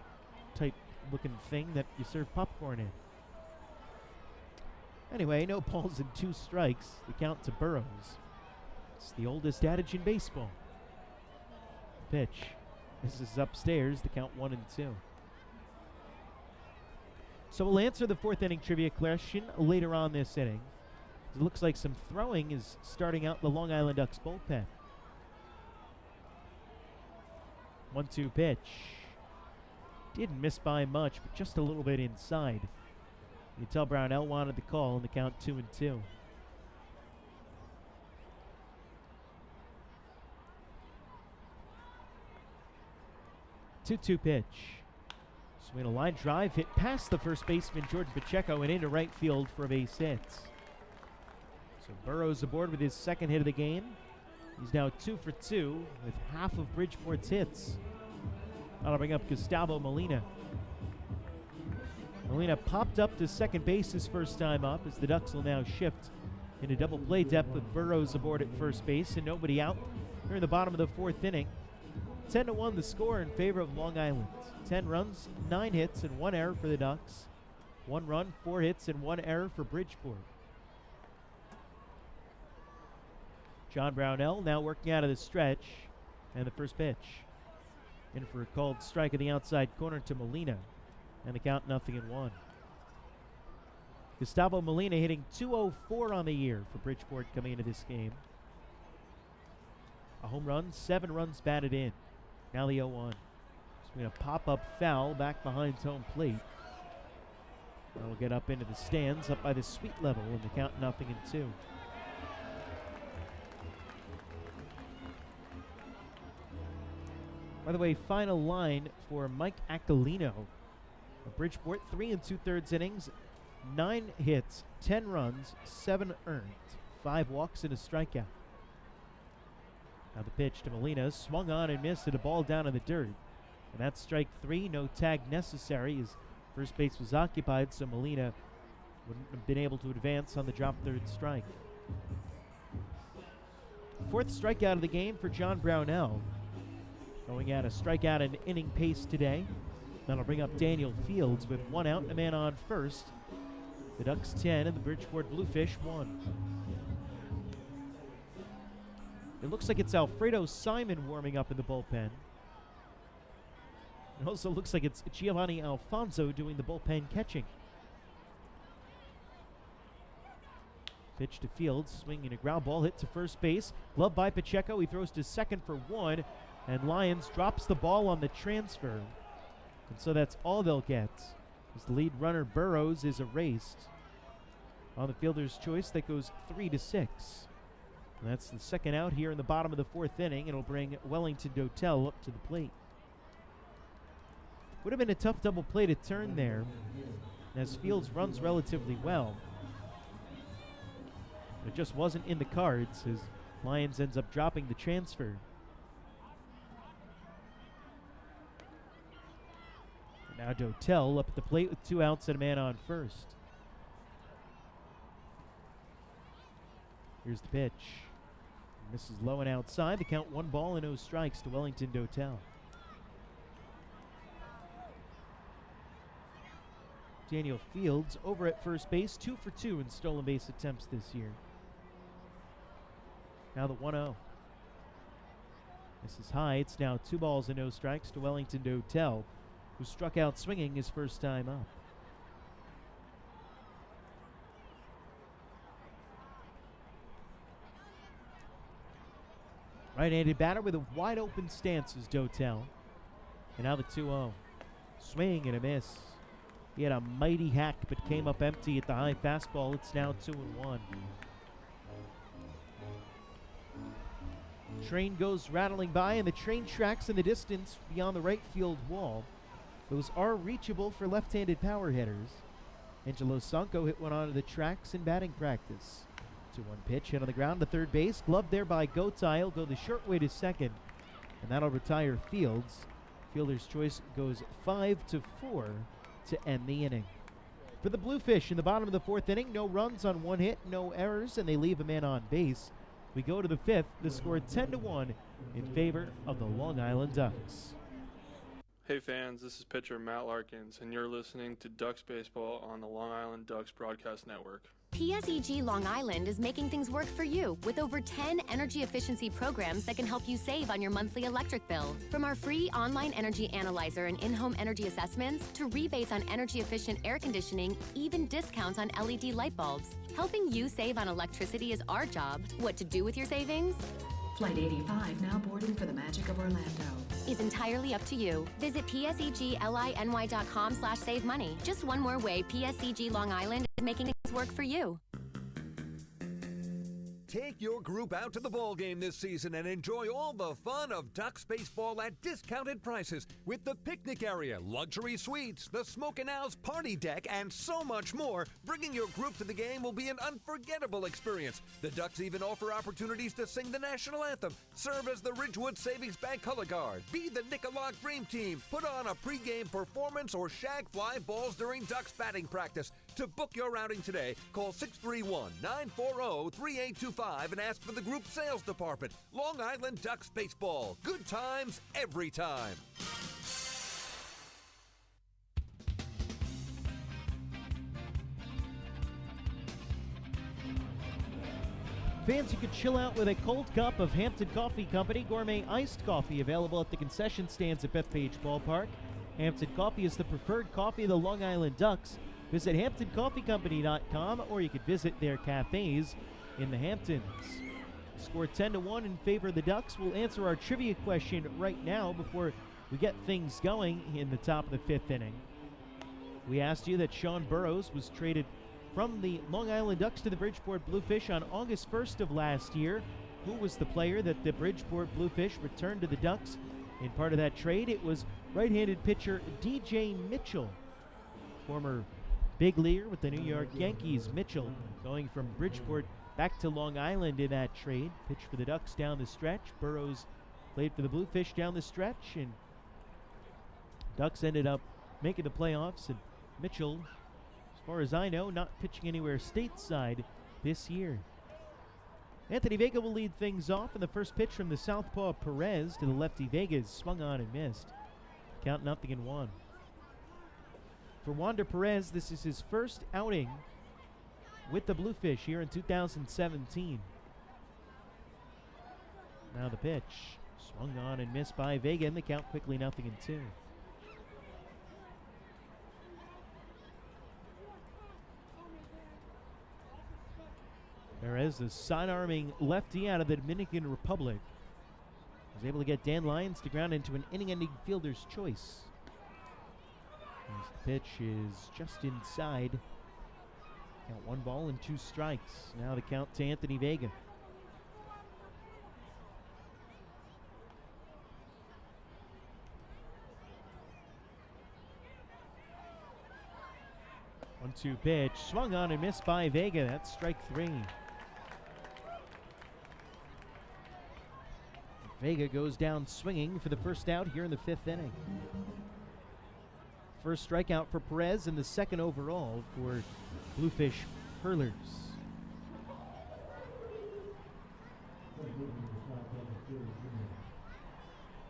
type looking thing that you serve popcorn in. Anyway, no balls and 2 strikes. The count to Burrows. It's the oldest adage in baseball. Pitch. This is upstairs. The count 1-2. So we'll answer the fourth inning trivia question later on this inning. It looks like some throwing is starting out the Long Island Ducks bullpen. 1-2 pitch. Didn't miss by much, but just a little bit inside. You can tell Brownell wanted the call, and the count 2-2. Two-two pitch. Swing a line drive, hit past the first baseman Jordan Pacheco and into right field for a base hit. So Burrows aboard with his second hit of the game. He's now 2 for 2 with half of Bridgeport's hits. That'll bring up Gustavo Molina. Molina popped up to second base his first time up, as the Ducks will now shift into double play depth with Burrows aboard at first base and nobody out. Here in the bottom of the fourth inning. 10-1 the score in favor of Long Island. 10 runs, 9 hits, and 1 error for the Ducks. 1 run, 4 hits, and 1 error for Bridgeport. John Brownell now working out of the stretch, and the first pitch. In for a called strike in the outside corner to Molina. And the count 0-1. Gustavo Molina hitting .204 on the year for Bridgeport coming into this game. A home run, 7 runs batted in. Now the 0-1. So we have a pop-up foul back behind home plate. That'll get up into the stands, up by the suite level, and the count 0-2. By the way, final line for Mike Aquilino of Bridgeport, 3 2/3 innings, 9 hits, 10 runs, 7 earned, 5 walks and a strikeout. Now the pitch to Molina, swung on and missed, at a ball down in the dirt. And that's strike 3, no tag necessary as first base was occupied, so Molina wouldn't have been able to advance on the drop third strike. 4th strikeout of the game for John Brownell. Going at a strikeout and inning pace today. That'll bring up Daniel Fields with 1 out and a man on first. The Ducks 10 and the Bridgeport Bluefish 1. It looks like it's Alfredo Simon warming up in the bullpen. It also looks like it's Giovanni Alfonso doing the bullpen catching. Pitch to Fields, swinging a ground ball, hit to first base. Glove by Pacheco, he throws to second for 1. And Lyons drops the ball on the transfer. And so that's all they'll get, as the lead runner Burrows is erased. On the fielder's choice, that goes 3-6. And that's the second out here in the bottom of the 4th inning. It'll bring Wellington Dotel up to the plate. Would have been a tough double play to turn there, as Fields runs relatively well. It just wasn't in the cards, as Lyons ends up dropping the transfer. Now Dotel up at the plate with 2 outs and a man on first. Here's the pitch. Misses low and outside. The count 1 ball and no strikes to Wellington Dotel. Daniel Fields over at first base, 2 for 2 in stolen base attempts this year. Now the 1-0. This is high. It's now 2 balls and no strikes to Wellington Dotel, who struck out swinging his first time up. Right-handed batter with a wide open stance is Dotel. And now the 2-0. Swing and a miss. He had a mighty hack but came up empty at the high fastball. It's now 2-1. Train goes rattling by, and the train tracks in the distance beyond the right field wall. Those are reachable for left-handed power hitters. Angelo Sanko hit one onto the tracks in batting practice. 2-1 pitch, hit on the ground to third base. Gloved there by Gotay. He'll go the short way to second, and that'll retire Fields. Fielder's choice goes 5-4 to end the inning. For the Bluefish in the bottom of the 4th inning, no runs on 1 hit, no errors, and they leave a man on base. We go to the 5th, the score 10-1 in favor of the Long Island Ducks. Hey fans, this is pitcher Matt Larkins, and you're listening to Ducks Baseball on the Long Island Ducks Broadcast Network. PSEG Long Island is making things work for you with over 10 energy efficiency programs that can help you save on your monthly electric bill. From our free online energy analyzer and in-home energy assessments to rebates on energy-efficient air conditioning, even discounts on LED light bulbs. Helping you save on electricity is our job. What to do with your savings? Flight 85 now boarding for the magic of Orlando. Is entirely up to you. Visit psegly.com/save money. Just one more way PSEG Long Island is making things work for you. Take your group out to the ball game this season and enjoy all the fun of Ducks baseball at discounted prices with the picnic area, luxury suites, the Smokin' Owls party deck, and so much more. Bringing your group to the game will be an unforgettable experience. The Ducks even offer opportunities to sing the national anthem, serve as the Ridgewood Savings Bank color guard, be the Nicolak Dream Team, put on a pregame performance, or shag fly balls during Ducks batting practice. To book your outing today, call 631-940-3825 and ask for the group sales department. Long Island Ducks Baseball. Good times every time. Fans, you could chill out with a cold cup of Hampton Coffee Company gourmet iced coffee, available at the concession stands at Bethpage Ballpark. Hampton Coffee is the preferred coffee of the Long Island Ducks. Visit HamptonCoffeeCompany.com, or you could visit their cafes in the Hamptons. Score 10-1 in favor of the Ducks. We'll answer our trivia question right now before we get things going in the top of the 5th inning. We asked you that Sean Burroughs was traded from the Long Island Ducks to the Bridgeport Bluefish on August 1st of last year. Who was the player that the Bridgeport Bluefish returned to the Ducks? In part of that trade, it was right-handed pitcher DJ Mitchell, former big leaguer with the New York Yankees. Mitchell going from Bridgeport back to Long Island in that trade. Pitched for the Ducks down the stretch. Burroughs played for the Bluefish down the stretch, and Ducks ended up making the playoffs, and Mitchell, as far as I know, not pitching anywhere stateside this year. Anthony Vega will lead things off, and the first pitch from the southpaw Perez to the lefty Vegas swung on and missed. Count 0-1. For Wander Perez, this is his first outing with the Bluefish here in 2017. Now the pitch, swung on and missed by Vega, and the count quickly 0-2. Perez, the side-arming lefty out of the Dominican Republic, was able to get Dan Lyons to ground into an inning-ending fielder's choice. As the pitch is just inside. Count 1 ball and 2 strikes. Now the count to Anthony Vega. One-two pitch, swung on and missed by Vega. That's strike 3. Vega goes down swinging for the first out here in the 5th inning. First strikeout for Perez and the second overall for Bluefish hurlers.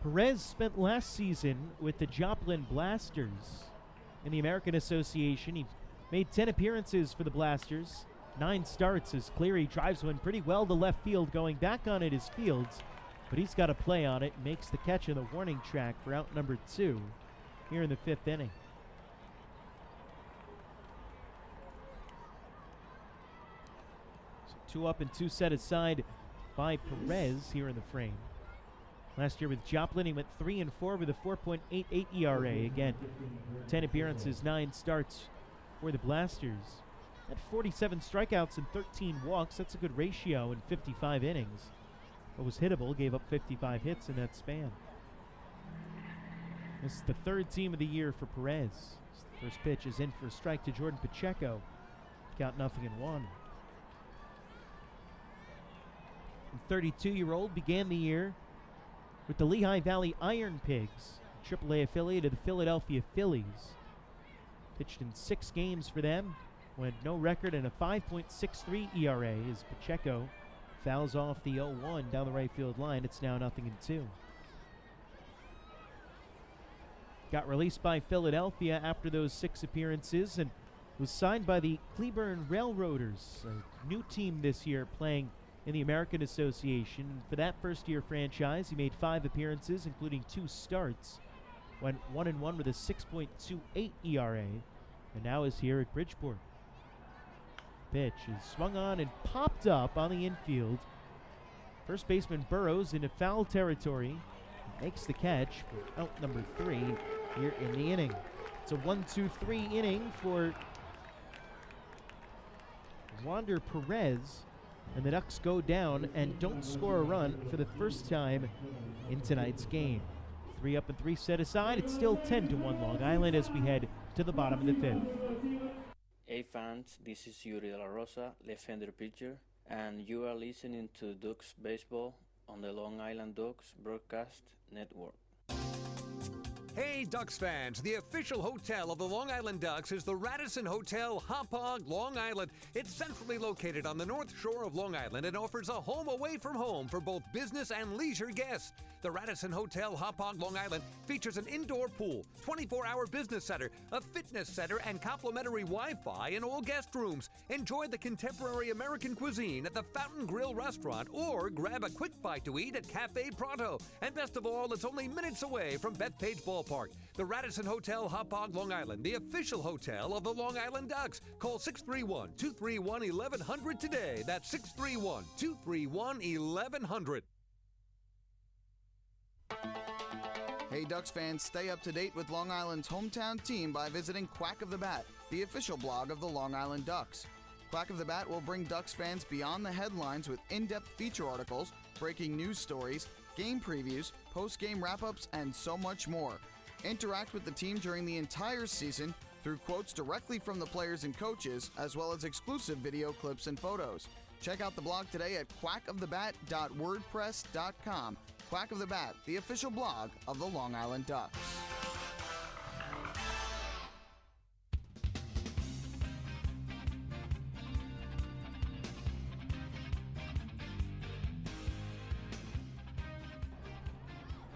Perez spent last season with the Joplin Blasters in the American Association. He made 10 appearances for the Blasters, 9 starts as Cleary drives one pretty well to left field. Going back on it is Fields, but he's got a play on it, makes the catch in the warning track for out number 2 here in the 5th inning. So 2 up and 2 set aside by Perez here in the frame. Last year with Joplin, he went 3-4 with a 4.88 ERA. Again, 10 appearances, 9 starts for the Blasters. At 47 strikeouts and 13 walks, that's a good ratio in 55 innings. But was hittable, gave up 55 hits in that span. This is the 3rd team of the year for Perez. The first pitch is in for a strike to Jordan Pacheco. Count 0-1. The 32-year-old began the year with the Lehigh Valley Iron Pigs, AAA affiliate of the Philadelphia Phillies. Pitched in 6 games for them, went no record and a 5.63 ERA as Pacheco fouls off the 0-1 down the right field line. It's now 0-2. Got released by Philadelphia after those 6 appearances and was signed by the Cleburne Railroaders, a new team this year playing in the American Association. For that first-year franchise, he made 5 appearances, including 2 starts. Went 1-1 with a 6.28 ERA, and now is here at Bridgeport. Pitch is swung on and popped up on the infield. First baseman Burroughs into foul territory. Makes the catch for out number 3 here in the inning. It's a 1-2-3 inning for Wander Perez, and the Ducks go down and don't score a run for the first time in tonight's game. 3 up and 3 set aside. It's still 10-1 Long Island as we head to the bottom of the 5th. Hey fans, this is Yuri De La Rosa, left-hander pitcher, and you are listening to Ducks Baseball on the Long Island Ducks Broadcast Network. Hey Ducks fans, the official hotel of the Long Island Ducks is the Radisson Hotel Hauppauge, Long Island. It's centrally located on the north shore of Long Island and offers a home away from home for both business and leisure guests. The Radisson Hotel Hauppauge, Long Island features an indoor pool, 24-hour business center, a fitness center, and complimentary Wi-Fi in all guest rooms. Enjoy the contemporary American cuisine at the Fountain Grill restaurant or grab a quick bite to eat at Cafe Pronto. And best of all, it's only minutes away from Bethpage Ballpark. The Radisson Hotel Hauppauge, Long Island, the official hotel of the Long Island Ducks. Call 631-231-1100 today. That's 631-231-1100. Hey Ducks fans, stay up to date with Long Island's hometown team by visiting Quack of the Bat, the official blog of the Long Island Ducks. Quack of the Bat will bring Ducks fans beyond the headlines with in-depth feature articles, breaking news stories, game previews, post-game wrap-ups, and so much more. Interact with the team during the entire season through quotes directly from the players and coaches, as well as exclusive video clips and photos. Check out the blog today at quackofthebat.wordpress.com. Quack of the Bat, the official blog of the Long Island Ducks.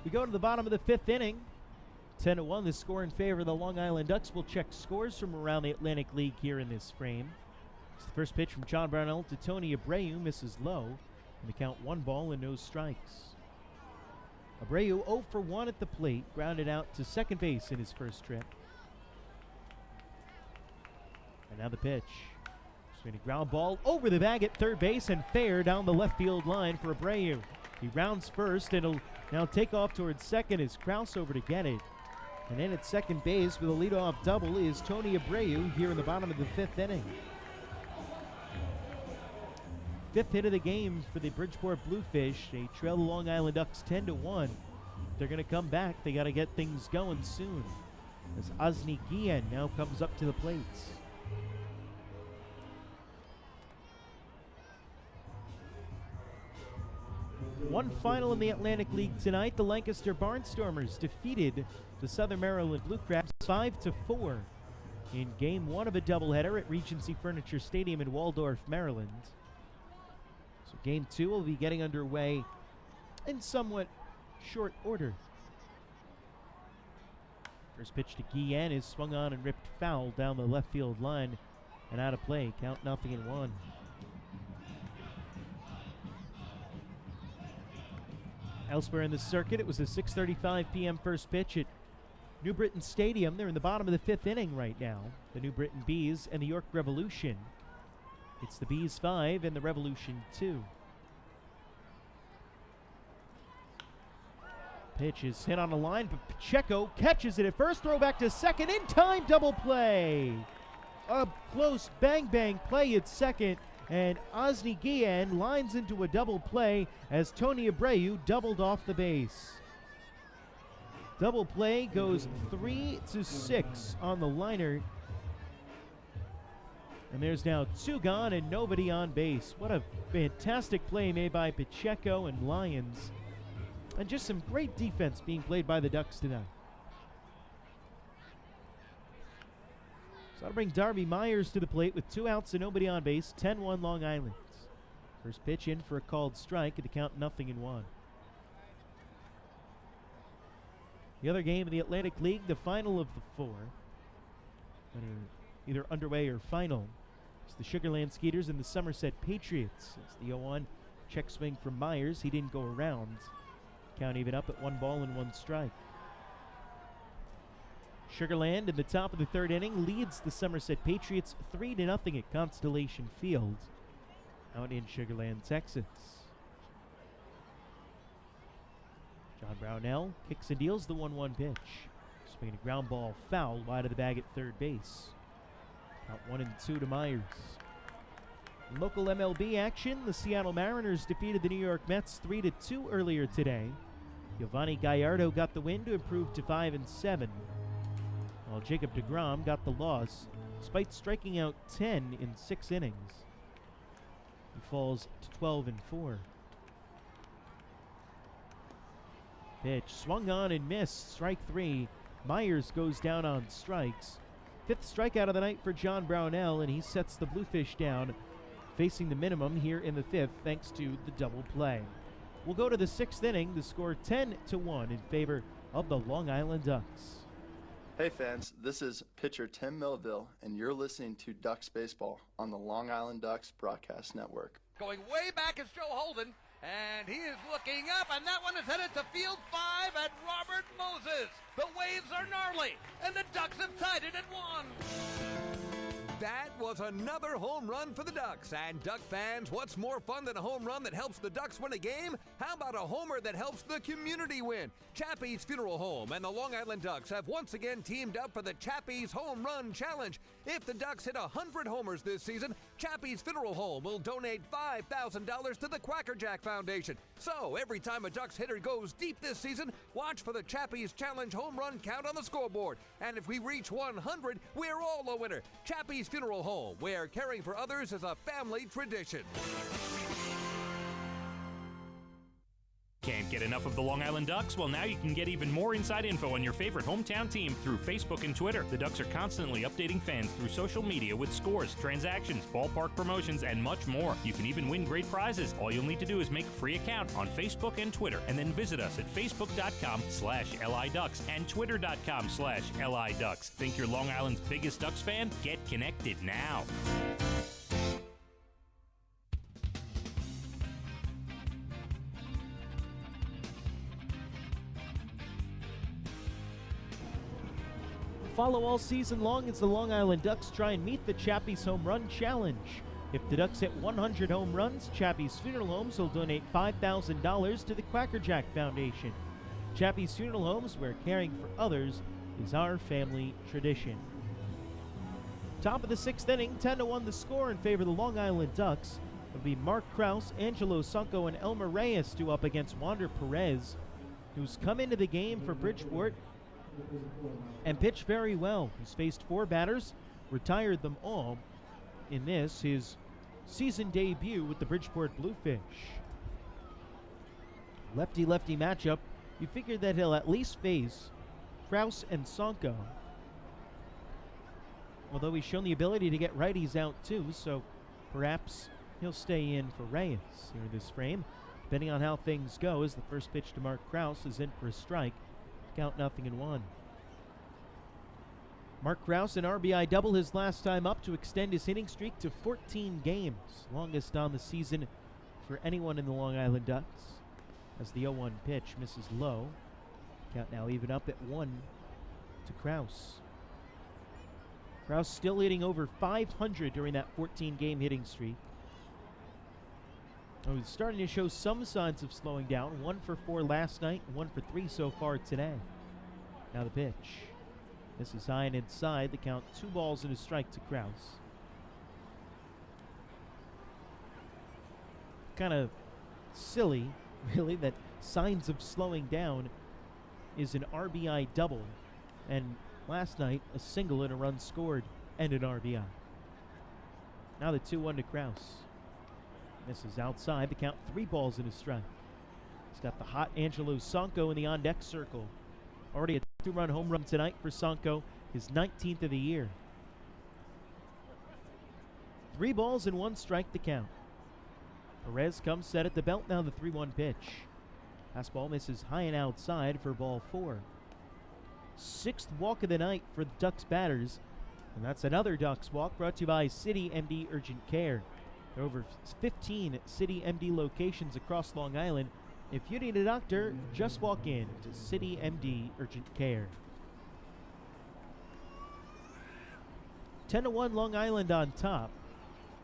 We go to the bottom of the fifth inning. 10-1, the score in favor of the Long Island Ducks. We'll check scores from around the Atlantic League here in this frame. It's the first pitch from John Brownell to Tony Abreu, misses low, and the count 1 ball and no strikes. Abreu 0 for 1 at the plate, grounded out to second base in his first trip. And now the pitch. Swinging a ground ball over the bag at third base and fair down the left field line for Abreu. He rounds first and he'll now take off towards second as Krause over to get it. And then at second base with a leadoff double is Tony Abreu here in the bottom of the fifth inning. Fifth hit of the game for the Bridgeport Bluefish. They trail the Long Island Ducks 10-1. They're going to come back. They got to get things going soon, as Osni Guillen now comes up to the plates. One final in the Atlantic League tonight. The Lancaster Barnstormers defeated the Southern Maryland Blue Crabs 5-4 in Game 1 of a doubleheader at Regency Furniture Stadium in Waldorf, Maryland. So Game 2 will be getting underway in somewhat short order. First pitch to Guillen is swung on and ripped foul down the left field line and out of play. Count 0-1. Elsewhere in the circuit, it was a 6:35 p.m. first pitch at New Britain Stadium. They're in the bottom of the fifth inning right now. The New Britain Bees and the York Revolution. It's the Bees 5 and the Revolution 2. Pitch is hit on a line, but Pacheco catches it at first. Throw back to second. In time, double play. A close bang-bang play at second. And Osni Guillen lines into a double play as Tony Abreu doubled off the base. Double play goes 3-6 on the liner. And there's now 2 gone and nobody on base. What a fantastic play made by Pacheco and Lyons. And just some great defense being played by the Ducks tonight. So that'll bring Darby Myers to the plate with 2 outs and nobody on base. 10-1 Long Island. First pitch in for a called strike at the count 0-1. The other game in the Atlantic League, the final of the 4, that are either underway or final, is the Sugarland Skeeters and the Somerset Patriots. It's the 0-1 check swing from Myers. He didn't go around. Count even up at 1 ball and 1 strike. Sugarland in the top of the third inning leads the Somerset Patriots 3-0 at Constellation Field out in Sugarland, Texas. John Brownell kicks and deals the 1-1 pitch. Swinging a ground ball foul wide of the bag at third base. Count 1-2 to Myers. In local MLB action, the Seattle Mariners defeated the New York Mets 3-2 earlier today. Giovanni Gallardo got the win to improve to 5-7. While Jacob deGrom got the loss, despite striking out 10 in 6 innings. He falls to 12-4. Pitch swung on and missed. Strike 3. Myers goes down on strikes. 5th strikeout of the night for John Brownell, and he sets the Bluefish down, facing the minimum here in the 5th thanks to the double play. We'll go to the 6th inning. The score 10-1 in favor of the Long Island Ducks. Hey fans, this is pitcher Tim Millville, and you're listening to Ducks Baseball on the Long Island Ducks Broadcast Network. Going way back is Joe Holden, and he is looking up, and that one is headed to field 5 at Robert Moses. The waves are gnarly, and the Ducks have tied it at 1. That was another home run for the Ducks. And Duck fans, what's more fun than a home run that helps the Ducks win a game? How about a homer that helps the community win? Chappie's Funeral Home and the Long Island Ducks have once again teamed up for the Chappie's Home Run Challenge. If the Ducks hit 100 homers this season, Chappie's Funeral Home will donate $5,000 to the Quackerjack Foundation. So every time a Ducks hitter goes deep this season, watch for the Chappie's Challenge home run count on the scoreboard. And if we reach 100, we're all a winner. Chappie's Funeral Home, where caring for others is a family tradition. Can't get enough of the Long Island Ducks? Well, now you can get even more inside info on your favorite hometown team through Facebook and Twitter. The Ducks are constantly updating fans through social media with scores, transactions, ballpark promotions, and much more. You can even win great prizes. All you'll need to do is make a free account on Facebook and Twitter, and then visit us at facebook.com/LIDucks and twitter.com/LIDucks. Think you're Long Island's biggest Ducks fan? Get connected now. Follow all season long as the Long Island Ducks try and meet the Chappie's Home Run Challenge. If the Ducks hit 100 home runs, Chappie's Funeral Homes will donate $5,000 to the Quackerjack Foundation. Chappie's Funeral Homes, where caring for others is our family tradition. Top of the 6th inning, 10-1 the score in favor of the Long Island Ducks. It'll be Mark Krause, Angelo Sunko, and Elmer Reyes due up against Wander Perez, who's come into the game for Bridgeport and pitched very well. He's faced 4 batters, retired them all in this, his season debut with the Bridgeport Bluefish. Lefty-lefty matchup. You figure that he'll at least face Krause and Sonko, although he's shown the ability to get righties out too, so perhaps he'll stay in for Reyes here in this frame, depending on how things go, as the first pitch to Mark Krause is in for a strike. Count 0-1. Mark Krause, an RBI double his last time up to extend his hitting streak to 14 games, longest on the season for anyone in the Long Island Ducks, as the 0-1 pitch misses low. Count now even up at 1 to Krause. Krause still hitting over 500 during that 14-game hitting streak. Oh, he's starting to show some signs of slowing down. 1 for 4 last night, 1 for 3 so far today. Now the pitch. This is high and inside. The count 2 balls and a strike to Krause. Kind of silly, really, that signs of slowing down is an RBI double. And last night, a single and a run scored and an RBI. Now the 2-1 to Krause. This is outside. The count 3 balls and a strike. He's got the hot Angelo Sonko in the on-deck circle. Already a 2-run home run tonight for Sonko, his 19th of the year. 3 balls and 1 strike to count. Perez comes set at the belt. Now the 3-1 pitch. Fastball misses high and outside for ball 4. 6th walk of the night for the Ducks batters. And that's another Ducks walk brought to you by City MD Urgent Care. There are over 15 City MD locations across Long Island. If you need a doctor, just walk in to City MD Urgent Care. 10-1 Long Island on top.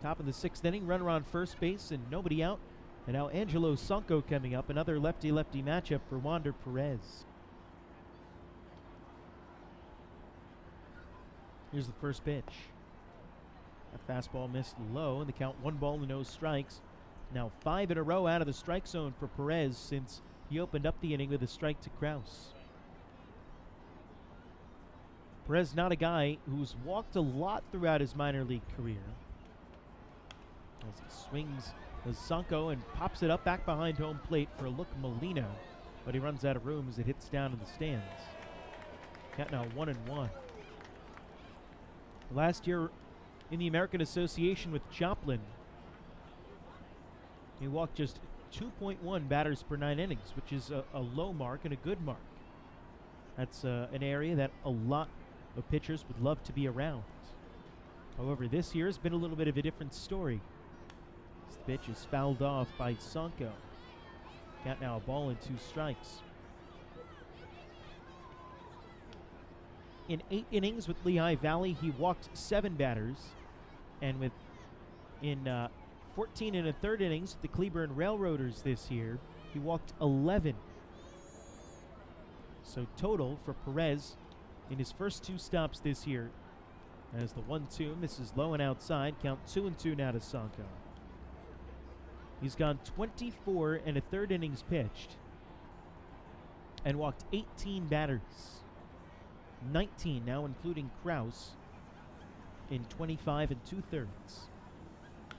Top of the 6th inning, runner on first base and nobody out. And now Angelo Sonko coming up, another lefty-lefty matchup for Wander Perez. Here's the first pitch. That fastball missed low, and the count 1 ball and no strikes. Now 5 in a row out of the strike zone for Perez since he opened up the inning with a strike to Krause. Perez not a guy who's walked a lot throughout his minor league career. As he swings as Sonko and pops it up back behind home plate for a look Molina, but he runs out of room as it hits down in the stands. Count now 1-1. Last year in the American Association with Joplin, he walked just 2.1 batters per 9 innings, which is a low mark and a good mark. That's an area that a lot of pitchers would love to be around. However, this year has been a little bit of a different story. This pitch is fouled off by Sonko. Got now a ball and 2 strikes. In 8 innings with Lehigh Valley, he walked 7 batters. And in 14 and a third innings with the Cleburne Railroaders this year, he walked 11. So total for Perez in his first 2 stops this year, as the 1-2 misses low and outside. Count 2-2 now to Sonko. He's gone 24 and a third innings pitched and walked 18 batters. 19 now, including Kraus, in 25 and 2/3.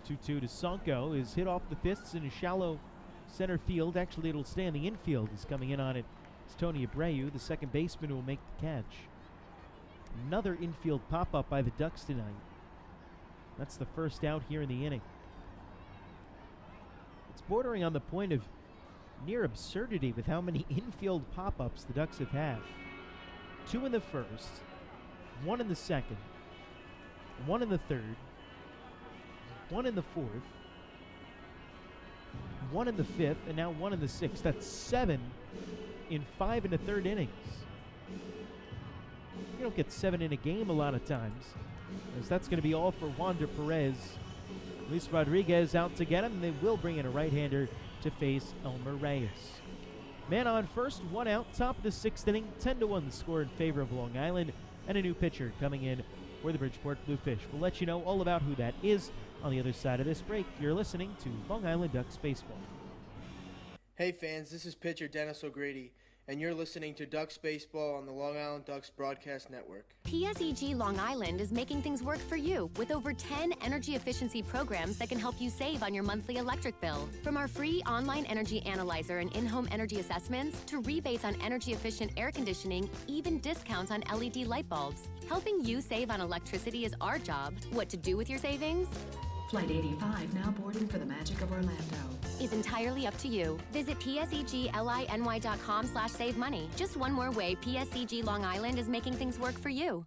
2-2 to Sonko is hit off the fists in a shallow center field. Actually, it'll stay in the infield. He's coming in on it. It's Tony Abreu, the second baseman, who will make the catch. Another infield pop-up by the Ducks tonight. That's the first out here in the inning. It's bordering on the point of near absurdity with how many infield pop-ups the Ducks have had. 2 in the first, 1 in the second, 1 in the third, 1 in the fourth, 1 in the fifth, and now 1 in the sixth. That's 7 in 5 and a third innings. You don't get 7 in a game a lot of times, as that's going to be all for Wander Perez. Luis Rodriguez out to get him, and they will bring in a right-hander to face Elmer Reyes. Man on first, 1 out, top of the 6th inning, 10-1 the score in favor of Long Island, and a new pitcher coming in for the Bridgeport Bluefish. We'll let you know all about who that is on the other side of this break. You're listening to Long Island Ducks Baseball. Hey fans, this is pitcher Dennis O'Grady, and you're listening to Ducks Baseball on the Long Island Ducks Broadcast Network. PSEG Long Island is making things work for you with over 10 energy efficiency programs that can help you save on your monthly electric bill. From our free online energy analyzer and in-home energy assessments to rebates on energy-efficient air conditioning, even discounts on LED light bulbs. Helping you save on electricity is our job. What to do with your savings? Flight 85 now boarding for the magic of Orlando. Is entirely up to you. Visit psegLINY.com/save money. Just one more way PSEG Long Island is making things work for you.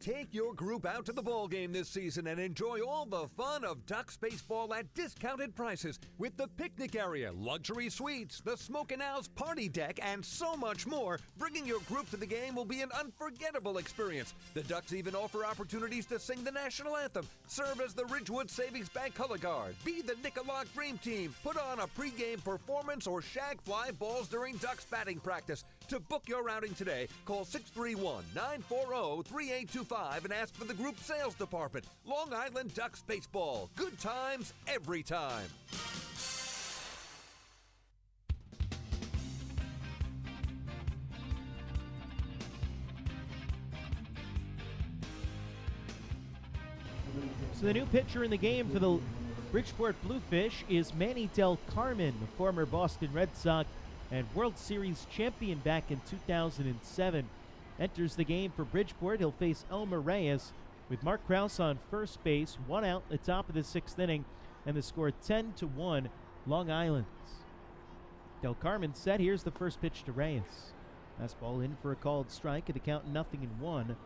Take your group out to the ball game this season and enjoy all the fun of Ducks baseball at discounted prices with the picnic area, luxury suites, the Smokin' Owl's party deck, and so much more. Bringing your group to the game will be an unforgettable experience. The Ducks even offer opportunities to sing the national anthem, serve as the Ridgewood Savings Bank color guard, be the Nicolak Dream Team, put on a pregame performance, or shag fly balls during Ducks batting practice. To book your outing today, call 631-940-3825 and ask for the group sales department. Long Island Ducks Baseball. Good times every time. So the new pitcher in the game for the Bridgeport Bluefish is Manny Del Carmen, the former Boston Red Sox and World Series champion back in 2007. Enters the game for Bridgeport. He'll face Elmer Reyes with Mark Krause on first base. 1 out at the top of the 6th inning, and the score 10-1 Long Island. Del Carmen set. Here's the first pitch to Reyes. Fastball in for a called strike at the count 0-1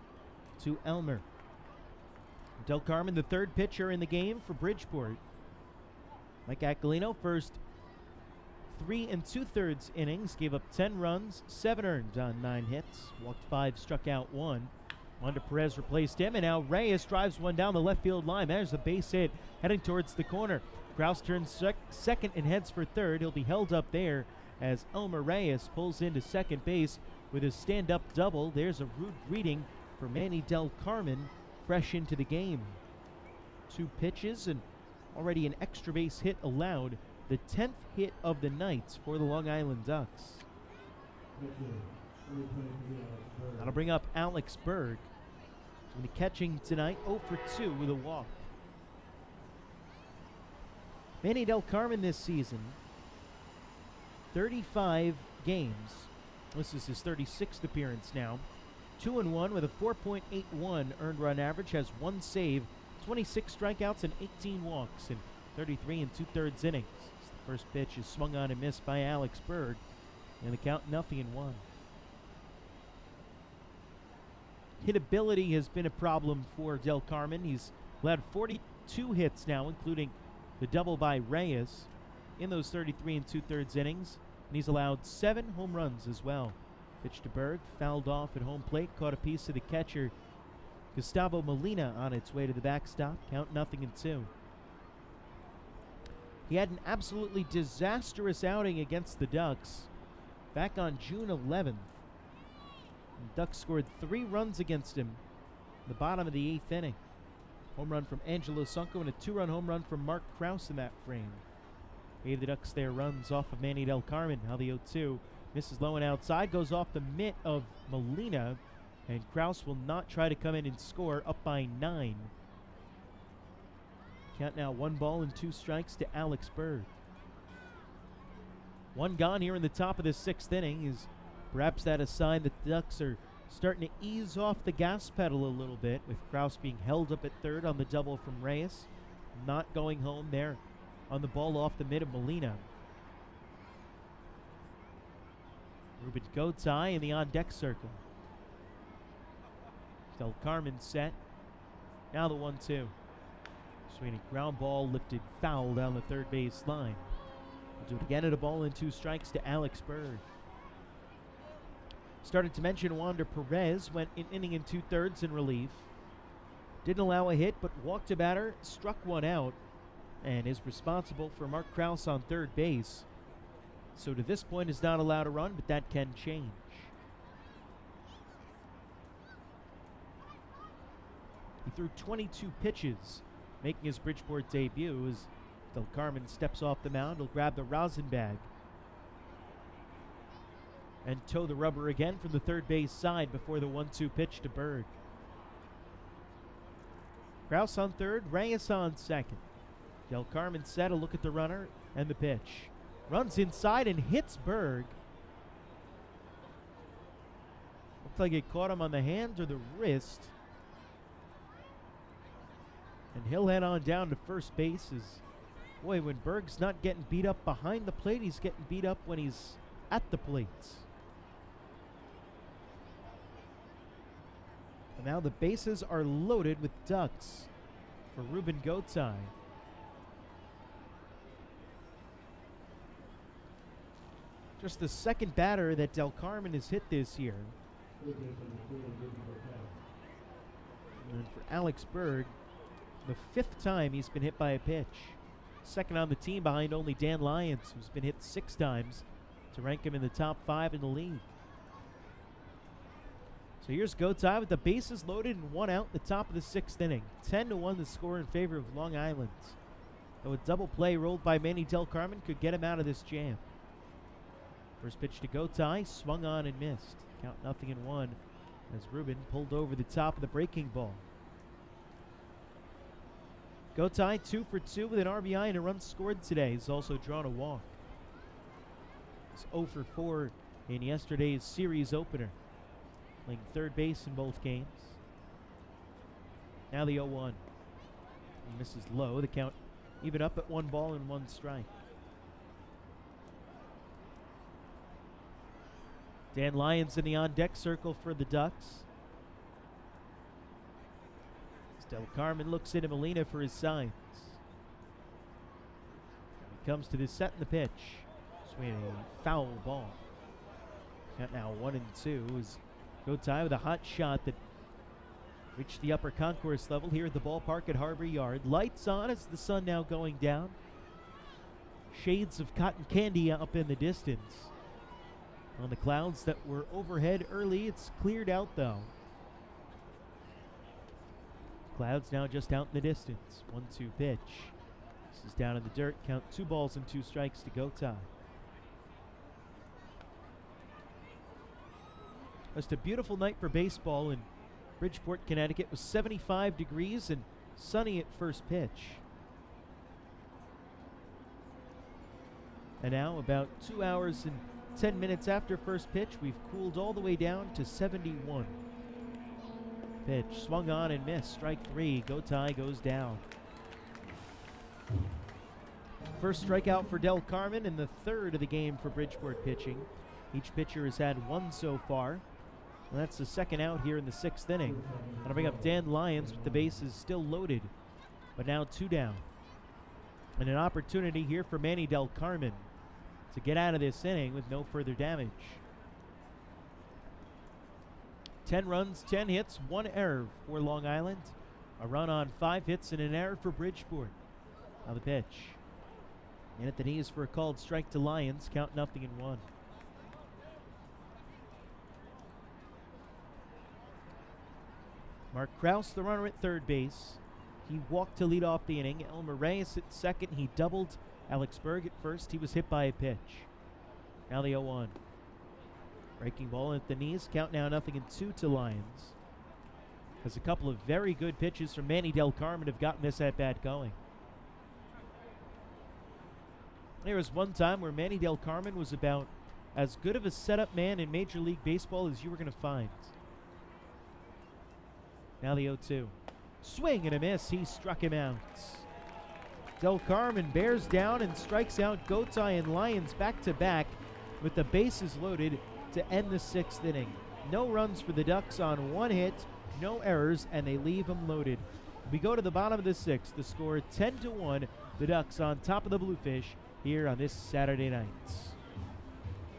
to Elmer. Del Carmen, the third pitcher in the game for Bridgeport. Mike Aquilino, first 3 2/3 innings, gave up 10 runs, 7 earned on 9 hits, walked 5, struck out 1. Wander Perez replaced him, and now Reyes drives one down the left field line. There's a base hit heading towards the corner. Krause turns second and heads for third. He'll be held up there as Elmer Reyes pulls into second base with his stand-up double. There's a rude greeting for Manny Del Carmen, fresh into the game. 2 pitches and already an extra base hit allowed. The 10th hit of the night for the Long Island Ducks. That'll bring up Alex Berg. He'll be catching tonight, 0 for 2 with a walk. Manny Del Carmen this season, 35 games. This is his 36th appearance now. 2-1 with a 4.81 earned run average, has 1 save, 26 strikeouts, and 18 walks in 33 2/3 innings. First pitch is swung on and missed by Alex Berg, and the count 0-1. Hitability has been a problem for Del Carmen. He's allowed 42 hits now, including the double by Reyes in those 33 2/3 innings, and he's allowed 7 home runs as well. Pitch to Berg, fouled off at home plate, caught a piece of the catcher Gustavo Molina on its way to the backstop. Count 0-2. He had an absolutely disastrous outing against the Ducks back on June 11th. The Ducks scored 3 runs against him in the bottom of the 8th inning. Home run from Angelo Sunko and a 2-run home run from Mark Krause in that frame. Gave the Ducks their runs off of Manny Del Carmen. Now the 0-2 misses low and outside, goes off the mitt of Molina, and Krause will not try to come in and score, up by 9. Count now 1 ball and 2 strikes to Alex Berg. 1 gone here in the top of the 6th inning. Is perhaps that a sign that the Ducks are starting to ease off the gas pedal a little bit, with Krause being held up at third on the double from Reyes, not going home there on the ball off the mid of Molina. Ruben Gotay in the on-deck circle. Del Carmen set. Now the 1-2. Swinging ground ball lifted foul down the third base line. We'll do it again at a ball and 2 strikes to Alex Berg. Started to mention Wander Perez went an inning and 2/3 in relief. Didn't allow a hit, but walked a batter, struck one out, and is responsible for Mark Krause on third base. So to this point is not allowed to run, but that can change. He threw 22 pitches, making his Bridgeport debut as Del Carmen steps off the mound. He'll grab the rosin bag and toe the rubber again from the third base side before the 1-2 pitch to Berg. Krause on third, Reyes on second. Del Carmen set, a look at the runner and the pitch. Runs inside and hits Berg. Looked like it caught him on the hand or the wrist. And he'll head on down to first base. Boy, when Berg's not getting beat up behind the plate, he's getting beat up when he's at the plate. And now the bases are loaded with Ducks for Ruben Gotay. Just the second batter that Del Carmen has hit this year. And for Alex Berg, the 5th time he's been hit by a pitch. Second on the team behind only Dan Lyons, who's been hit 6 times to rank him in the top 5 in the league. So here's Gotay with the bases loaded and 1 out in the top of the 6th inning. 10-1 the score in favor of Long Island. Though a double play rolled by Manny Del Carmen could get him out of this jam. First pitch to Gotay, swung on and missed. Count 0-1 as Ruben pulled over the top of the breaking ball. Gotay 2 for 2 with an RBI and a run scored today. He's also drawn a walk. He's 0 for 4 in yesterday's series opener, playing third base in both games. Now the 0-1. He misses low. The count even up at 1 ball and 1 strike. Dan Lyons in the on-deck circle for the Ducks. Del Carmen looks into Molina for his signs. He comes to the set and the pitch. Swinging a foul ball. Count now 1-2 as Gotay with a hot shot that reached the upper concourse level here at the ballpark at Harbor Yard. Lights on as the sun now going down. Shades of cotton candy up in the distance. On the clouds that were overhead early, it's cleared out though. Clouds now just out in the distance. 1-2 pitch. This is down in the dirt. Count 2 balls and 2 strikes to Gotay. Just a beautiful night for baseball in Bridgeport, Connecticut. It was 75 degrees and sunny at first pitch. And now, about 2 hours and 10 minutes after first pitch, we've cooled all the way down to 71. Pitch swung on and missed. Strike 3. Gotay goes down. First strikeout for Del Carmen and the 3rd of the game for Bridgeport pitching. Each pitcher has had 1 so far. And that's the 2nd out here in the 6th inning. Gonna bring up Dan Lyons with the bases still loaded, but now 2 down. And an opportunity here for Manny Del Carmen to get out of this inning with no further damage. 10 runs, 10 hits, 1 error for Long Island. A run on 5 hits and an error for Bridgeport. Now the pitch. In at the knees for a called strike to Lions. Count 0-1. Mark Krause, the runner at third base. He walked to lead off the inning. Elmer Reyes at second. He doubled. Alex Berg at first. He was hit by a pitch. Now the 0-1. Breaking ball at the knees. Count now 0-2 to Lions. As a couple of very good pitches from Manny Del Carmen have gotten this at-bat going. There was one time where Manny Del Carmen was about as good of a setup man in Major League Baseball as you were going to find. Now the 0-2. Swing and a miss. He struck him out. Del Carmen bears down and strikes out Gotay and Lions back-to-back with the bases loaded to end the 6th inning. No runs for the Ducks on 1 hit, no errors, and they leave them loaded. We go to the bottom of the 6th. The score 10-1. The Ducks on top of the Bluefish here on this Saturday night.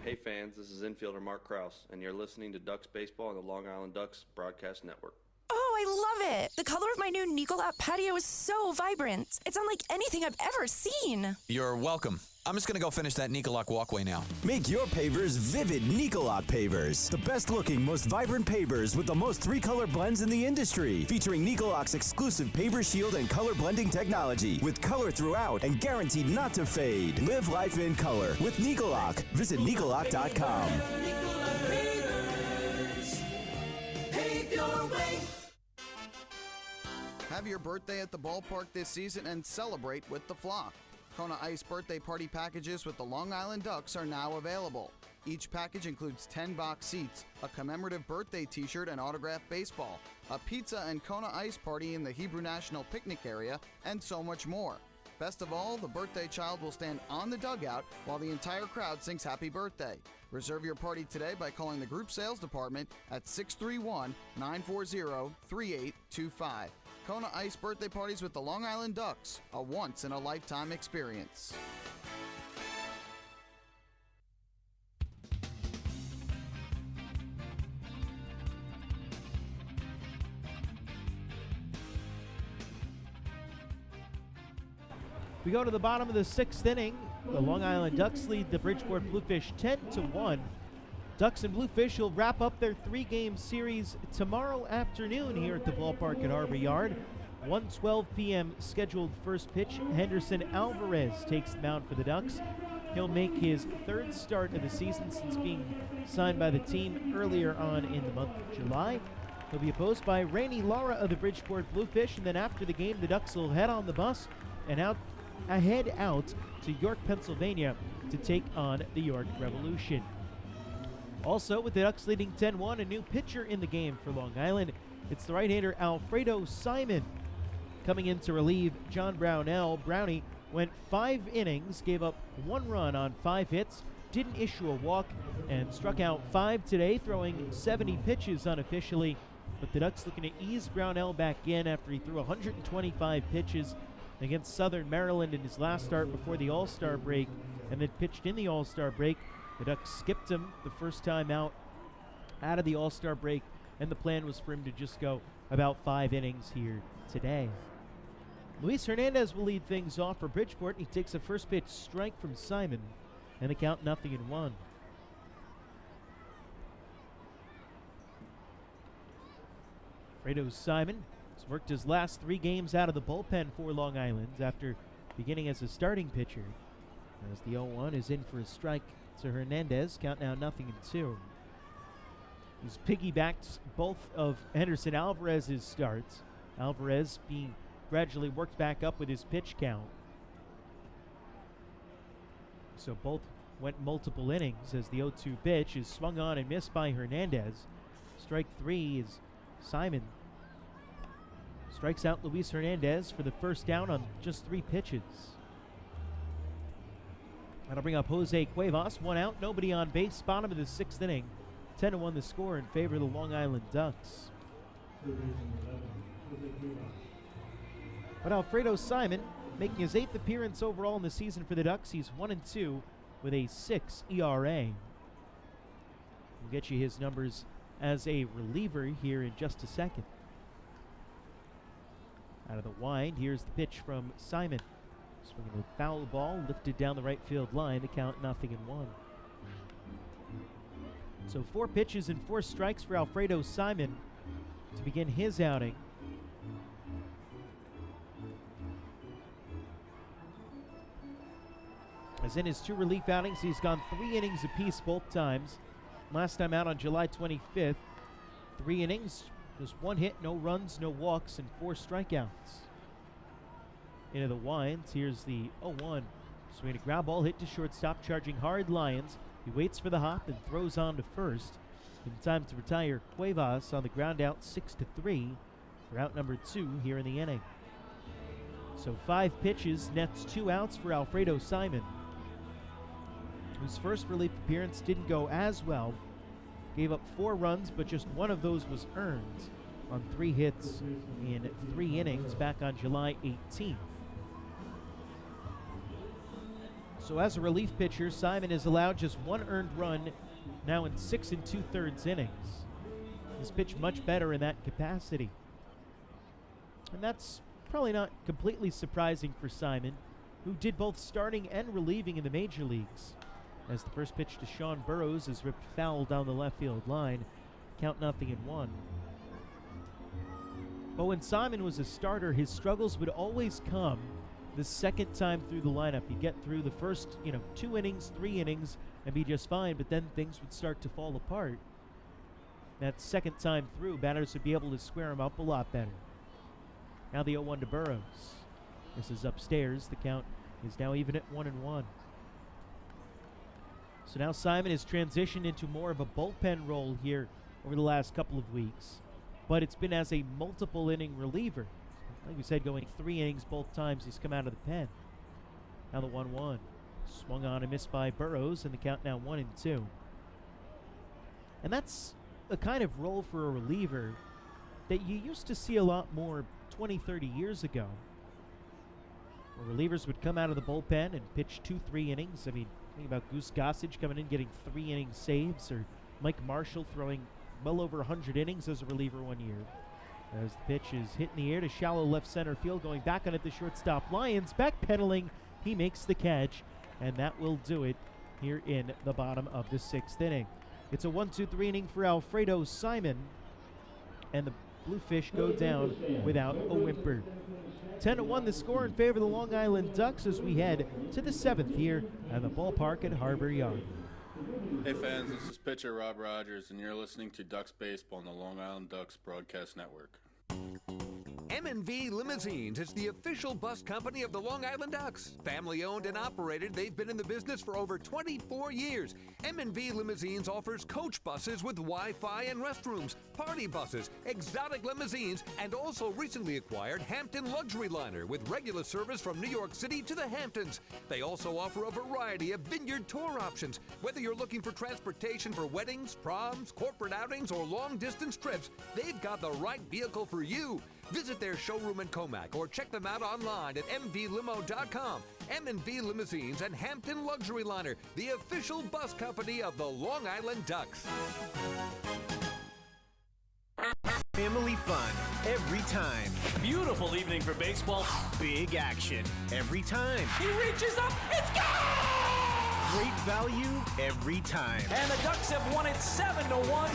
Hey fans, this is infielder Mark Krause, and you're listening to Ducks Baseball on the Long Island Ducks Broadcast Network. Oh, I love it! The color of my new Nicolot patio is so vibrant. It's unlike anything I've ever seen. You're welcome. I'm just going to go finish that Nicolot walkway now. Make your pavers vivid Nicolot pavers. The best looking, most vibrant pavers with the most 3-color blends in the industry. Featuring Nicolot's exclusive paver shield and color blending technology. With color throughout and guaranteed not to fade. Live life in color with Nicolot. Visit Nicolot.com. Have your birthday at the ballpark this season and celebrate with the flock. Kona Ice birthday party packages with the Long Island Ducks are now available. Each package includes 10 box seats, a commemorative birthday t-shirt and autographed baseball, a pizza and Kona Ice party in the Hebrew National Picnic area, and so much more. Best of all, the birthday child will stand on the dugout while the entire crowd sings happy birthday. Reserve your party today by calling the group sales department at 631-940-3825. Kona Ice birthday parties with the Long Island Ducks, a once-in-a-lifetime experience. We go to the bottom of the 6th inning. The Long Island Ducks lead the Bridgeport Bluefish 10-1. Ducks and Bluefish will wrap up their 3-game series tomorrow afternoon here at the ballpark at Harbor Yard. 1:12 p.m. scheduled first pitch. Henderson Alvarez takes the mound for the Ducks. He'll make his 3rd start of the season since being signed by the team earlier on in the month of July. He'll be opposed by Rainey Lara of the Bridgeport Bluefish, and then after the game, the Ducks will head on the bus and head out to York, Pennsylvania to take on the York Revolution. Also, with the Ducks leading 10-1, a new pitcher in the game for Long Island. It's the right-hander Alfredo Simon coming in to relieve John Brownell. Brownie went 5 innings, gave up 1 run on 5 hits, didn't issue a walk, and struck out 5 today, throwing 70 pitches unofficially. But the Ducks looking to ease Brownell back in after he threw 125 pitches against Southern Maryland in his last start before the All-Star break, and then pitched in the All-Star break. The Ducks skipped him the first time out of the All-Star break, and the plan was for him to just go about 5 innings here today. Luis Hernandez will lead things off for Bridgeport. He takes a first pitch strike from Simon, and the count 0-1. Fredo Simon has worked his last 3 games out of the bullpen for Long Island after beginning as a starting pitcher. As the 0-1 is in for a strike to Hernandez, count now 0-2. He's piggybacked both of Henderson Alvarez's starts. Alvarez being gradually worked back up with his pitch count. So both went multiple innings as the 0-2 pitch is swung on and missed by Hernandez. Strike 3 is Simon. Strikes out Luis Hernandez for the first down on just 3 pitches. That'll bring up Jose Cuevas. 1 out, nobody on base. Bottom of the 6th inning. 10-1 the score in favor of the Long Island Ducks. But Alfredo Simon making his 8th appearance overall in the season for the Ducks. He's 1-2 with a 6 ERA. We'll get you his numbers as a reliever here in just a second. Out of the wind, here's the pitch from Simon. Swinging a foul ball, lifted down the right field line, the count 0-1. So 4 pitches and 4 strikes for Alfredo Simon to begin his outing. As in his 2 relief outings, he's gone 3 innings apiece both times. Last time out on July 25th, 3 innings, just 1 hit, no runs, no walks, and 4 strikeouts. Into the winds, here's the 0-1. Swing a ground ball hit to shortstop, charging hard Lyons. He waits for the hop and throws on to first. In time to retire Cuevas on the ground out 6-3 for out number 2 here in the inning. So 5 pitches, nets 2 outs for Alfredo Simon, whose first relief appearance didn't go as well. Gave up 4 runs, but just 1 of those was earned on 3 hits in 3 innings back on July 18th. So as a relief pitcher, Simon is allowed just 1 earned run now in 6 2/3 innings. He's pitched much better in that capacity. And that's probably not completely surprising for Simon, who did both starting and relieving in the major leagues. As the first pitch to Sean Burrows is ripped foul down the left field line, count 0-1. But when Simon was a starter, his struggles would always come the second time through the lineup. He'd get through the first, 2 innings, 3 innings, and be just fine, but then things would start to fall apart. That second time through, batters would be able to square him up a lot better. Now the 0-1 to Burrows. This is upstairs. The count is now even at 1-1. So now Simon has transitioned into more of a bullpen role here over the last couple of weeks, but it's been as a multiple inning reliever. Like we said, going 3 innings both times he's come out of the pen. Now the 1-1. Swung on and missed by Burrows, and the count now 1-2. And that's a kind of role for a reliever that you used to see a lot more 20, 30 years ago, where relievers would come out of the bullpen and pitch 2-3 innings. I mean, think about Goose Gossage coming in, getting 3 inning saves, or Mike Marshall throwing well over 100 innings as a reliever one year. As the pitch is hit in the air to shallow left center field, going back on it, the shortstop Lyons backpedaling. He makes the catch, and that will do it here in the bottom of the 6th inning. It's a 1-2-3 inning for Alfredo Simon, and the Bluefish go down without a whimper. 10-1 the score in favor of the Long Island Ducks as we head to the 7th here at the ballpark at Harbor Yard. Hey fans, this is pitcher Rob Rogers, and you're listening to Ducks Baseball on the Long Island Ducks Broadcast Network. M&V Limousines is the official bus company of the Long Island Ducks. Family owned and operated, they've been in the business for over 24 years. M&V Limousines offers coach buses with Wi-Fi and restrooms, party buses, exotic limousines, and also recently acquired Hampton Luxury Liner with regular service from New York City to the Hamptons. They also offer a variety of vineyard tour options. Whether you're looking for transportation for weddings, proms, corporate outings, or long-distance trips, they've got the right vehicle for you. Visit their showroom in Comac or check them out online at mvlimo.com. M&V Limousines and Hampton Luxury Liner, the official bus company of the Long Island Ducks. Family fun every time. Beautiful evening for baseball. Big action every time. He reaches up, it's gone! Great value every time. And the Ducks have won it 7-1.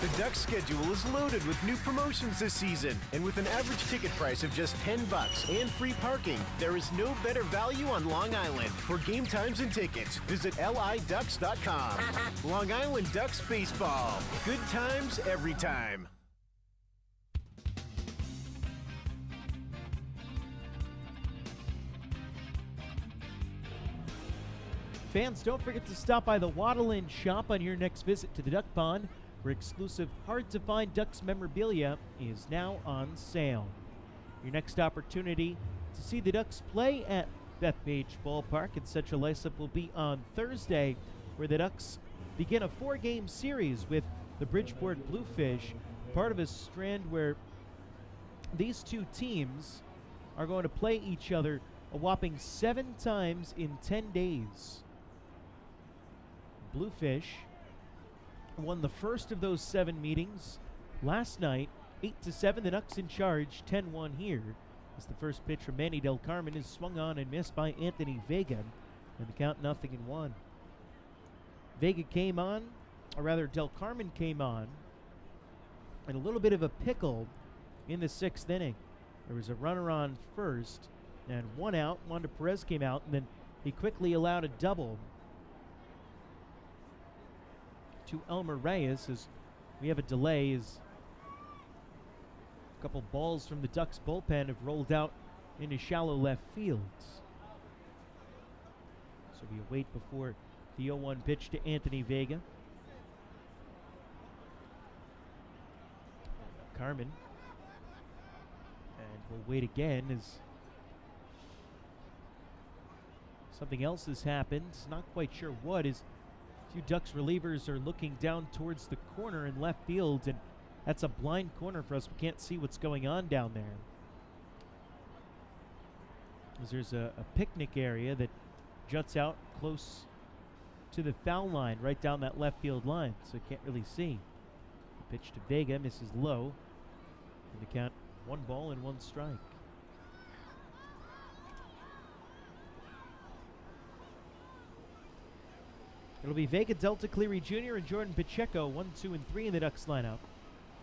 The Ducks schedule is loaded with new promotions this season, and with an average ticket price of just $10 and free parking, there is no better value on Long Island. For game times and tickets, visit liducks.com. Long Island Ducks Baseball. Good times every time. Fans, don't forget to stop by the Waddle Inn shop on your next visit to the Duck Pond, where exclusive, hard-to-find Ducks memorabilia is now on sale. Your next opportunity to see the Ducks play at Bethpage Ballpark and such a lace-up will be on Thursday, where the Ducks begin a 4-game series with the Bridgeport Bluefish, part of a strand where these two teams are going to play each other a whopping 7 times in 10 days. Bluefish won the first of those 7 meetings last night, 8-7. The Ducks in charge, 10-1 here, as the first pitch from Manny Del Carmen is swung on and missed by Anthony Vega, and the count 0-1. Vega came on, or rather Del Carmen came on, and a little bit of a pickle in the 6th inning. There was a runner on first, and 1 out. Wander Perez came out, and then he quickly allowed a double to Elmer Reyes as we have a delay as a couple balls from the Ducks bullpen have rolled out into shallow left field. So we await before the 0-1 pitch to Anthony Vega. Carmen. And we'll wait again as something else has happened. Not quite sure what. Is a few Ducks relievers are looking down towards the corner in left field, and that's a blind corner for us. We can't see what's going on down there. As there's a picnic area that juts out close to the foul line, right down that left field line, so can't really see. The pitch to Vega misses low. And the count 1 ball and 1 strike. It'll be Vega, Delta Cleary Jr., and Jordan Pacheco, 1, 2, and 3 in the Ducks lineup.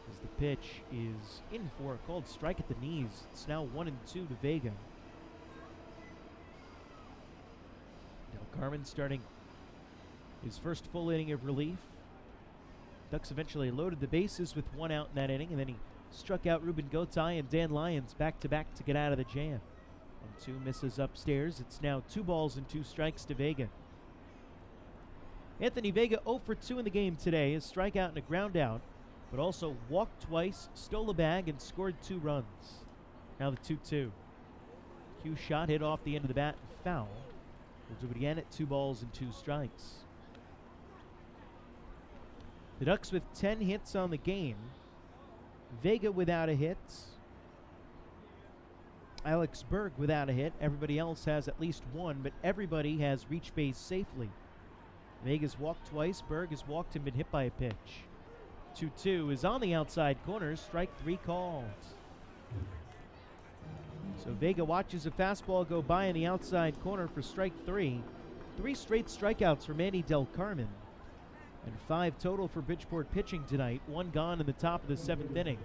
As the pitch is in for a called strike at the knees. It's now 1-2 to Vega. Del Carmen starting his first full inning of relief. Ducks eventually loaded the bases with 1 out in that inning, and then he struck out Ruben Gotay and Dan Lyons back-to-back to get out of the jam. 1-2 misses upstairs. It's now 2 balls and 2 strikes to Vega. Anthony Vega 0 for 2 in the game today. A strikeout and a ground out, but also walked twice, stole a bag, and scored 2 runs. Now the 2-2. Cue shot hit off the end of the bat and foul. We'll do it again at 2 balls and 2 strikes. The Ducks with 10 hits on the game. Vega without a hit. Alex Berg without a hit. Everybody else has at least 1, but everybody has reached base safely. Vega's walked twice. Berg has walked and been hit by a pitch. 2-2 is on the outside corner. Strike 3 called. So Vega watches a fastball go by in the outside corner for strike 3. 3 straight strikeouts for Manny Del Carmen. And 5 total for Bridgeport pitching tonight. 1 gone in the top of the 7th inning.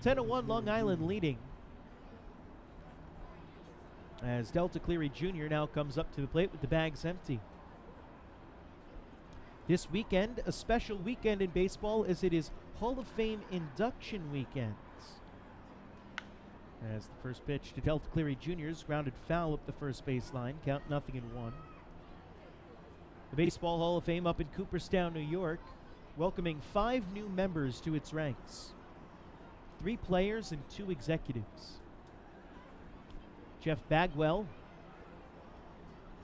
10-1 Long Island leading. As Delta Cleary Jr. now comes up to the plate with the bags empty. This weekend, a special weekend in baseball as it is Hall of Fame induction weekends. As the first pitch to Delta Cleary Jr. is grounded foul up the first baseline. Count 0-1. The Baseball Hall of Fame up in Cooperstown, New York, welcoming 5 new members to its ranks. 3 players and 2 executives. Jeff Bagwell,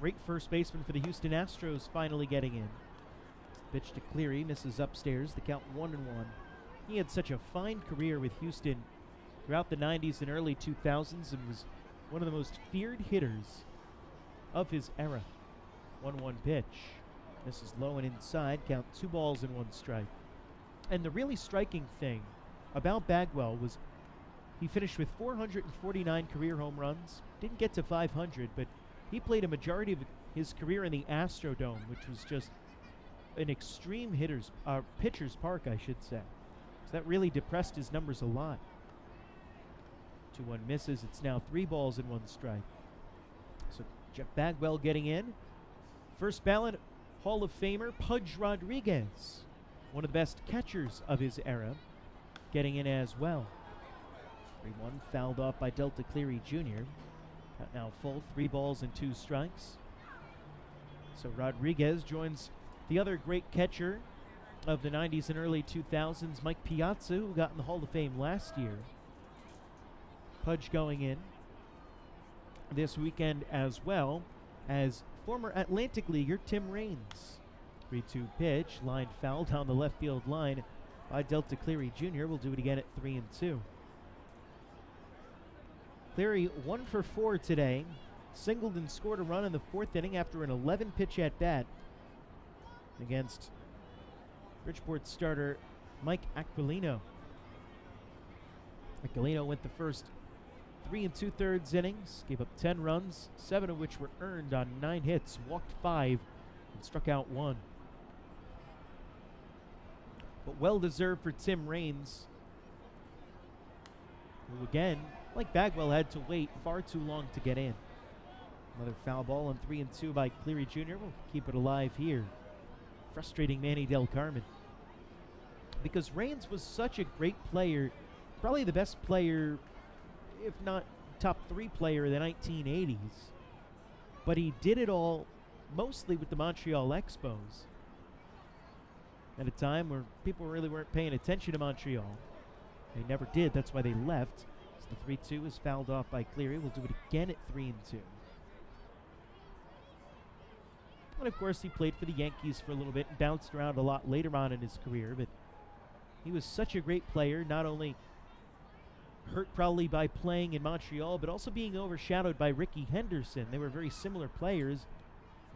great first baseman for the Houston Astros, finally getting in. Pitch to Cleary, misses upstairs, the count 1-1. He had such a fine career with Houston throughout the 90s and early 2000s and was one of the most feared hitters of his era. 1-1 pitch. This is low and inside. Count 2 balls and 1 strike. And the really striking thing about Bagwell was he finished with 449 career home runs. Didn't get to 500, but he played a majority of his career in the Astrodome, which was just an extreme pitcher's park, I should say. So that really depressed his numbers a lot. 2-1 misses. It's now 3 balls and 1 strike. So Jeff Bagwell getting in. First ballot Hall of Famer Pudge Rodriguez, one of the best catchers of his era, getting in as well. 3-1 fouled off by Delta Cleary Jr. Now full, 3 balls and 2 strikes. So Rodriguez joins the other great catcher of the 90s and early 2000s, Mike Piazza, who got in the Hall of Fame last year. Pudge going in this weekend as well as former Atlantic Leaguer Tim Raines. 3-2 pitch, line foul down the left field line by Delta Cleary Jr. We'll do it again at 3-2. Cleary 1 for 4 today. Singled and scored a run in the 4th inning after an 11-pitch at bat against Bridgeport starter Mike Aquilino. Aquilino went the first 3 2/3 innings, gave up 10 runs, 7 of which were earned on 9 hits, walked 5, and struck out 1. But well deserved for Tim Raines, who again, like Bagwell, had to wait far too long to get in. Another foul ball on 3-2 by Cleary Jr. will keep it alive here. Frustrating Manny Del Carmen. Because Raines was such a great player, probably the best player, if not top 3 player of the 1980s. But he did it all mostly with the Montreal Expos. At a time where people really weren't paying attention to Montreal. They never did, that's why they left. So the 3-2 is fouled off by Cleary. We'll do it again at 3-2. And of course he played for the Yankees for a little bit and bounced around a lot later on in his career, but he was such a great player, not only hurt probably by playing in Montreal, but also being overshadowed by Ricky Henderson. They were very similar players,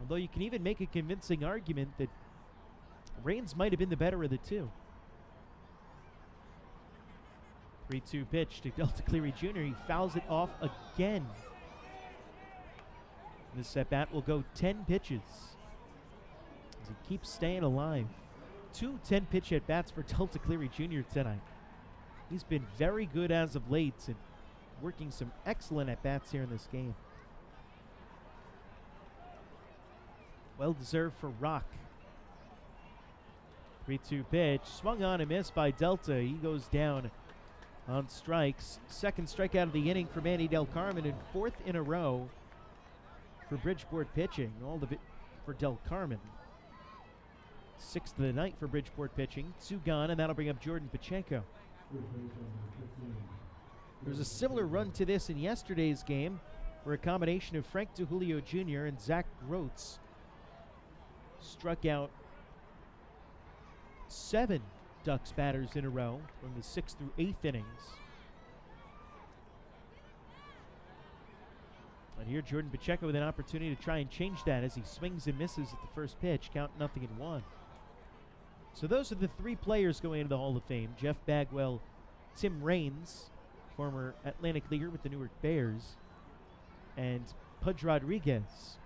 although you can even make a convincing argument that Raines might have been the better of the two. 3-2 pitch to Delta Cleary Jr. He fouls it off again. This at-bat will go 10 pitches as he keeps staying alive. 2 10-pitch at-bats for Delta Cleary Jr. tonight. He's been very good as of late and working some excellent at-bats here in this game. Well deserved for Rock. 3-2 pitch, swung on and missed by Delta. He goes down on strikes. Second strikeout of the inning for Manny Del Carmen, and 4th in a row for Bridgeport pitching. All of it for Del Carmen. 6th of the night for Bridgeport pitching. 2 gone, and that'll bring up Jordan Pacheco. There's a similar run to this in yesterday's game, where a combination of Frank DeJulio Jr. and Zach Groats struck out 7 Ducks batters in a row from the 6th through 8th innings. And here Jordan Pacheco with an opportunity to try and change that as he swings and misses at the first pitch, count 0-1. So those are the 3 players going into the Hall of Fame: Jeff Bagwell, Tim Raines, former Atlantic Leaguer with the Newark Bears, and Pudge Rodriguez,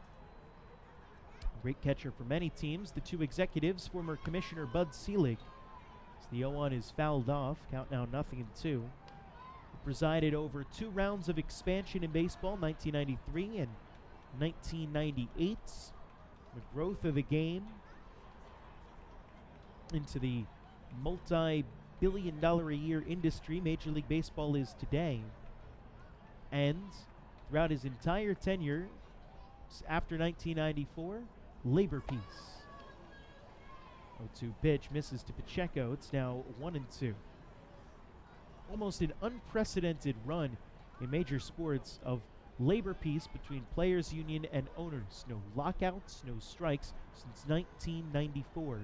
a great catcher for many teams. The 2 executives, former Commissioner Bud Selig, as the 0-1 is fouled off, count now 0-2. He presided over 2 rounds of expansion in baseball, 1993 and 1998. The growth of the game into the multi-billion-dollar-a-year industry Major League Baseball is today. And throughout his entire tenure, after 1994, labor peace. 0-2 pitch misses to Pacheco. It's now 1-2. Almost an unprecedented run in major sports of labor peace between players' union and owners. No lockouts, no strikes since 1994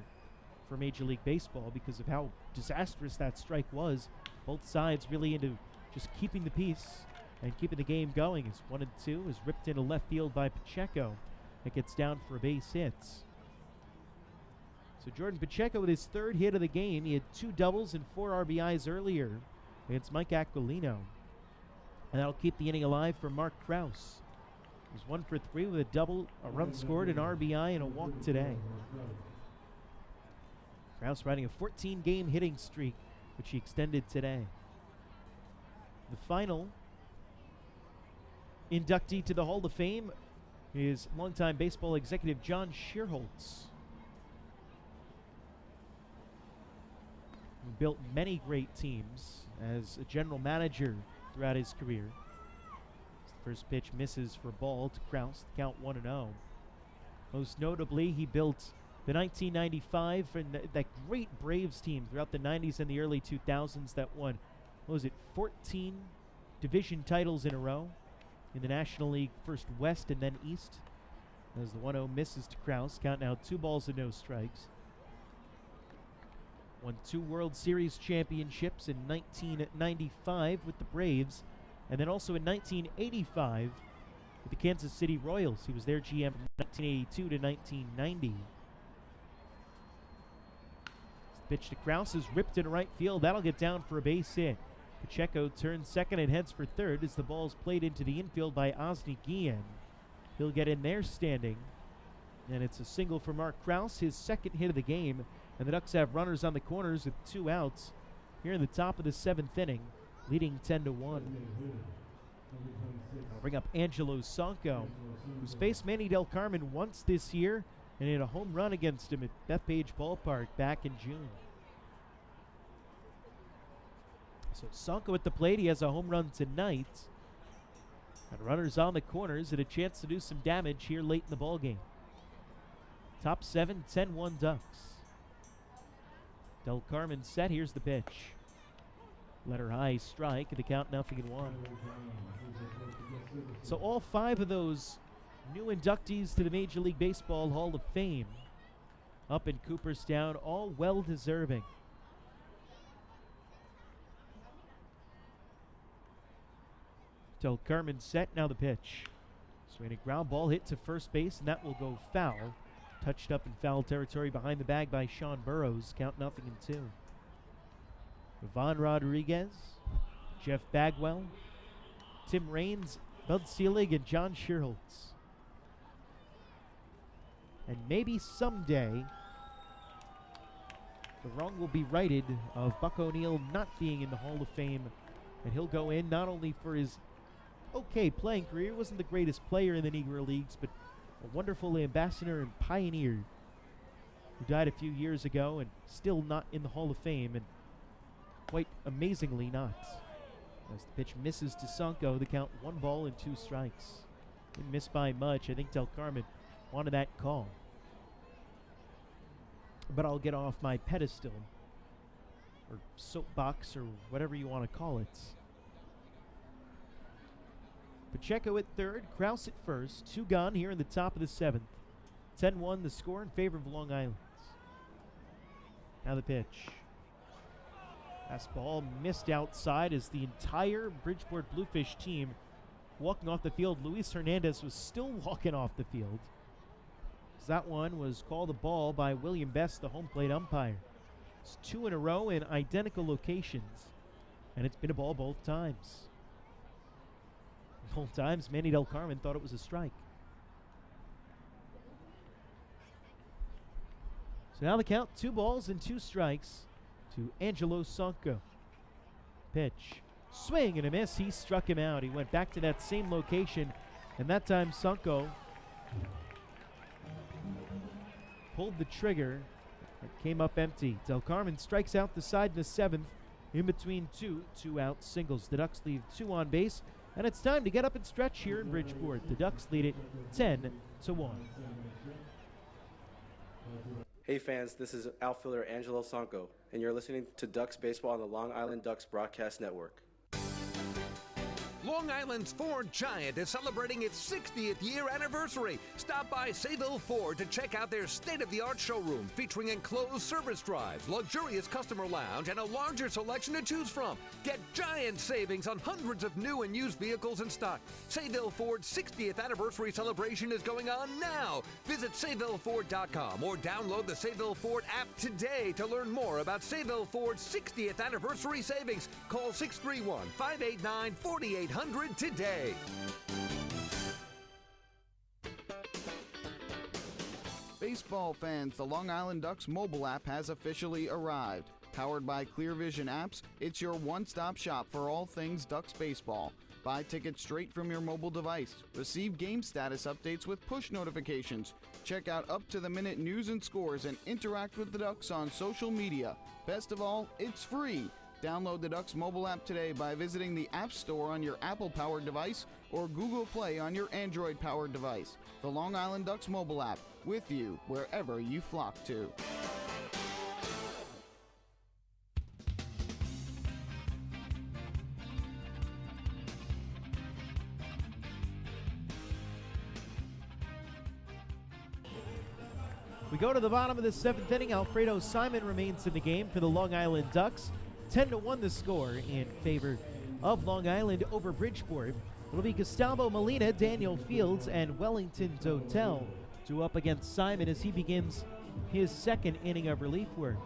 for Major League Baseball because of how disastrous that strike was. Both sides really into just keeping the peace and keeping the game going. As 1-2 is ripped into left field by Pacheco. It gets down for a base hit. So Jordan Pacheco with his 3rd hit of the game. He had 2 doubles and 4 RBIs earlier against Mike Aquilino. And that'll keep the inning alive for Mark Krause. He's 1 for 3 with a double, a run scored, an RBI, and a walk today. Krause riding a 14-game hitting streak, which he extended today. The final inductee to the Hall of Fame is longtime baseball executive John Shearholtz, who built many great teams as a general manager throughout his career. The first pitch misses for a ball to Krause, count 1-0. Most notably, he built the 1995 and that great Braves team throughout the 90s and the early 2000s that won, 14 division titles in a row in the National League, first West and then East. As the 1-0 misses to Krause, count now 2 balls and no strikes. Won 2 World Series championships in 1995 with the Braves, and then also in 1985 with the Kansas City Royals. He was their GM from 1982 to 1990. Pitch to Krause is ripped into right field. That'll get down for a base hit. Pacheco turns second and heads for third as the ball's played into the infield by Osni Guillen. He'll get in there standing. And it's a single for Mark Krause, his second hit of the game. And the Ducks have runners on the corners with 2 outs here in the top of the 7th inning, leading 10-1. I'll bring up Angelo Sonko, who's faced Manny Del Carmen once this year and hit a home run against him at Bethpage Ballpark back in June. So Sonko at the plate, he has a home run tonight. And runners on the corners and a chance to do some damage here late in the ballgame. Top 7, 10-1 Ducks. Del Carmen set, here's the pitch. Letter high strike, and the count 0-1. So all 5 of those new inductees to the Major League Baseball Hall of Fame up in Cooperstown, all well deserving. Del Carmen set, now the pitch. Swinging a ground ball hit to first base, and that will go foul. Touched up in foul territory behind the bag by Sean Burrows. Count 0-2. Ivan Rodriguez, Jeff Bagwell, Tim Raines, Bud Selig, and John Scherholtz. And maybe someday the wrong will be righted of Buck O'Neil not being in the Hall of Fame. And he'll go in not only for his okay playing career, he wasn't the greatest player in the Negro Leagues, but a wonderful ambassador and pioneer who died a few years ago and still not in the Hall of Fame, and quite amazingly not. As the pitch misses to Sonko, the count 1 ball and 2 strikes. Didn't miss by much. I think Del Carmen wanted that call. But I'll get off my pedestal, or soapbox, or whatever you want to call it. Pacheco at third, Krause at first. 2 gone here in the top of the 7th. 10-1 the score in favor of Long Island. Now the pitch. Fastball missed outside as the entire Bridgeport Bluefish team walking off the field. Luis Hernandez was still walking off the field. That one was called a ball by William Best, the home plate umpire. It's 2 in a row in identical locations, and it's been a ball both times. Both times, Manny Del Carmen thought it was a strike. So now the count, 2 balls and 2 strikes to Angelo Sonko. Pitch, swing and a miss. He struck him out. He went back to that same location, and that time Sonko pulled the trigger. It came up empty. Del Carmen strikes out the side in the 7th in between 2 out singles. The Ducks leave 2 on base, and it's time to get up and stretch here in Bridgeport. The Ducks lead it 10-1. Hey fans, this is outfielder Angelo Sonko, and you're listening to Ducks Baseball on the Long Island Ducks Broadcast Network. Long Island's Ford Giant is celebrating its 60th year anniversary. Stop by Sayville Ford to check out their state-of-the-art showroom featuring enclosed service drives, luxurious customer lounge, and a larger selection to choose from. Get giant savings on hundreds of new and used vehicles in stock. Sayville Ford's 60th anniversary celebration is going on now. Visit SayvilleFord.com or download the Sayville Ford app today to learn more about Sayville Ford's 60th anniversary savings. Call 631-589-4800 today. Baseball fans, the Long Island Ducks mobile app has officially arrived. Powered by Clear Vision Apps, it's your one-stop shop for all things Ducks baseball. Buy tickets straight from your mobile device. Receive game status updates with push notifications. Check out up-to-the-minute news and scores and interact with the Ducks on social media. Best of all, it's free. Download the Ducks mobile app today by visiting the App Store on your Apple-powered device or Google Play on your Android-powered device. The Long Island Ducks mobile app, with you wherever you flock to. We go to the bottom of the 7th inning. Alfredo Simon remains in the game for the Long Island Ducks. 10-1 the score in favor of Long Island over Bridgeport. It'll be Gustavo Molina, Daniel Fields, and Wellington Totel to up against Simon as he begins his 2nd inning of relief work.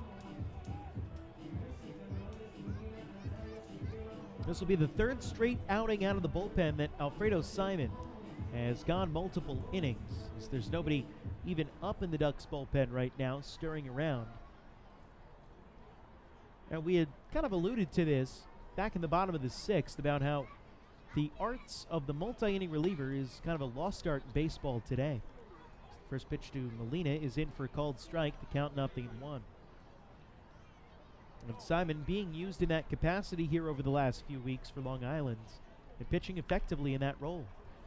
This will be the third straight outing out of the bullpen that Alfredo Simon has gone multiple innings. As there's nobody even up in the Ducks bullpen right now stirring around. And we had kind of alluded to this back in the bottom of the sixth about how the arts of the multi-inning reliever is kind of a lost art in baseball today. First pitch to Molina is in for a called strike, the count 0-1. And Simon being used in that capacity here over the last few weeks for Long Island and pitching effectively in that role.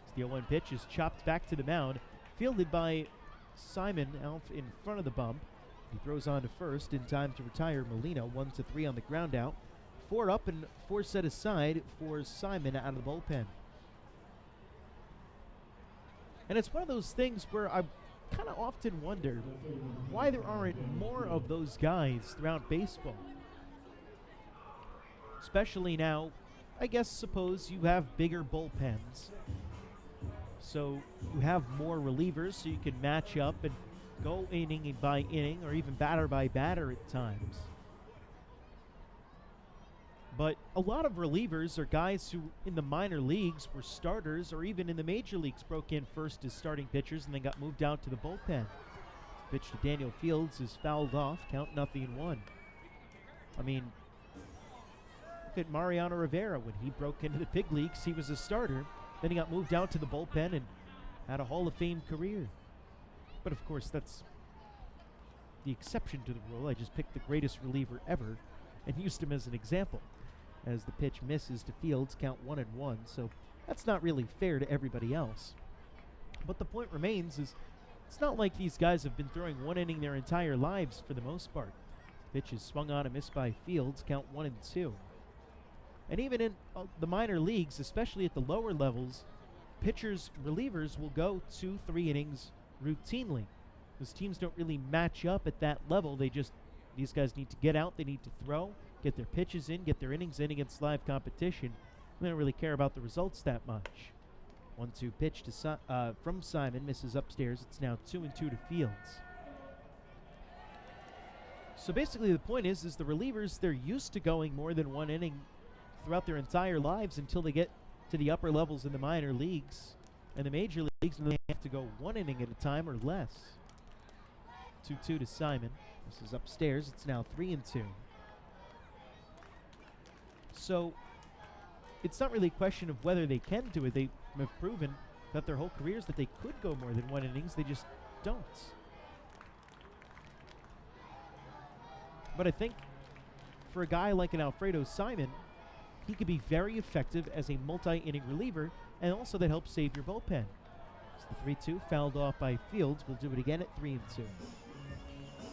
As the 0-1 pitch is chopped back to the mound, fielded by Simon out in front of the bump. He throws on to first in time to retire Molina, 1-3 on the ground out. 4 up and 4 set aside for Simon out of the bullpen. And it's one of those things where I kind of often wonder why there aren't more of those guys throughout baseball. Especially now, I guess suppose you have bigger bullpens. So you have more relievers so you can match up and go inning by inning or even batter by batter at times. But a lot of relievers are guys who in the minor leagues were starters or even in the major leagues broke in first as starting pitchers and then got moved out to the bullpen. Pitch to Daniel Fields is fouled off, count 0-1. I mean, look at Mariano Rivera. When he broke into the big leagues, he was a starter. Then he got moved out to the bullpen and had a Hall of Fame career. But of course, that's the exception to the rule. I just picked the greatest reliever ever and used him as an example. As the pitch misses to Fields, count 1-1. So that's not really fair to everybody else. But the point remains is it's not like these guys have been throwing one inning their entire lives for the most part. The pitch is swung on and missed by Fields, count 1-2. And even in the minor leagues, especially at the lower levels, pitchers, relievers will go 2-3 innings routinely. Those teams don't really match up at that level. These guys need to get out, they need to throw, get their pitches in, get their innings in against live competition. They don't really care about the results that much. 1-2 pitch to from Simon, misses upstairs. It's now 2-2 to Fields. So basically the point is the relievers, they're used to going more than one inning throughout their entire lives until they get to the upper levels in the minor leagues and the major leagues, and they have to go one inning at a time or less. 2-2 to Simon. This is upstairs. It's now 3-2. So it's not really a question of whether they can do it. They have proven that their whole careers that they could go more than one innings. They just don't. But I think for a guy like an Alfredo Simon, he could be very effective as a multi-inning reliever, and also that helps save your bullpen. So the 3-2 fouled off by Fields. We'll do it again at 3-2.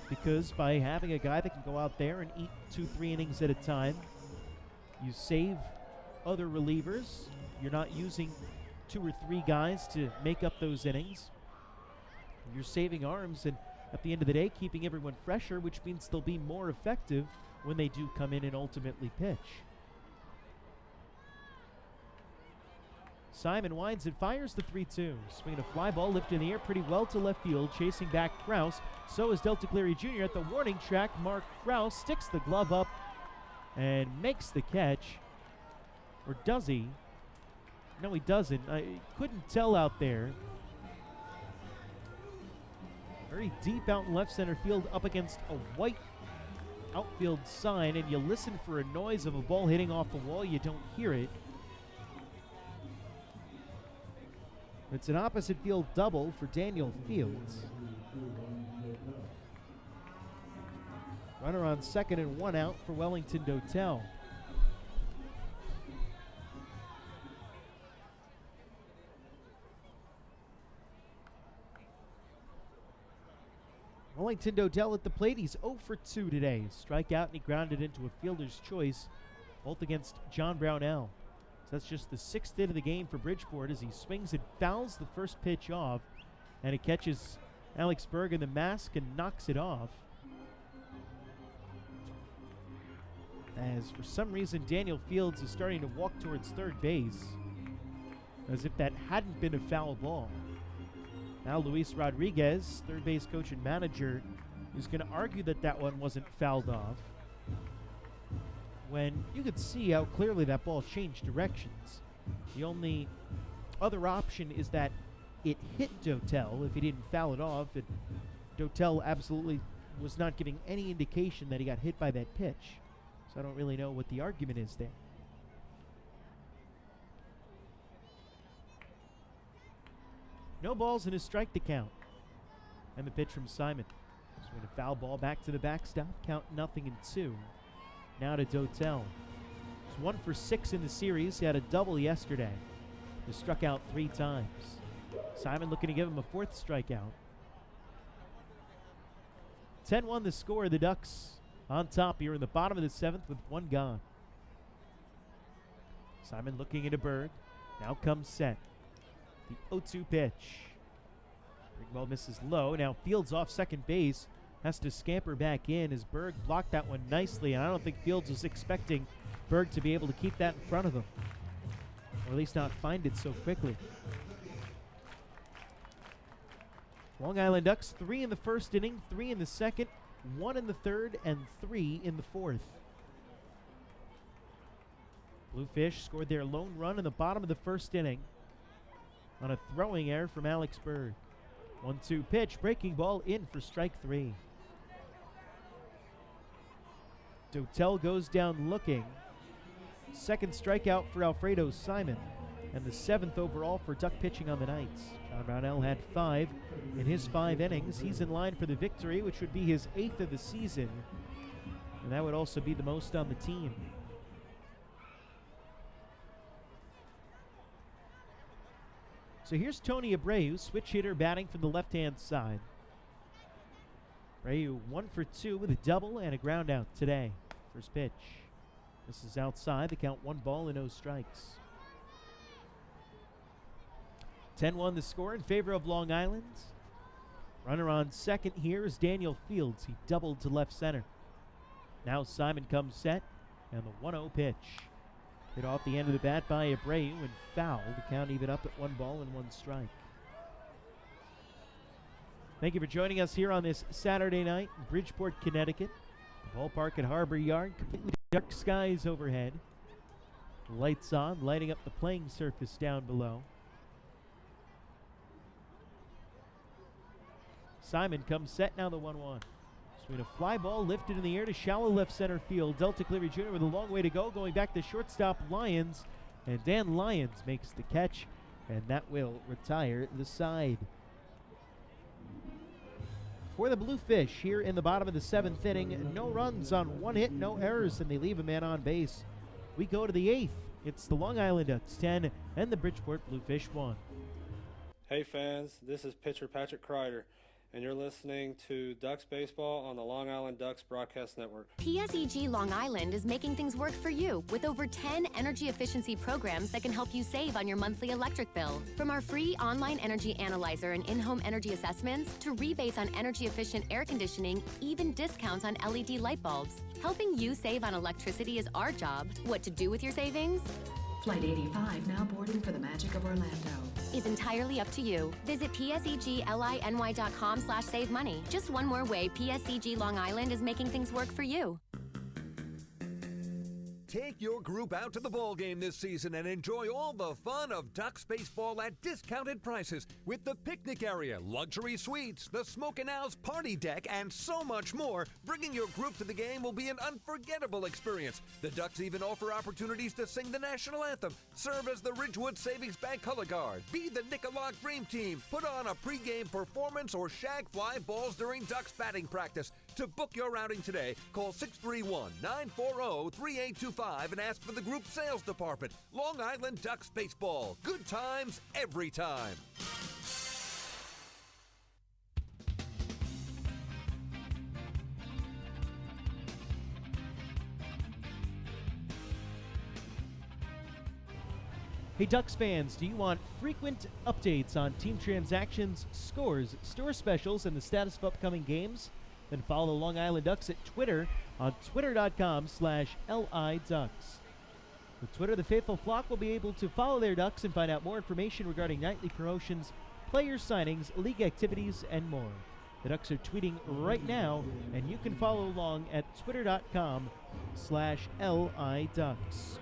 Because by having a guy that can go out there and eat 2-3 innings at a time, you save other relievers. You're not using 2 or 3 guys to make up those innings. You're saving arms and at the end of the day keeping everyone fresher, which means they'll be more effective when they do come in and ultimately pitch. Simon winds and fires the 3-2. Swinging a fly ball lifted in the air pretty well to left field, chasing back Krause. So is Delta Cleary Jr. at the warning track. Mark Krause sticks the glove up and makes the catch. Or does he? No, he doesn't. I couldn't tell out there. Very deep out in left center field up against a white outfield sign, and you listen for a noise of a ball hitting off the wall. You don't hear it. It's an opposite field double for Daniel Fields. Runner on second and 1 out for Wellington Dotel. Wellington Dotel at the plate. He's 0 for 2 today. Strikeout and he grounded into a fielder's choice, both against John Brownell. So that's just the 6th hit of the game for Bridgeport as he swings and fouls the first pitch off, and it catches Alex Berg in the mask and knocks it off. As for some reason Daniel Fields is starting to walk towards third base, as if that hadn't been a foul ball. Now Luis Rodriguez, third base coach and manager, is going to argue that that one wasn't fouled off. when you could see how clearly that ball changed directions. The only other option is that it hit Dotel if he didn't foul it off. Dotel absolutely was not giving any indication that he got hit by that pitch. So I don't really know what the argument is there. No balls and a strike to count. And the pitch from Simon. Swing a foul ball back to the backstop. Count 0-2. Now to Dotel. He's 1 for 6 in the series. He had a double yesterday. He struck out 3 times. Simon looking to give him a 4th strikeout. 10-1 the score. The Ducks on top here in the bottom of the 7th with 1 gone. Simon looking into Berg. Now comes set. The 0-2 pitch. Big ball misses low. Now Fields off second base. Has to scamper back in as Berg blocked that one nicely. And I don't think Fields was expecting Berg to be able to keep that in front of him. Or at least not find it so quickly. Long Island Ducks 3 in the first inning, 3 in the second, 1 in the third, and 3 in the fourth. Bluefish scored their lone run in the bottom of the first inning on a throwing error from Alex Berg. 1-2 pitch, breaking ball in for strike 3. Dotel goes down looking. Second strikeout for Alfredo Simon, and the 7th overall for Duck pitching on the night. John Brownell had 5 in his 5 innings. He's in line for the victory, which would be his 8th of the season, and that would also be the most on the team. So here's Tony Abreu, switch hitter, batting from the left-hand side. Abreu 1 for 2 with a double and a ground out today. First pitch. This is outside. The count 1 ball and no strikes. 10-1 the score in favor of Long Island. Runner on second here is Daniel Fields. He doubled to left center. Now Simon comes set, and the 1-0 pitch. Hit off the end of the bat by Abreu and foul. The count even up at 1 ball and 1 strike. Thank you for joining us here on this Saturday night in Bridgeport, Connecticut. The ballpark at Harbor Yard, completely dark skies overhead. Lights on, lighting up the playing surface down below. Simon comes set, now the 1-1. Swing a fly ball lifted in the air to shallow left center field. Delta Cleary Jr. with a long way to go, going back to shortstop Lyons. And Dan Lyons makes the catch, and that will retire the side. For the Bluefish here in the bottom of the 7th inning, no runs on 1 hit, no errors, and they leave a man on base. We go to the 8th. It's the Long Island Ducks 10 and the Bridgeport Bluefish 1. Hey fans, this is pitcher Patrick Kreider, and you're listening to Ducks Baseball on the Long Island Ducks Broadcast Network. PSEG Long Island is making things work for you with over 10 energy efficiency programs that can help you save on your monthly electric bill. From our free online energy analyzer and in-home energy assessments to rebates on energy-efficient air conditioning, even discounts on LED light bulbs. Helping you save on electricity is our job. What to do with your savings? Flight 85 now boarding for the magic of Orlando. Is entirely up to you. Visit psegly.com/save money. Just one more way PSEG Long Island is making things work for you. Take your group out to the ball game this season and enjoy all the fun of Ducks baseball at discounted prices with the picnic area, luxury suites, the Smokin' Owls party deck, and so much more. Bringing your group to the game will be an unforgettable experience. The Ducks even offer opportunities to sing the national anthem, serve as the Ridgewood Savings Bank color guard, be the Nicolak Dream Team, put on a pregame performance, or shag fly balls during Ducks batting practice. To book your outing today, call 631-940-3825 and ask for the group sales department. Long Island Ducks Baseball. Good times every time. Hey Ducks fans, do you want frequent updates on team transactions, scores, store specials, and the status of upcoming games? Then follow the Long Island Ducks at Twitter on twitter.com/LIDucks. With Twitter, the faithful flock will be able to follow their Ducks and find out more information regarding nightly promotions, player signings, league activities, and more. The Ducks are tweeting right now, and you can follow along at twitter.com/LIDucks.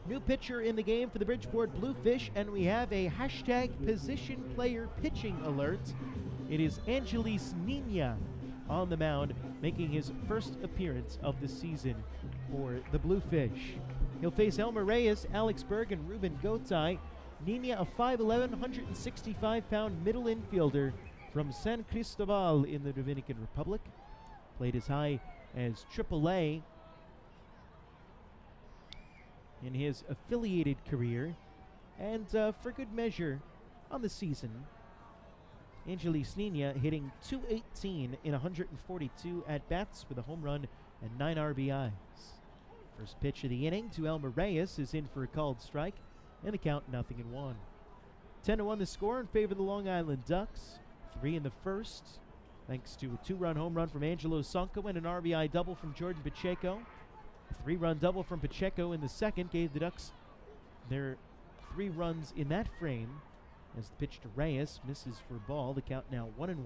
New pitcher in the game for the Bridgeport Bluefish, and we have a hashtag position player pitching alert. It is Angelis Nina on the mound, making his first appearance of the season for the Bluefish. He'll face Elmer Reyes, Alex Berg, and Ruben Gotay. Nina, a 5'11", 165-pound middle infielder from San Cristobal in the Dominican Republic. Played as high as AAA in his affiliated career, and for good measure on the season, Angelis Nina hitting .218 in 142 at-bats with a home run and 9 RBIs. First pitch of the inning to Elmer Reyes is in for a called strike, and the count 0-1. 10-1 the score in favor of the Long Island Ducks. 3 in the first, thanks to a 2-run home run from Angelo Sonko and an RBI double from Jordan Pacheco. A 3-run double from Pacheco in the second gave the Ducks their 3 runs in that frame, as the pitch to Reyes misses for a ball. The count now 1-1.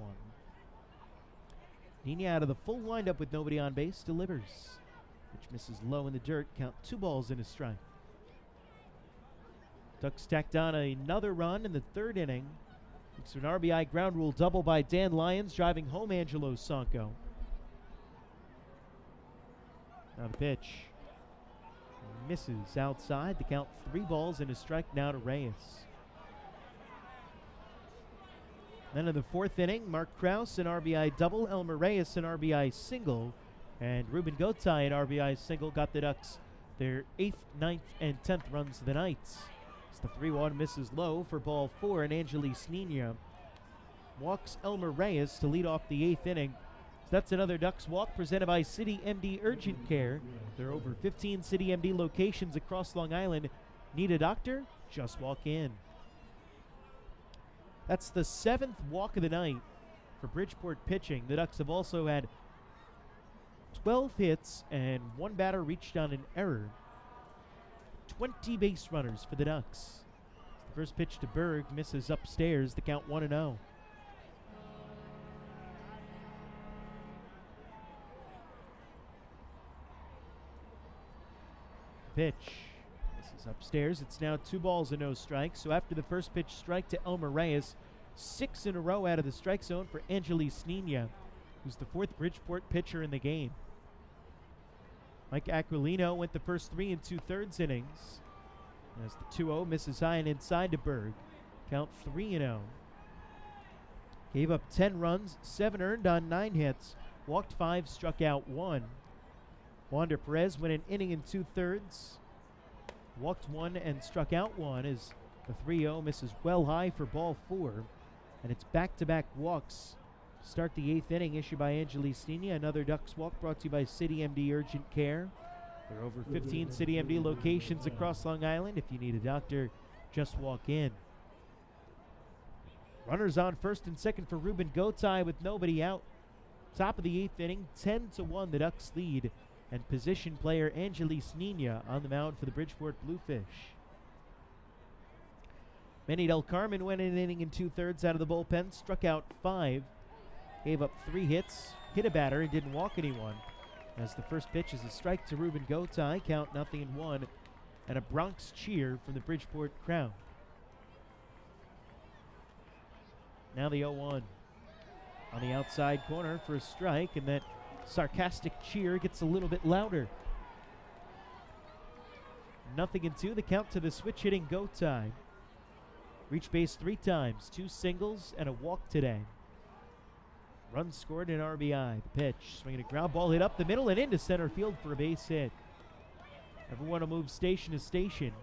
Nina out of the full windup with nobody on base delivers. Pitch misses low in the dirt. Count 2 balls and a strike. Ducks tacked on another run in the third inning. Thanks to an RBI ground rule double by Dan Lyons, driving home Angelo Sonko. Now the pitch misses outside. The count 3 balls and a strike now to Reyes. Then in the fourth inning, Mark Krause an RBI double, Elmer Reyes an RBI single, and Ruben Gotay an RBI single got the Ducks their 8th, 9th, and 10th runs of the night. As the 3-1 misses low for ball 4, and Angelis Nina walks Elmer Reyes to lead off the 8th inning. So that's another Ducks walk presented by City MD Urgent Care. There are over 15 City MD locations across Long Island. Need a doctor? Just walk in. That's the 7th walk of the night for Bridgeport pitching. The Ducks have also had 12 hits and 1 batter reached on an error. 20 base runners for the Ducks. The first pitch to Berg misses upstairs. The count 1-0. Pitch misses upstairs. It's now 2 balls and no strikes. So after the first pitch strike to Elmer Reyes, 6 in a row out of the strike zone for Angelis Nina, who's the 4th Bridgeport pitcher in the game. Mike Aquilino went the first 3 2/3 innings, as the 2-0 misses high and inside to Berg. Count 3-0. Gave up 10 runs, 7 earned on 9 hits, walked 5, struck out 1. Wander Perez went an inning and 2/3, walked 1 and struck out 1, as the 3-0 misses well high for ball 4, and it's back-to-back walks. Start the 8th inning, issued by Angelis Nina. Another Ducks walk brought to you by City MD Urgent Care. There are over 15 City MD locations across Long Island. If you need a doctor, just walk in. Runners on first and second for Ruben Gotay with nobody out. Top of the 8th inning, 10-1 the Ducks lead, and position player Angelis Nina on the mound for the Bridgeport Bluefish. Manny Del Carmen went an inning and 2/3 out of the bullpen, struck out 5, gave up 3 hits, hit a batter, and didn't walk anyone. As the first pitch is a strike to Ruben Gotay, count 0-1, and a Bronx cheer from the Bridgeport crowd. Now the 0-1 on the outside corner for a strike, and that sarcastic cheer gets a little bit louder. 0-2, the count to the switch-hitting Gotay. Reached base 3 times, 2 singles and a walk today. Runs scored and RBI. The pitch, swinging a ground ball hit up the middle and into center field for a base hit. Everyone will move station to station.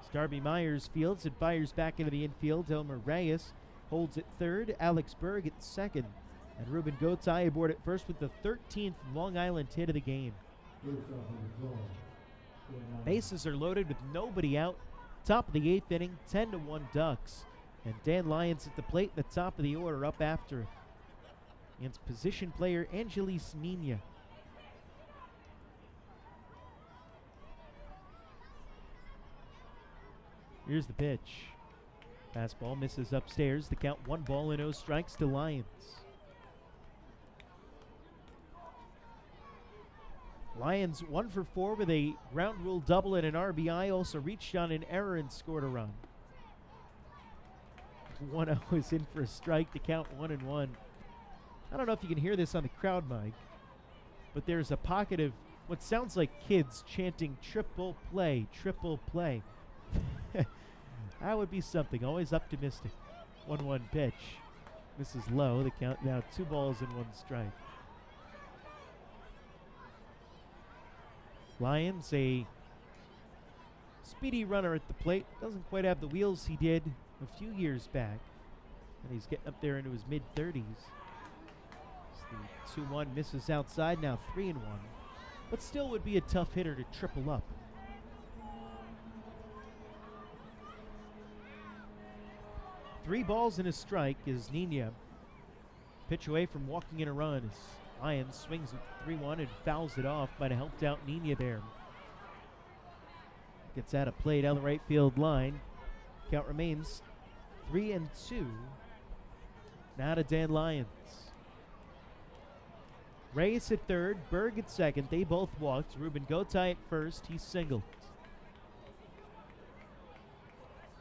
As Darby Myers fields and fires back into the infield. Elmer Reyes holds at third, Alex Berg at second, and Ruben Gotay aboard at first with the 13th Long Island hit of the game. Bases are loaded with nobody out. Top of the 8th inning, 10-1 Ducks. And Dan Lyons at the plate at the top of the order, up after against position player Angelis Nina. Here's the pitch. Fastball misses upstairs. The count 1 ball and 0 strikes to Lions. Lions 1 for 4 with a ground rule double and an RBI. Also reached on an error and scored a run. 1-0 is in for a strike. The count 1-1. I don't know if you can hear this on the crowd mic, but there's a pocket of what sounds like kids chanting triple play, triple play. That would be something. Always optimistic. 1-1 pitch. This is low. The count now 2 balls and 1 strike. Lions, a speedy runner at the plate. Doesn't quite have the wheels he did a few years back. And he's getting up there into his mid-30s. The 2-1 misses outside, now 3-1. But still would be a tough hitter to triple up. Three balls and a strike is Nina. Pitch away from walking in a run as Lions swings at 3-1 and fouls it off, but helped out Nina there. Gets out of play down the right field line. Count remains 3-2. Now to Dan Lyons. Reyes at third, Berg at second. They both walked. Ruben Gotay at first. He singled.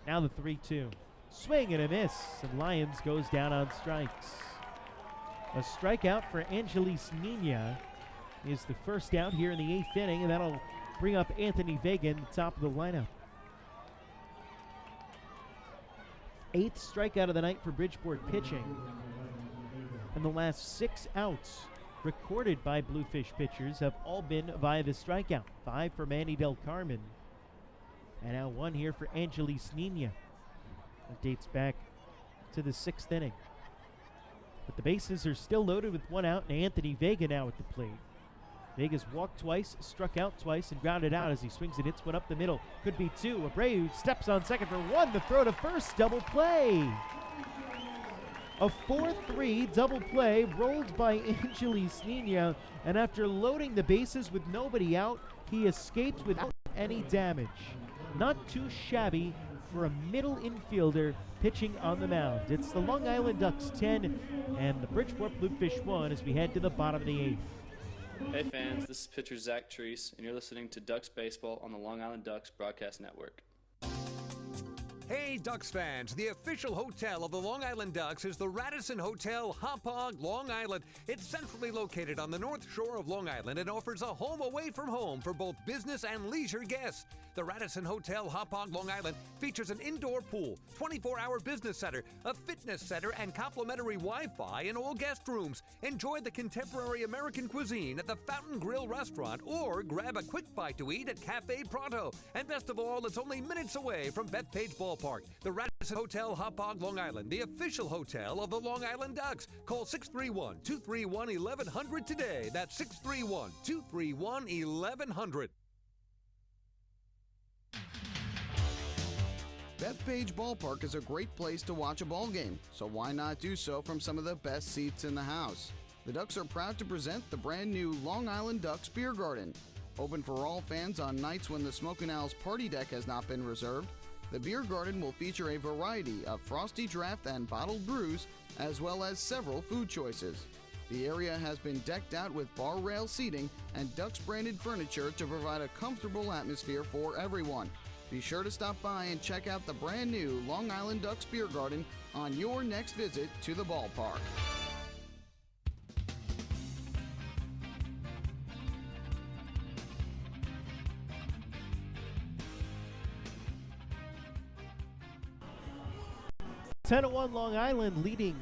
Now the 3-2. Swing and a miss, and Lyons goes down on strikes. A strikeout for Angelis Nina is the first out here in the 8th inning, and that'll bring up Anthony Vega in the top of the lineup. 8th strikeout of the night for Bridgeport pitching. And the last 6 outs recorded by Bluefish pitchers have all been via the strikeout. 5 for Manny Del Carmen, and now 1 here for Angelis Nina. It dates back to the 6th inning. But the bases are still loaded with 1 out, and Anthony Vega now at the plate. Vega's walked twice, struck out twice, and grounded out as he swings and hits one up the middle. Could be 2. Abreu steps on second for 1. The throw to first, double play. A 4-3 double play rolled by Angelis Nina, and after loading the bases with nobody out, he escaped without any damage. Not too shabby for a middle infielder pitching on the mound. It's the Long Island Ducks 10 and the Bridgeport Bluefish 1 as we head to the bottom of the 8th. Hey fans, this is pitcher Zach Treese, and you're listening to Ducks Baseball on the Long Island Ducks Broadcast Network. Hey Ducks fans, the official hotel of the Long Island Ducks is the Radisson Hotel Hauppauge, Long Island. It's centrally located on the north shore of Long Island and offers a home away from home for both business and leisure guests. The Radisson Hotel Hauppauge, Long Island features an indoor pool, 24-hour business center, a fitness center, and complimentary Wi-Fi in all guest rooms. Enjoy the contemporary American cuisine at the Fountain Grill restaurant or grab a quick bite to eat at Cafe Pronto. And best of all, it's only minutes away from Bethpage Ballpark. The Radisson Hotel Hauppauge, Long Island, the official hotel of the Long Island Ducks. Call 631-231-1100 today. That's 631-231-1100. Bethpage Ballpark is a great place to watch a ball game, so why not do so from some of the best seats in the house? The Ducks are proud to present the brand new Long Island Ducks Beer Garden. Open for all fans on nights when the Smokin' Owls party deck has not been reserved, the Beer Garden will feature a variety of frosty draft and bottled brews, as well as several food choices. The area has been decked out with bar rail seating and Ducks branded furniture to provide a comfortable atmosphere for everyone. Be sure to stop by and check out the brand new Long Island Ducks Beer Garden on your next visit to the ballpark. (10-1) Long Island leading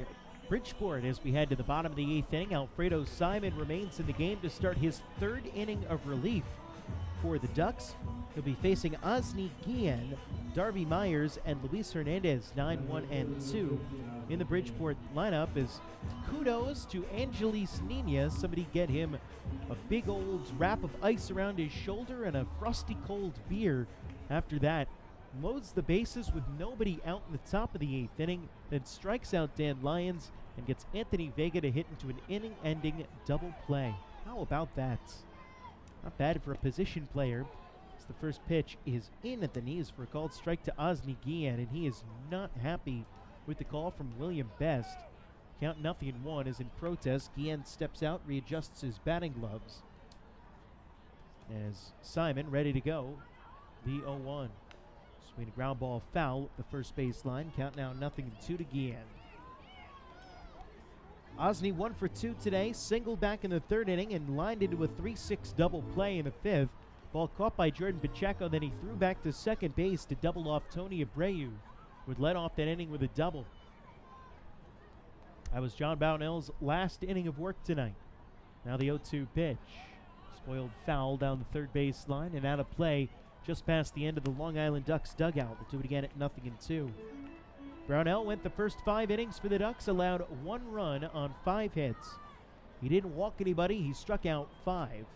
Bridgeport as we head to the bottom of the 8th inning. Alfredo Simon remains in the game to start his 3rd inning of relief for the Ducks. He'll be facing Osni Guillen, Darby Myers, and Luis Hernandez, 9-1-2 in the Bridgeport lineup. As kudos to Angelis Nina. Somebody get him a big old wrap of ice around his shoulder and a frosty cold beer after that. Loads the bases with nobody out in the top of the 8th inning, then strikes out Dan Lyons and gets Anthony Vega to hit into an inning-ending double play. How about that? Not bad for a position player As the first pitch is in at the knees for a called strike to Osni Guillen, and he is not happy with the call from William Best. Count 0-1 as in protest. Guillen steps out, readjusts his batting gloves. As Simon ready to go, the 0-1. Swing a ground ball foul at the first baseline. Count now 0-2 to Guillen. Osni 1 for 2 today, singled back in the third inning and lined into a 3-6 double play in the fifth. Ball caught by Jordan Pacheco, then he threw back to second base to double off Tony Abreu, who would let off that inning with a double. That was John Brownell's last inning of work tonight. Now the 0-2 pitch. Spoiled foul down the third base line and out of play just past the end of the Long Island Ducks dugout. We'll do it again at 0-2. Brownell went the first 5 innings for the Ducks, allowed 1 run on 5 hits. He didn't walk anybody, he struck out 5.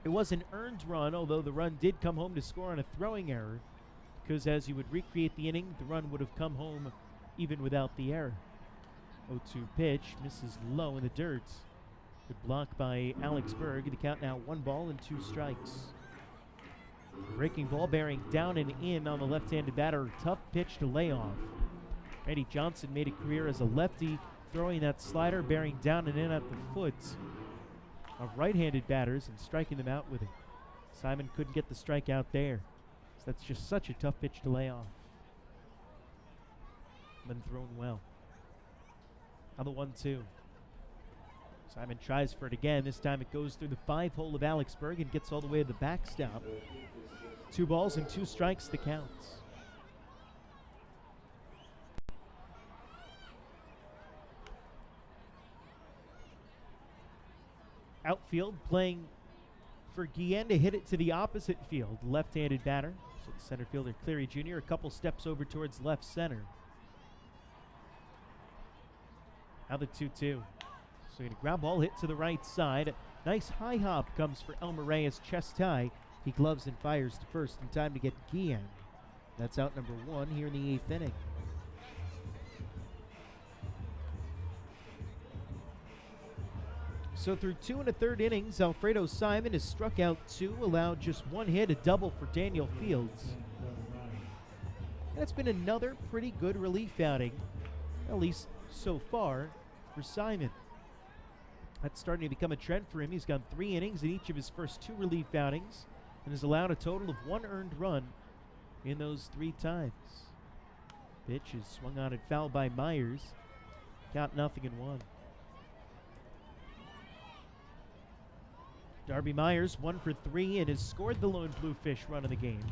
It was an earned run, although the run did come home to score on a throwing error, because as you would recreate the inning, the run would have come home even without the error. 0-2 pitch, misses low in the dirt. Good block by Alex Berg. The count now 1 ball and 2 strikes. Breaking ball bearing down and in on the left-handed batter. Tough pitch to lay off. Randy Johnson made a career as a lefty, throwing that slider bearing down and in at the foot of right-handed batters and striking them out with it. Simon couldn't get the strike out there. So that's just such a tough pitch to lay off. Been thrown well. Now the 1-2. Simon tries for it again. This time it goes through the 5-hole of Alex Berg and gets all the way to the backstop. 2 balls and 2 strikes the counts. Outfield playing for Guillen to hit it to the opposite field. Left-handed batter. So the center fielder Cleary Jr. a couple steps over towards left center. Now the 2-2. So a ground ball hit to the right side. Nice high hop comes for Elmer Reyes, chest high. He gloves and fires to first in time to get Guillen. That's out number 1 here in the 8th inning. So through 2 1/3 innings, Alfredo Simon has struck out 2, allowed just 1 hit, a double for Daniel Fields. That's been another pretty good relief outing, at least so far, for Simon. That's starting to become a trend for him. He's gone 3 innings in each of his first 2 relief outings and has allowed a total of 1 earned run in those 3 times. Pitch is swung on and fouled by Myers. Count 0-1. Darby Myers 1 for 3 and has scored the lone Bluefish run of the game.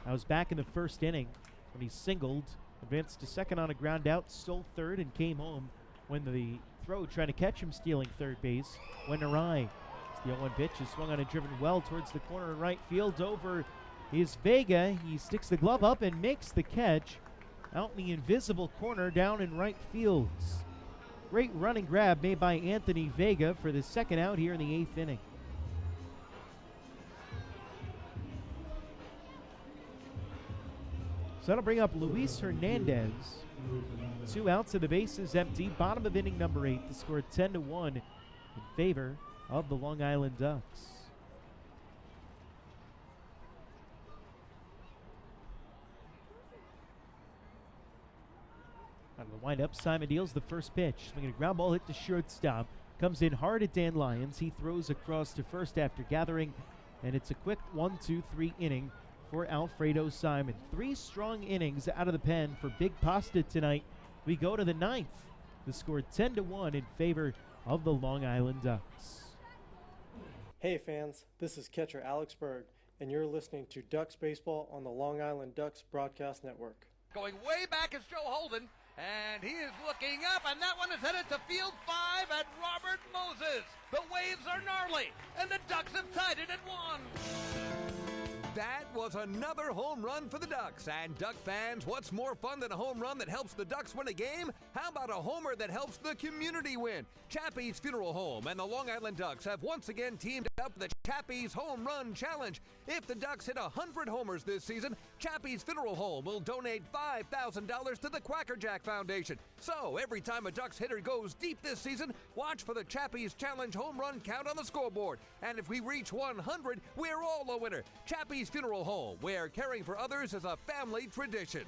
I was back in the first inning when he singled, advanced to second on a ground out, stole third, and came home when the throw trying to catch him stealing third base went awry. As the 0-1 pitch is swung on and driven well towards the corner in right field. Over is Vega. He sticks the glove up and makes the catch out in the invisible corner down in right field. Great running grab made by Anthony Vega for the second out here in the 8th inning. So that'll bring up Luis Hernandez. 2 outs and the base is empty. Bottom of inning number 8 to score 10-1 in favor of the Long Island Ducks. Out of the windup, Simon deals the first pitch. Swinging a ground ball hit to shortstop. Comes in hard at Dan Lyons. He throws across to first after gathering, and it's a quick 1-2-3 inning for Alfredo Simon. 3 strong innings out of the pen for Big Pasta tonight. We go to the 9th. The score 10-1 in favor of the Long Island Ducks. Hey fans, this is catcher Alex Berg, and you're listening to Ducks Baseball on the Long Island Ducks Broadcast Network. Going way back is Joe Holden, and he is looking up, and that one is headed to field 5 at Robert Moses. The waves are gnarly, and the Ducks have tied it at 1. That was another home run for the Ducks. And Duck fans, what's more fun than a home run that helps the Ducks win a game? How about a homer that helps the community win? Chappie's Funeral Home and the Long Island Ducks have once again teamed up for the Chappie's Home Run Challenge. If the Ducks hit 100 homers this season, Chappie's Funeral Home will donate $5,000 to the Quacker Jack Foundation. So every time a Ducks hitter goes deep this season, watch for the Chappie's Challenge home run count on the scoreboard. And if we reach 100, we're all a winner. Chappie's Funeral Home, where caring for others is a family tradition.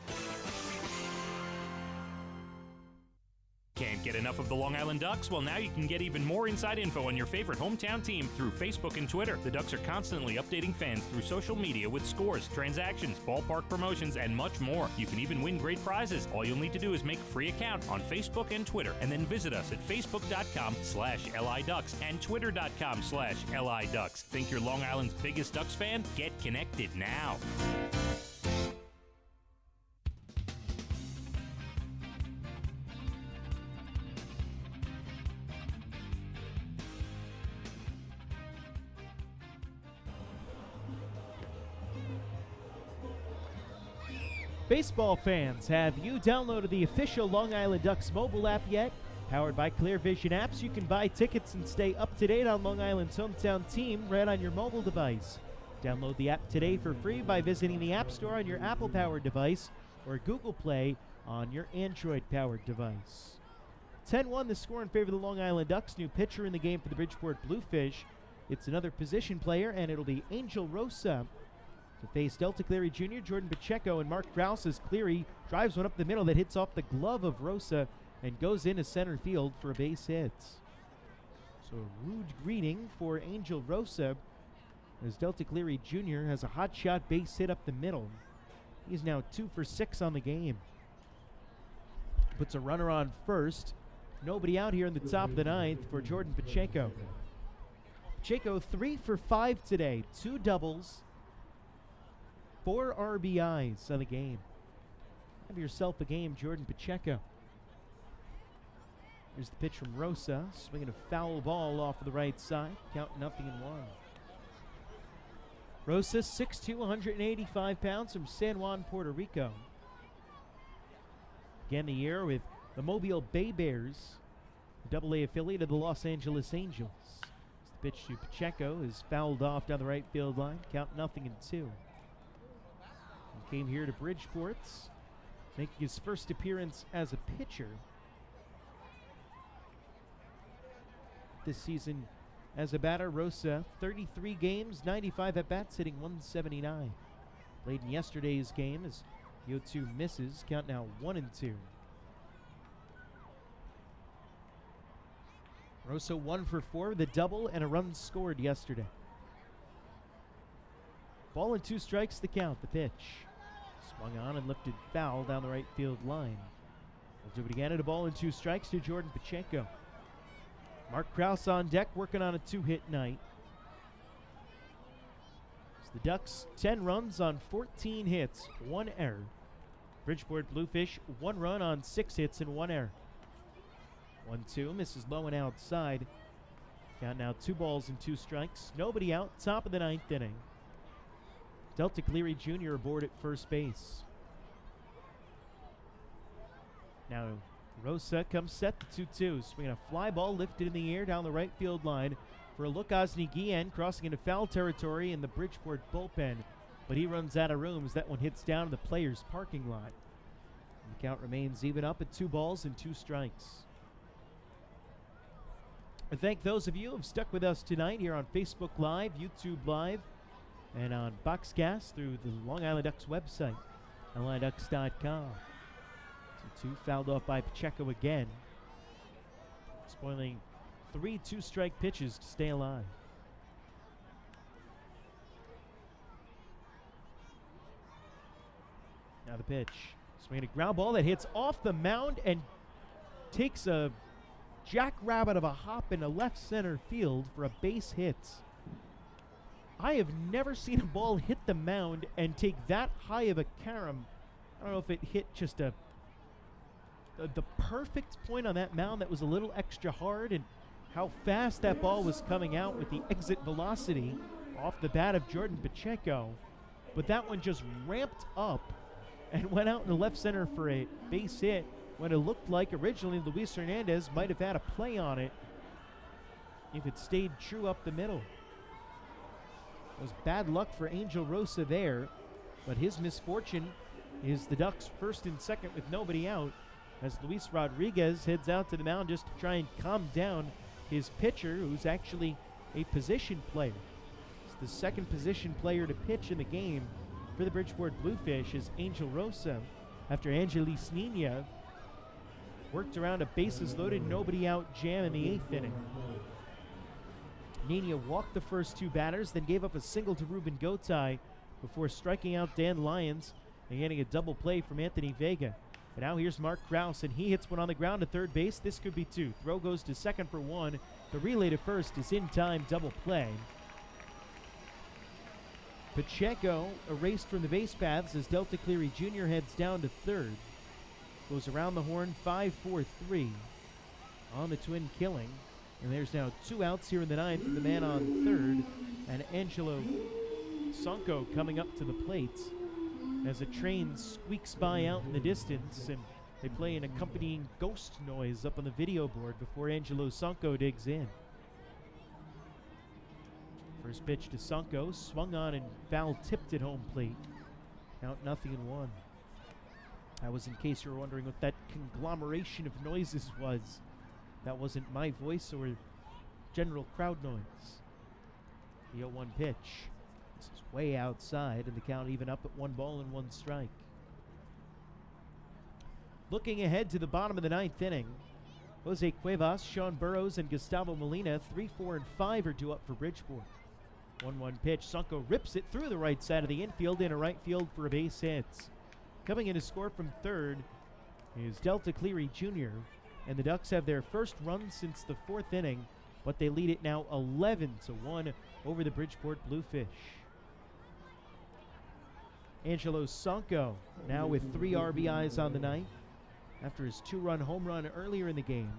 Can't get enough of the Long Island Ducks? Well, now you can get even more inside info on your favorite hometown team through Facebook and Twitter. The Ducks are constantly updating fans through social media with scores, transactions, ballpark promotions, and much more. You can even win great prizes. All you'll need to do is make a free account on Facebook and Twitter, and then visit us at facebook.com/LIDucks and twitter.com/LIDucks. Think you're Long Island's biggest Ducks fan? Get connected now. Baseball fans, have you downloaded the official Long Island Ducks mobile app yet? Powered by Clear Vision Apps, you can buy tickets and stay up to date on Long Island's hometown team right on your mobile device. Download the app today for free by visiting the App Store on your Apple-powered device or Google Play on your Android-powered device. 10-1 the score in favor of the Long Island Ducks. New pitcher in the game for the Bridgeport Bluefish. It's another position player, and it'll be Angel Rosa to face Delta Cleary Jr., Jordan Pacheco, and Mark Krause as Cleary drives one up the middle that hits off the glove of Rosa and goes into center field for a base hit. So a rude greeting for Angel Rosa as Delta Cleary Jr. has a hot shot base hit up the middle. He's now 2 for 6 on the game. Puts a runner on first. Nobody out here in the top of the ninth for Jordan Pacheco. Pacheco 3 for 5 today. 2 doubles. 4 RBIs on the game. Have yourself a game, Jordan Pacheco. Here's the pitch from Rosa, swinging a foul ball off of the right side. Count 0-1. Rosa, 6'2", 185 pounds from San Juan, Puerto Rico. Began the year with the Mobile Bay Bears, a AA affiliate of the Los Angeles Angels. The pitch to Pacheco is fouled off down the right field line. Count 0-2. Came here to Bridgeport, making his first appearance as a pitcher this season. As a batter, Rosa, 33 games, 95 at-bats, hitting 179. Played in yesterday's game as 0-2 misses. Count now 1-2. Rosa 1 for 4 with a double and a run scored yesterday. Ball and 2 strikes the count. The pitch. Swung on and lifted foul down the right field line. We'll do it again at a ball and 2 strikes to Jordan Pacheco. Mark Krause on deck working on a 2-hit night. So the Ducks 10 runs on 14 hits, 1 error. Bridgeport Bluefish 1 run on 6 hits and 1 error. 1-2 misses low and outside. Count now 2 balls and 2 strikes. Nobody out, top of the 9th inning. Delta Cleary Jr. aboard at first base. Now Rosa comes set the 2-2. Swinging a fly ball lifted in the air down the right field line for a look. Osni Guillen crossing into foul territory in the Bridgeport bullpen. But he runs out of room as that one hits down in the players' parking lot. And the count remains even up at 2 balls and 2 strikes. I thank those of you who have stuck with us tonight here on Facebook Live, YouTube Live, and on Boxcast through the Long Island Ducks website, LIDucks.com. 2 fouled off by Pacheco again, spoiling 3 2-strike pitches to stay alive. Now the pitch. Swinging a ground ball that hits off the mound and takes a jackrabbit of a hop into left center field for a base hit. I have never seen a ball hit the mound and take that high of a carom. I don't know if it hit just the perfect point on that mound that was a little extra hard, and how fast that ball was coming out with the exit velocity off the bat of Jordan Pacheco. But that one just ramped up and went out in the left center for a base hit when it looked like originally Luis Hernandez might have had a play on it if it stayed true up the middle. It was bad luck for Angel Rosa there. But his misfortune is the Ducks first and second with nobody out, as Luis Rodriguez heads out to the mound just to try and calm down his pitcher, who's actually a position player. He's the second position player to pitch in the game for the Bridgeport Bluefish is Angel Rosa, after Angelis Nina worked around a bases loaded, nobody out jam in the 8th inning. Nina walked the first 2 batters, then gave up a single to Ruben Gotay before striking out Dan Lyons and getting a double play from Anthony Vega. And now here's Mark Krause, and he hits one on the ground to third base. This could be 2. Throw goes to second for 1. The relay to first is in time, double play. Pacheco erased from the base paths as Delta Cleary Jr. heads down to third. Goes around the horn, 5-4-3 on the twin killing. And there's now 2 outs here in the 9th, and the man on third, and Angelo Sonko coming up to the plate as a train squeaks by out in the distance, and they play an accompanying ghost noise up on the video board before Angelo Sonko digs in. First pitch to Sonko, swung on and foul tipped at home plate. Count 0-1. That was in case you were wondering what that conglomeration of noises was. That wasn't my voice or general crowd noise. The 0-1 pitch. This is way outside, and the count even up at 1 ball and 1 strike. Looking ahead to the bottom of the 9th inning, Jose Cuevas, Sean Burrows, and Gustavo Molina, 3, 4, and 5 are due up for Bridgeport. 1-1 pitch. Sonko rips it through the right side of the infield into right field for a base hit. Coming in to score from third is Delta Cleary Jr., and the Ducks have their first run since the 4th inning, but they lead it now 11-1 over the Bridgeport Bluefish. Angelo Sonko now with 3 RBIs on the night after his 2-run home run earlier in the game.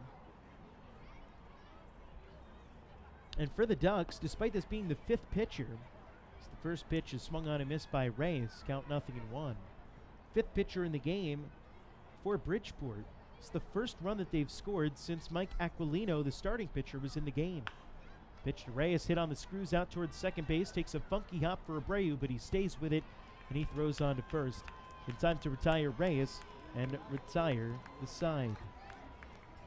And for the Ducks, despite this being the 5th pitcher, the first pitch is swung on and missed by Reyes, count 0-1. 5th pitcher in the game for Bridgeport. It's the first run that they've scored since Mike Aquilino, the starting pitcher, was in the game. Pitch to Reyes, hit on the screws out towards second base, takes a funky hop for Abreu, but he stays with it, and he throws on to first. In time to retire Reyes and retire the side.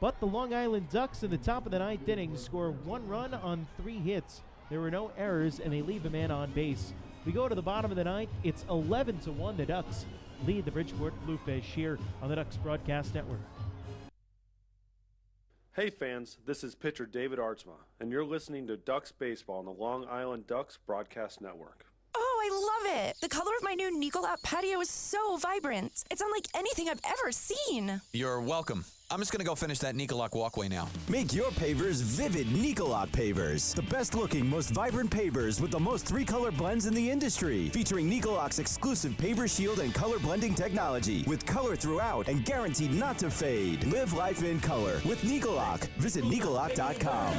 But the Long Island Ducks in the top of the 9th inning score 1 run on 3 hits. There were no errors, and they leave a man on base. We go to the bottom of the 9th. It's 11-1. The Ducks lead the Bridgeport Bluefish here on the Ducks Broadcast Network. Hey fans, this is pitcher David Artsma, and you're listening to Ducks Baseball on the Long Island Ducks Broadcast Network. Oh, I love it! The color of my new Nicolat patio is so vibrant. It's unlike anything I've ever seen. You're welcome. I'm just going to go finish that Nicolak walkway now. Make your pavers vivid Nicolak pavers. The best looking, most vibrant pavers with the most 3-color blends in the industry. Featuring Nicolak's exclusive paver shield and color blending technology. With color throughout and guaranteed not to fade. Live life in color with Nicolak. Visit Nicolak.com.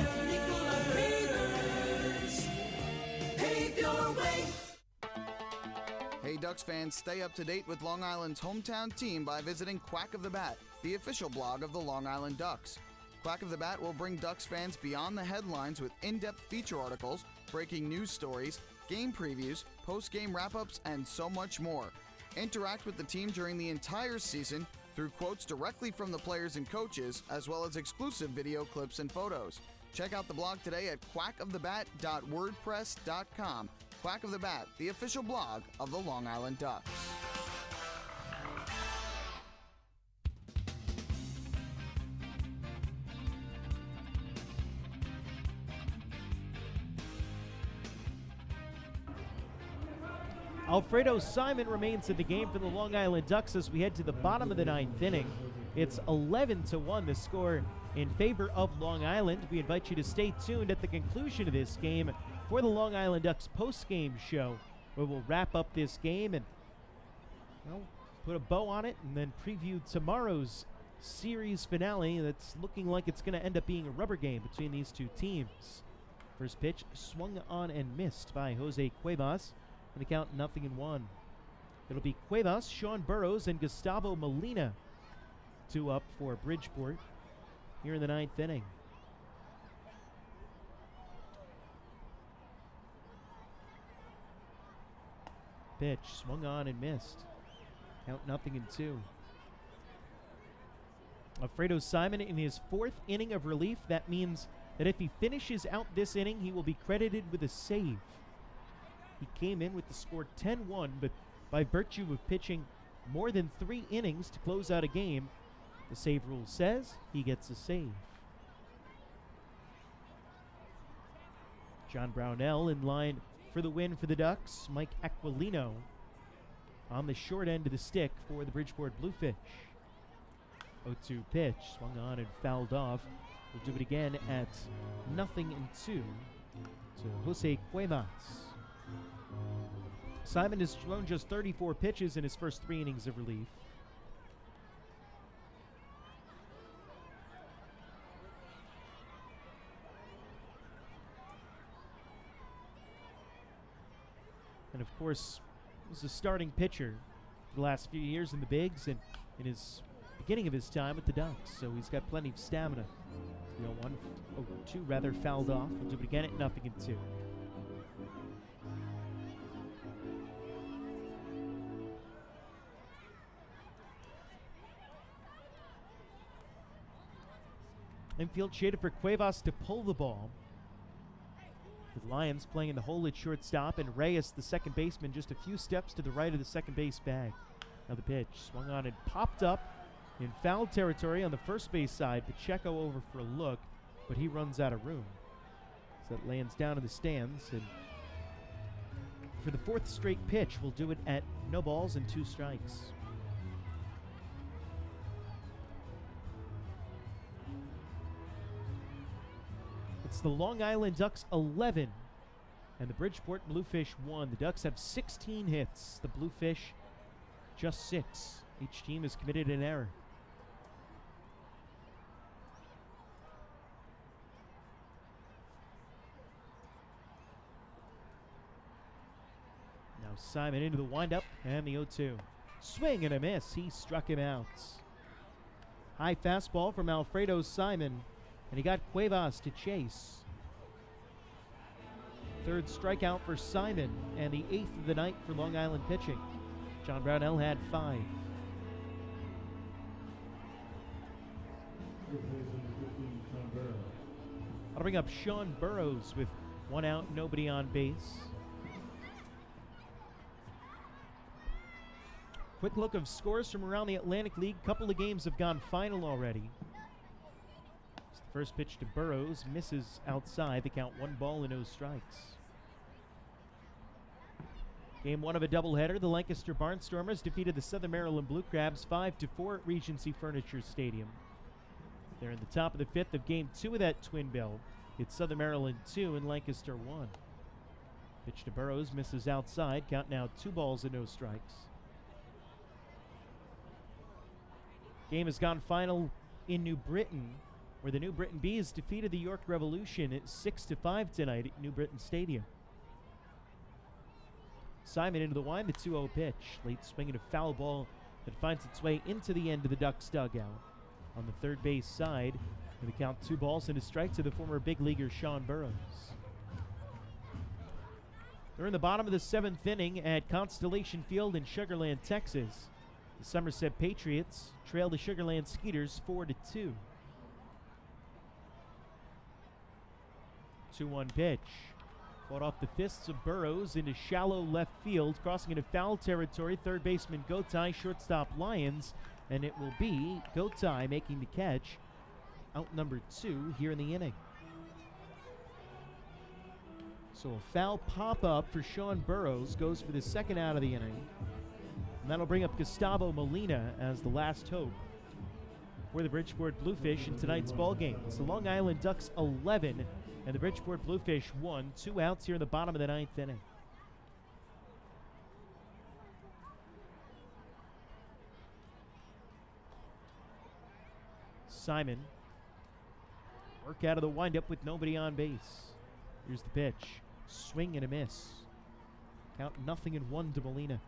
Hey Ducks fans, stay up to date with Long Island's hometown team by visiting Quack of the Bat, the official blog of the Long Island Ducks. Quack of the Bat will bring Ducks fans beyond the headlines with in-depth feature articles, breaking news stories, game previews, post-game wrap-ups, and so much more. Interact with the team during the entire season through quotes directly from the players and coaches, as well as exclusive video clips and photos. Check out the blog today at quackofthebat.wordpress.com. Quack of the Bat, the official blog of the Long Island Ducks. Alfredo Simon remains in the game for the Long Island Ducks as we head to the bottom of the 9th inning. It's 11-1, the score in favor of Long Island. We invite you to stay tuned at the conclusion of this game for the Long Island Ducks post-game show, where we'll wrap up this game and put a bow on it and then preview tomorrow's series finale that's looking like it's going to end up being a rubber game between these two teams. First pitch swung on and missed by Jose Cuevas, and the count 0-1. It'll be Cuevas, Sean Burrows, and Gustavo Molina 2 up for Bridgeport here in the 9th inning. pitch, swung on and missed. Count 0-2. Alfredo Simon in his 4th inning of relief. That means that if he finishes out this inning, he will be credited with a save. He came in with the score 10-1, but by virtue of pitching more than 3 innings to close out a game, the save rule says he gets a save. John Brownell in line for the win for the Ducks. Mike Aquilino on the short end of the stick for the Bridgeport Bluefish. 0-2 pitch, swung on and fouled off. We'll do it again at 0-2 to Jose Cuevas. Simon has thrown just 34 pitches in his first 3 innings of relief. And of course, he's a starting pitcher for the last few years in the bigs and in his beginning of his time with the Ducks, so he's got plenty of stamina. 0-2 rather fouled off. We'll do it again at 0-2. Infield shaded for Cuevas to pull the ball. With Lyons playing in the hole at shortstop and Reyes, the second baseman, just a few steps to the right of the second base bag. Now the pitch swung on and popped up in foul territory on the first base side. Pacheco over for a look, but he runs out of room. So that lands down in the stands. And for the 4th straight pitch, we'll do it at 0 balls and 2 strikes. It's the Long Island Ducks 11 and the Bridgeport Bluefish 1. The Ducks have 16 hits, the Bluefish just 6. Each team has committed an error. Now Simon into the windup and the 0-2. Swing and a miss. He struck him out. High fastball from Alfredo Simon, and he got Cuevas to chase. 3rd strikeout for Simon, and the 8th of the night for Long Island pitching. John Brownell had 5. I'll bring up Sean Burrows with 1 out, nobody on base. Quick look of scores from around the Atlantic League. Couple of games have gone final already. It's the first pitch to Burrows, misses outside. The count 1 ball and 0 strikes. Game 1 of a doubleheader, the Lancaster Barnstormers defeated the Southern Maryland Blue Crabs 5-4 at Regency Furniture Stadium. They're in the top of the 5th of Game 2 of that twin bill. It's Southern Maryland 2 and Lancaster 1. Pitch to Burrows, misses outside. Count now 2 balls and 0 strikes. Game has gone final in New Britain, where the New Britain Bees defeated the York Revolution at 6-5 tonight at New Britain Stadium. Simon into the wind, the 2-0 pitch. Late swing and a foul ball that finds its way into the end of the Ducks dugout. On the third base side, with a count 2 balls and a strike to the former big leaguer Sean Burrows. They're in the bottom of the 7th inning at Constellation Field in Sugar Land, Texas. The Somerset Patriots trail the Sugar Land Skeeters 4-2. 2-1 pitch. Fought off the fists of Burrows into shallow left field, crossing into foul territory. Third baseman Gotai, shortstop Lyons, and it will be Gotai making the catch. Out number 2 here in the inning. So a foul pop-up for Sean Burrows goes for the 2nd out of the inning. And that'll bring up Gustavo Molina as the last hope for the Bridgeport Bluefish in tonight's ballgame. It's the Long Island Ducks 11 and the Bridgeport Bluefish 1. 2 outs here in the bottom of the 9th inning. Simon. Work out of the windup with nobody on base. Here's the pitch. Swing and a miss. Count 0-1 to Molina.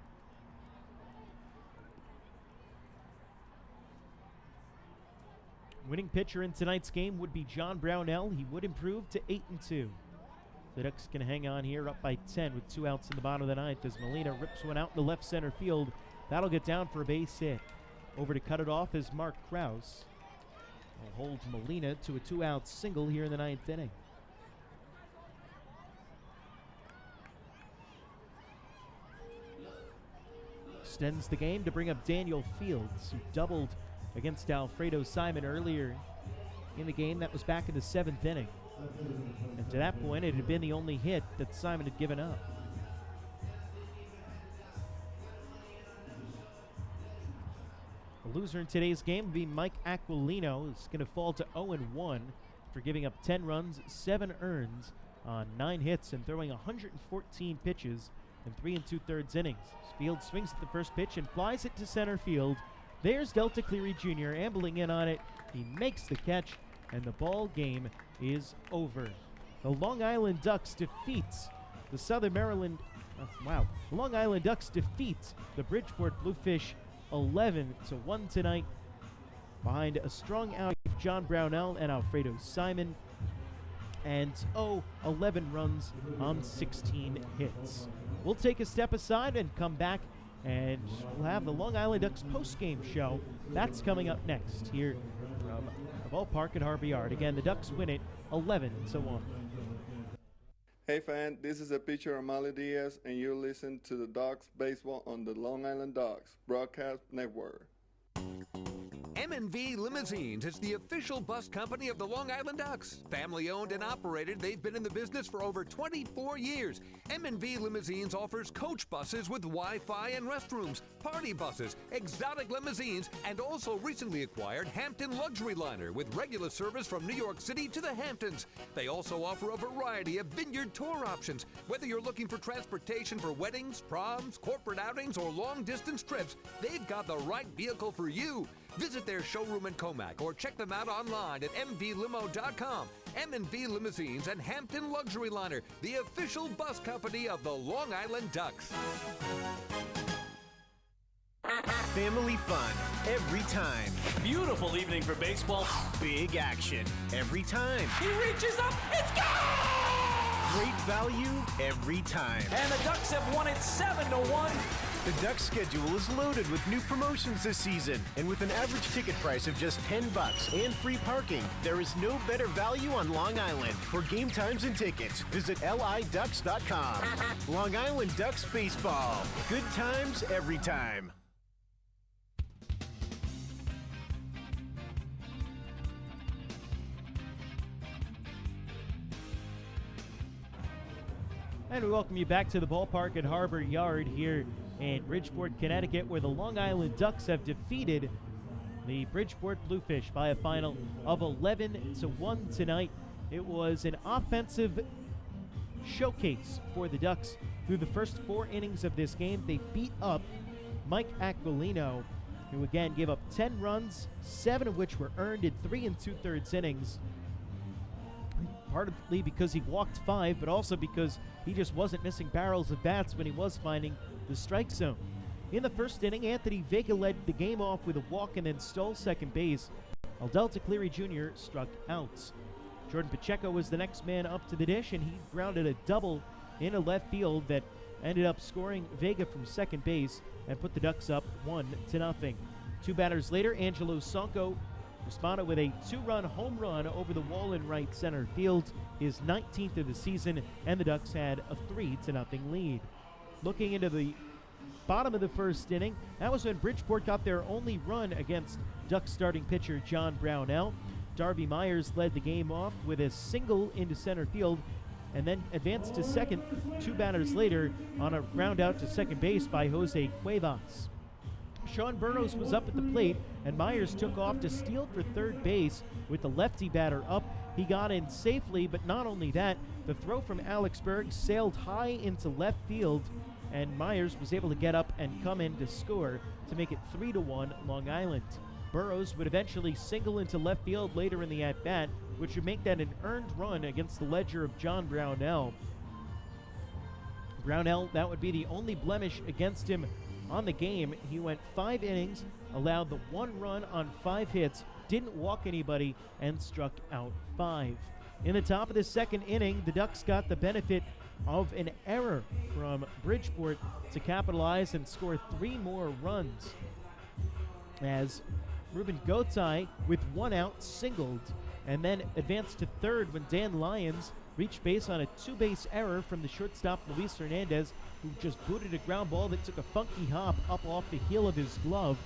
Winning pitcher in tonight's game would be John Brownell. He would improve to 8-2. The Ducks can hang on here, up by 10 with 2 outs in the bottom of the ninth as Molina rips one out in the left center field. That'll get down for a base hit. Over to cut it off is Mark Krause. Will hold Molina to a 2-out single here in the ninth inning. Extends the game to bring up Daniel Fields, who doubled against Alfredo Simon earlier in the game. That was back in the 7th inning. And to that point, it had been the only hit that Simon had given up. The loser in today's game will be Mike Aquilino, who's going to fall to 0-1 for giving up 10 runs, 7 earns on 9 hits and throwing 114 pitches in 3 2/3 innings. Field swings at the first pitch and flies it to center field. There's Delta Cleary Jr. ambling in on it. He makes the catch, and the ball game is over. The Long Island Ducks defeats the Southern Maryland. The Long Island Ducks defeat the Bridgeport Bluefish 11-1 tonight, behind a strong out of John Brownell and Alfredo Simon, and 11 runs on 16 hits. We'll take a step aside and come back, and we'll have the Long Island Ducks post-game show. That's coming up next here from the ballpark at Harbor Yard. Again, the Ducks win it 11-1. Hey fan, this is a pitcher Amali Diaz, and you're listening to the Ducks baseball on the Long Island Ducks Broadcast Network. M&V Limousines is the official bus company of the Long Island Ducks. Family owned and operated, they've been in the business for over 24 years. M&V Limousines offers coach buses with Wi-Fi and restrooms, party buses, exotic limousines, and also recently acquired Hampton Luxury Liner with regular service from New York City to the Hamptons. They also offer a variety of vineyard tour options. Whether you're looking for transportation for weddings, proms, corporate outings, or long-distance trips, they've got the right vehicle for you. Visit their showroom in Comac or check them out online at mvlimo.com. M&V Limousines and Hampton Luxury Liner, the official bus company of the Long Island Ducks. Family fun every time. Beautiful evening for baseball. Big action every time. He reaches up, it's gone! Great value every time. And the Ducks have won it 7-1. The Ducks schedule is loaded with new promotions this season, and with an average ticket price of just $10 and free parking, there is no better value on Long Island. For game times and tickets, visit liducks.com. Long Island Ducks baseball. Good times every time. And we welcome you back to the ballpark at Harbor Yard here in Bridgeport, Connecticut, where the Long Island Ducks have defeated the Bridgeport Bluefish by a final of 11-1 tonight. It was an offensive showcase for the Ducks through the first 4 innings of this game. They beat up Mike Aquilino, who again gave up 10 runs, 7 of which were earned in 3 2/3 innings. Partly because he walked 5, but also because he just wasn't missing barrels of bats when he was finding the strike zone. In the first inning, Anthony Vega led the game off with a walk and then stole second base, while Delta Cleary Jr. struck out. Jordan Pacheco was the next man up to the dish, and he grounded a double into left field that ended up scoring Vega from second base and put the Ducks up 1-0. 2 batters later, Angelo Sonco responded with a 2-run home run over the wall in right center field, his 19th of the season, and the Ducks had a 3-0 lead. Looking into the bottom of the first inning, that was when Bridgeport got their only run against Ducks starting pitcher John Brownell. Darby Myers led the game off with a single into center field and then advanced to second 2 batters later on a ground out to second base by Jose Cuevas. Sean Burrows was up at the plate, and Myers took off to steal for third base with the lefty batter up. He got in safely, but not only that, the throw from Alex Berg sailed high into left field, and Myers was able to get up and come in to score to make it 3-1 Long Island. Burrows would eventually single into left field later in the at-bat, which would make that an earned run against the ledger of John Brownell. Brownell, that would be the only blemish against him on the game. He went 5 innings, allowed the 1 run on 5 hits, didn't walk anybody, and struck out 5. In the top of the second inning, the Ducks got the benefit of an error from Bridgeport to capitalize and score 3 more runs, as Ruben Gotay, with 1 out, singled and then advanced to third when Dan Lyons reached base on a 2-base error from the shortstop Luis Hernandez, who just booted a ground ball that took a funky hop up off the heel of his glove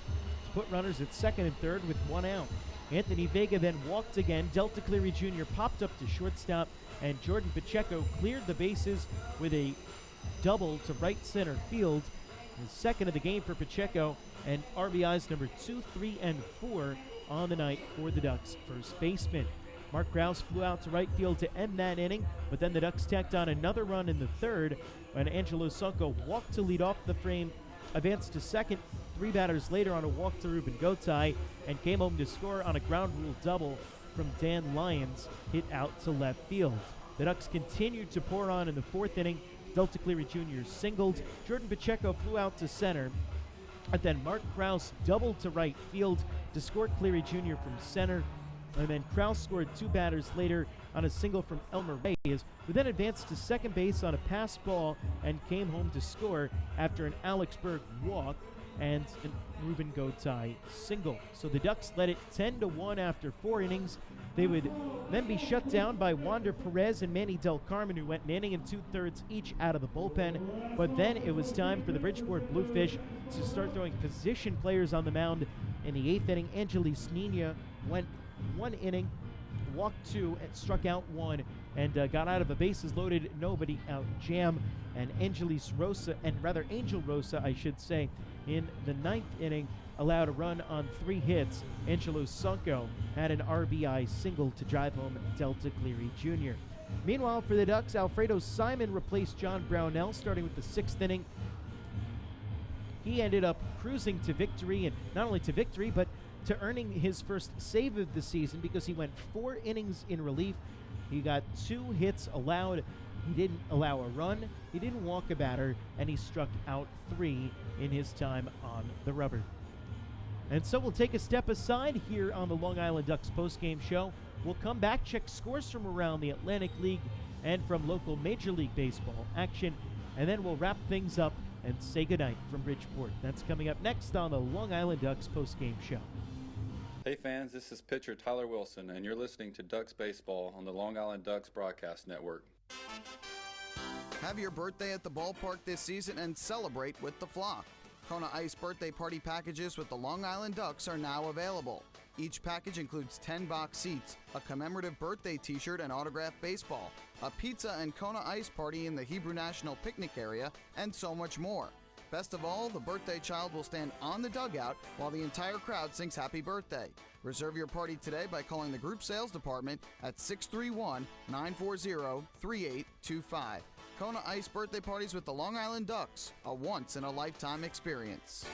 to put runners at second and third with 1 out. Anthony Vega then walked again. Delta Cleary Jr. popped up to shortstop, and Jordan Pacheco cleared the bases with a double to right center field. His second of the game for Pacheco, and RBIs number 2, 3, and 4 on the night for the Ducks first baseman. Mark Krause flew out to right field to end that inning, but then the Ducks tacked on another run in the third when Angelo Sunko walked to lead off the frame, advanced to second 3 batters later on a walk to Ruben Gotay, and came home to score on a ground rule double from Dan Lyons, hit out to left field. The Ducks continued to pour on in the 4th inning. Delta Cleary Jr. singled. Jordan Pacheco flew out to center. And then Mark Krause doubled to right field to score Cleary Jr. from center. And then Krause scored 2 batters later on a single from Elmer Reyes, who then advanced to second base on a pass ball and came home to score after an Alex Berg walk and a Ruben Gotay single. So the Ducks led it 10-1 after 4 innings. They would then be shut down by Wander Perez and Manny Del Carmen, who went an inning and 2/3 each out of the bullpen. But then it was time for the Bridgeport Bluefish to start throwing position players on the mound. In the 8th inning, Angelis Nina went 1 inning, walked 2, and struck out 1, and got out of a bases loaded, nobody out jam. And Angel Rosa, I should say, in the 9th inning, allowed a run on 3 hits. Angelo Sunko had an RBI single to drive home Delta Cleary Jr. Meanwhile, for the Ducks, Alfredo Simon replaced John Brownell, starting with the 6th inning. He ended up cruising to victory, and not only to victory, but to earning his first save of the season, because he went 4 innings in relief. He got 2 hits allowed. He didn't allow a run, he didn't walk a batter, and he struck out 3 in his time on the rubber. And so we'll take a step aside here on the Long Island Ducks postgame show. We'll come back, check scores from around the Atlantic League and from local Major League Baseball action, and then we'll wrap things up and say goodnight from Bridgeport. That's coming up next on the Long Island Ducks postgame show. Hey fans, this is pitcher Tyler Wilson, and you're listening to Ducks Baseball on the Long Island Ducks Broadcast Network. Have your birthday at the ballpark this season and celebrate with the flock. Kona Ice birthday party packages with the Long Island Ducks are now available. Each package includes 10 box seats, a commemorative birthday t-shirt and autographed baseball, a pizza and Kona Ice party in the Hebrew National Picnic area, and so much more. Best of all, the birthday child will stand on the dugout while the entire crowd sings happy birthday. Reserve your party today by calling the group sales department at 631-940-3825. Kona Ice birthday parties with the Long Island Ducks, a once-in-a-lifetime experience.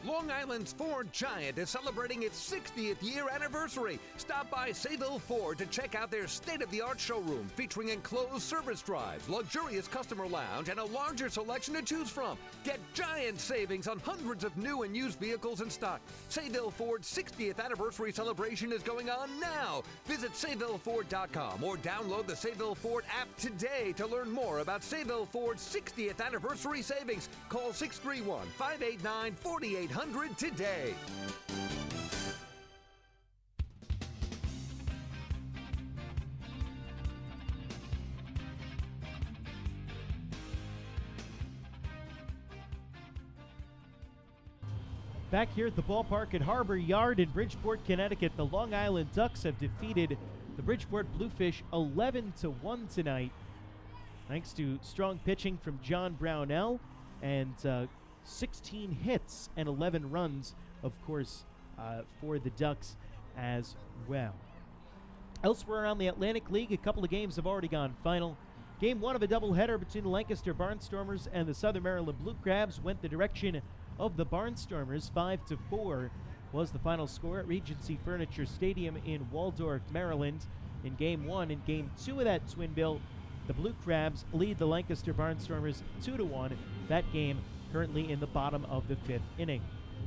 Long Island's Ford Giant is celebrating its 60th year anniversary. Stop by Sayville Ford to check out their state-of-the-art showroom featuring enclosed service drives, luxurious customer lounge, and a larger selection to choose from. Get giant savings on hundreds of new and used vehicles in stock. Sayville Ford's 60th anniversary celebration is going on now. Visit SayvilleFord.com or download the Sayville Ford app today to learn more about Sayville Ford's 60th anniversary savings. Call 631-589-4800 today. Back here at the ballpark at Harbor Yard in Bridgeport, Connecticut, the Long Island Ducks have defeated the Bridgeport Bluefish 11-1 tonight, thanks to strong pitching from John Brownell and 16 hits and 11 runs, of course, for the Ducks as well. Elsewhere around the Atlantic League, a couple of games have already gone final. Game 1 of a doubleheader between the Lancaster Barnstormers and the Southern Maryland Blue Crabs went the direction of the Barnstormers. 5-4 was the final score at Regency Furniture Stadium in Waldorf, Maryland. In Game 1 and Game 2 of that twin bill, the Blue Crabs lead the Lancaster Barnstormers 2-1. That game currently in the bottom of the 5th inning.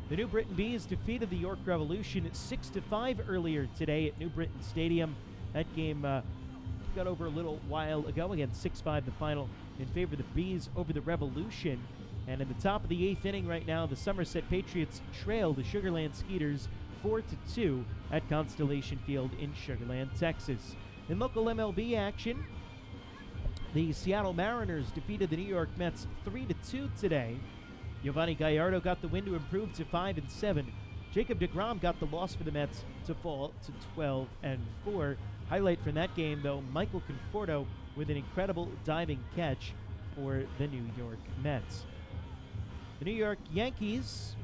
The New Britain Bees defeated the York Revolution 6-5 earlier today at New Britain Stadium. That game got over a little while ago. Again, 6-5 the final in favor of the Bees over the Revolution. And in the top of the 8th inning right now, the Somerset Patriots trail the Sugarland Skeeters 4-2 at Constellation Field in Sugarland, Texas. In local MLB action, the Seattle Mariners defeated the New York Mets 3-2 today. Giovanni Gallardo got the win to improve to 5-7. Jacob deGrom got the loss for the Mets to fall to 12-4. Highlight from that game, though, Michael Conforto with an incredible diving catch for the New York Mets. The New York Yankees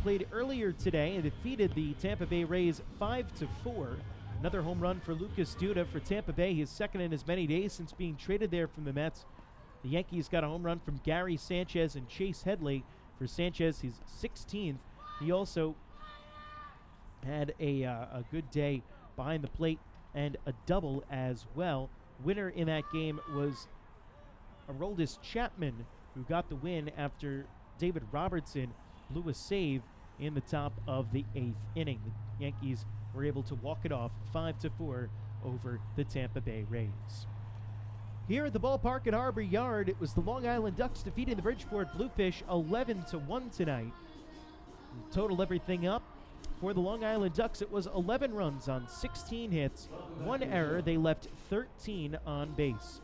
played earlier today and defeated the Tampa Bay Rays 5-4. Another home run for Lucas Duda for Tampa Bay, his second in as many days since being traded there from the Mets. The Yankees got a home run from Gary Sanchez and Chase Headley. For Sanchez, his 16th. He also had a good day behind the plate and a double as well. Winner in that game was Aroldis Chapman, who got the win after David Robertson blew a save in the top of the 8th inning. The Yankees were able to walk it off 5-4 over the Tampa Bay Rays. Here at the ballpark at Harbor Yard, it was the Long Island Ducks defeating the Bridgeport Bluefish 11-1 tonight. Total everything up. For the Long Island Ducks, it was 11 runs on 16 hits, 1 error. They left 13 on base.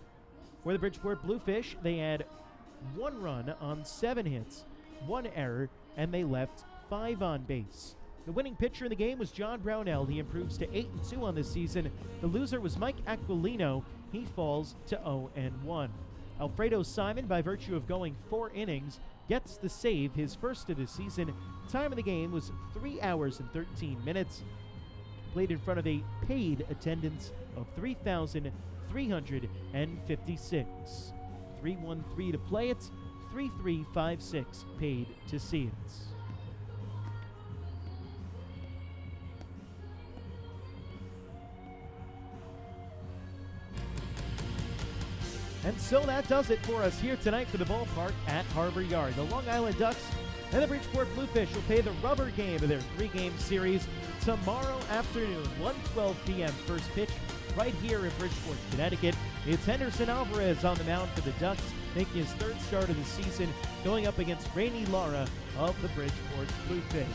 For the Bridgeport Bluefish, they had 1 run on 7 hits, 1 error, and they left 5 on base. The winning pitcher in the game was John Brownell. He improves to 8-2 on this season. The loser was Mike Aquilino. He falls to 0-1. Alfredo Simon, by virtue of going 4 innings, gets the save, his first of the season. Time of the game was 3 hours and 13 minutes. Played in front of a paid attendance of 3,356. 313 to play it, 3,356 paid to see it. And so that does it for us here tonight for the ballpark at Harbor Yard. The Long Island Ducks and the Bridgeport Bluefish will play the rubber game of their 3-game series tomorrow afternoon, 1:12 p.m. first pitch right here in Bridgeport, Connecticut. It's Henderson Alvarez on the mound for the Ducks, making his 3rd start of the season, going up against Rainey Lara of the Bridgeport Bluefish.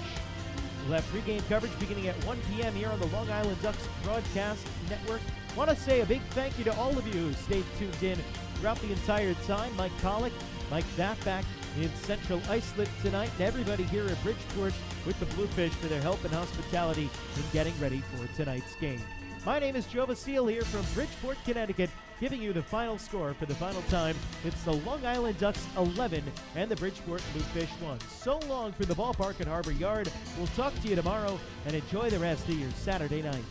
We'll have pregame coverage beginning at 1 p.m. here on the Long Island Ducks Broadcast Network. Want to say a big thank you to all of you who stayed tuned in throughout the entire time. Mike Kollick, Mike Daffback in Central Islip tonight, and everybody here at Bridgeport with the Bluefish for their help and hospitality in getting ready for tonight's game. My name is Joe Vasile here from Bridgeport, Connecticut, giving you the final score for the final time. It's the Long Island Ducks 11 and the Bridgeport Bluefish 1. So long for the ballpark at Harbor Yard. We'll talk to you tomorrow, and enjoy the rest of your Saturday night.